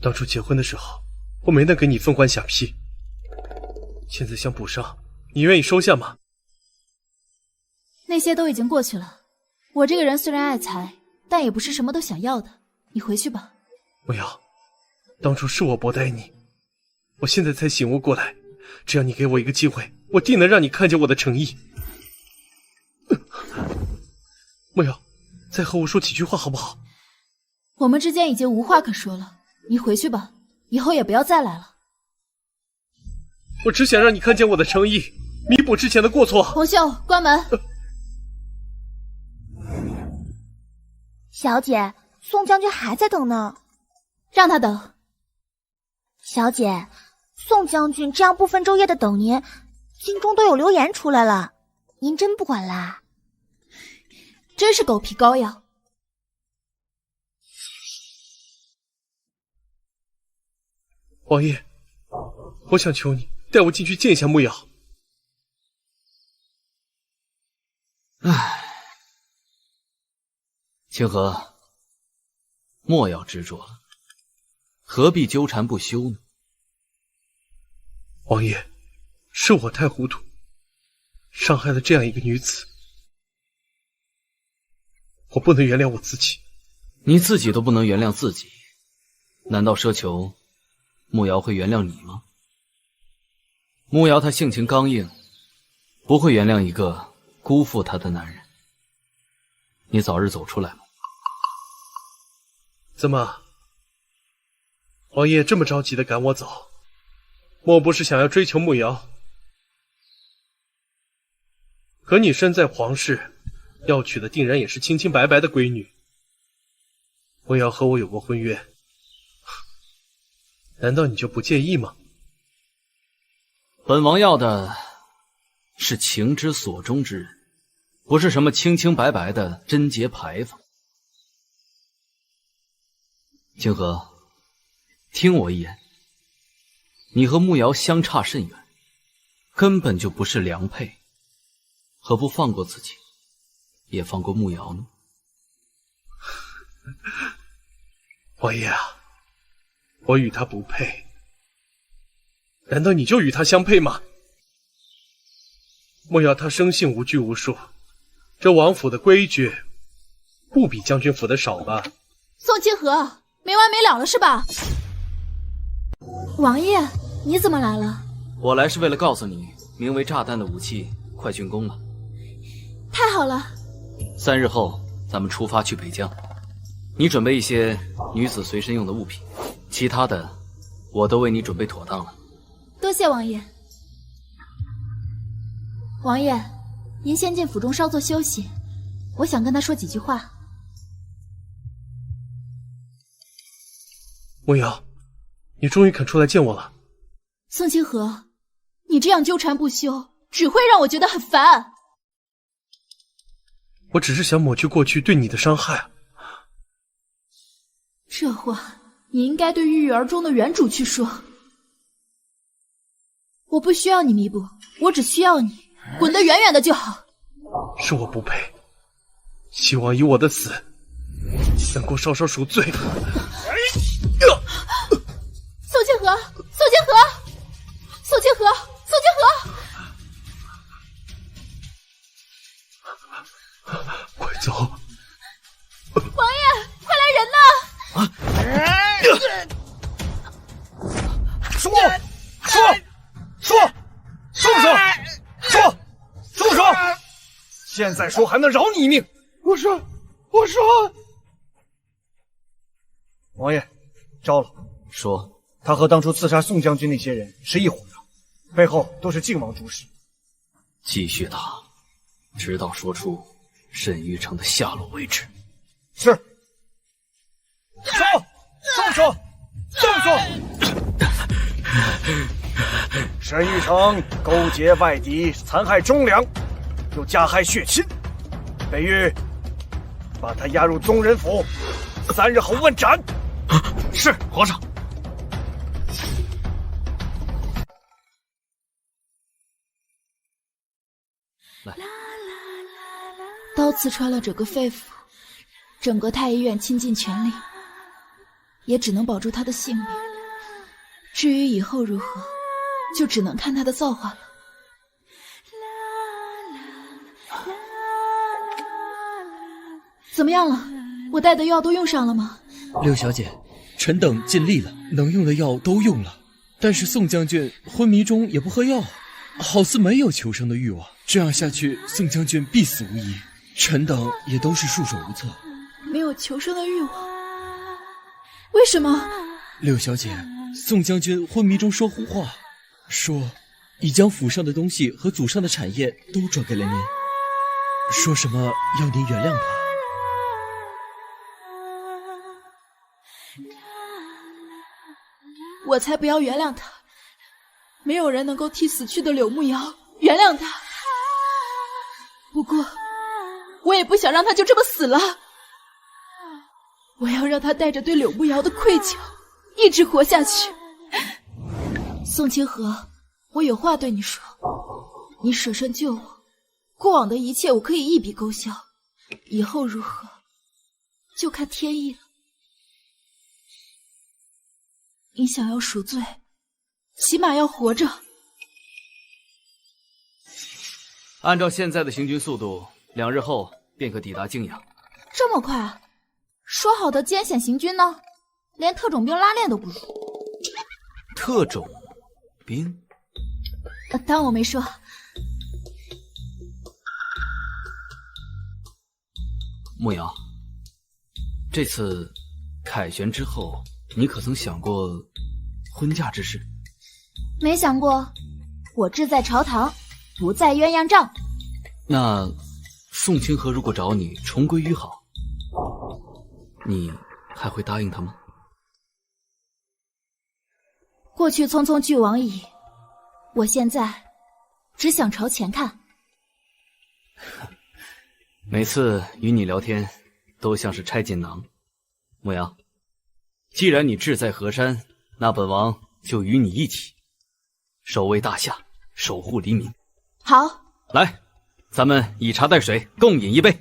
当初结婚的时候，我没能给你封官享批，现在想补上，你愿意收下吗？那些都已经过去了。我这个人虽然爱财，但也不是什么都想要的。你回去吧。不要，当初是我薄待你，我现在才醒悟过来，只要你给我一个机会，我定能让你看见我的诚意。莫瑶，再和我说几句话好不好？我们之间已经无话可说了，你回去吧，以后也不要再来了。我只想让你看见我的诚意，弥补之前的过错。红袖，关门。小姐，宋将军还在等呢，让他等。小姐，宋将军这样不分昼夜的等您，京中都有流言出来了，您真不管啦？真是狗皮膏药。王爷，我想求你带我进去见一下慕瑶。唉，清河，莫要执着了，何必纠缠不休呢？王爷，是我太糊涂，伤害了这样一个女子。我不能原谅我自己。你自己都不能原谅自己，难道奢求慕瑶会原谅你吗？慕瑶她性情刚硬，不会原谅一个辜负她的男人。你早日走出来吧。怎么，王爷这么着急的赶我走，莫不是想要追求慕瑶？可你身在皇室，要娶的定然也是清清白白的闺女。慕瑶和我有过婚约，难道你就不介意吗？本王要的是情之所钟之人，不是什么清清白白的贞洁牌坊。清河，听我一言，你和慕瑶相差甚远，根本就不是良配，何不放过自己，也放过慕瑶呢？王爷啊，我与他不配，难道你就与他相配吗？莫要他生性无拘无束，这王府的规矩不比将军府的少吧？宋清河，没完没了了是吧？王爷，你怎么来了？我来是为了告诉你，名为炸弹的武器快竣工了。太好了！3日后咱们出发去北疆，你准备一些女子随身用的物品，其他的我都为你准备妥当了。多谢王爷。王爷，您先进府中稍作休息，我想跟他说几句话。梦瑶，你终于肯出来见我了。宋清河，你这样纠缠不休，只会让我觉得很烦。我只是想抹去过去对你的伤害。这话你应该对郁郁而终的原主去说。我不需要你弥补，我只需要你滚得远远的就好。是我不配，希望以我的死能够稍稍赎罪。宋清河，宋清河，宋清河，宋清河，快走！王爷，快来人呐！说，现在说还能饶你一命。我说，王爷，招了。说，他和当初刺杀宋将军那些人是一伙的，背后都是靖王主使。继续打，直到说出沈玉成的下落为止。是。说。沈玉成勾结外敌，残害忠良，又加害血亲，北域把他押入宗人府，3日后问斩。是皇上。来，刀刺穿了整个肺腑，整个太医院倾尽全力，也只能保住他的性命。至于以后如何，就只能看他的造化了。怎么样了？我带的药都用上了吗？六小姐，臣等尽力了，能用的药都用了。但是宋将军昏迷中也不喝药，好似没有求生的欲望。这样下去，宋将军必死无疑。臣等也都是束手无策。没有求生的欲望？为什么？六小姐，宋将军昏迷中说胡话，说已将府上的东西和祖上的产业都转给了您，说什么要您原谅他。我才不要原谅他，没有人能够替死去的柳慕瑶原谅他。不过，我也不想让他就这么死了。我要让他带着对柳慕瑶的愧疚，一直活下去。宋清河，我有话对你说，你舍身救我，过往的一切我可以一笔勾销，以后如何，就看天意了。你想要赎罪，起码要活着。按照现在的行军速度，2日后便可抵达泾阳。这么快？说好的艰险行军呢？连特种兵拉练都不如。特种兵？当我没说。慕瑶，这次凯旋之后，你可曾想过婚嫁之事？没想过，我志在朝堂，不在鸳鸯帐。那宋清河如果找你重归于好，你还会答应他吗？过去匆匆俱往矣，我现在只想朝前看。每次与你聊天，都像是拆锦囊。慕瑶，既然你志在河山，那本王就与你一起守卫大夏，守护黎民。好，来，咱们以茶代水，共饮一杯。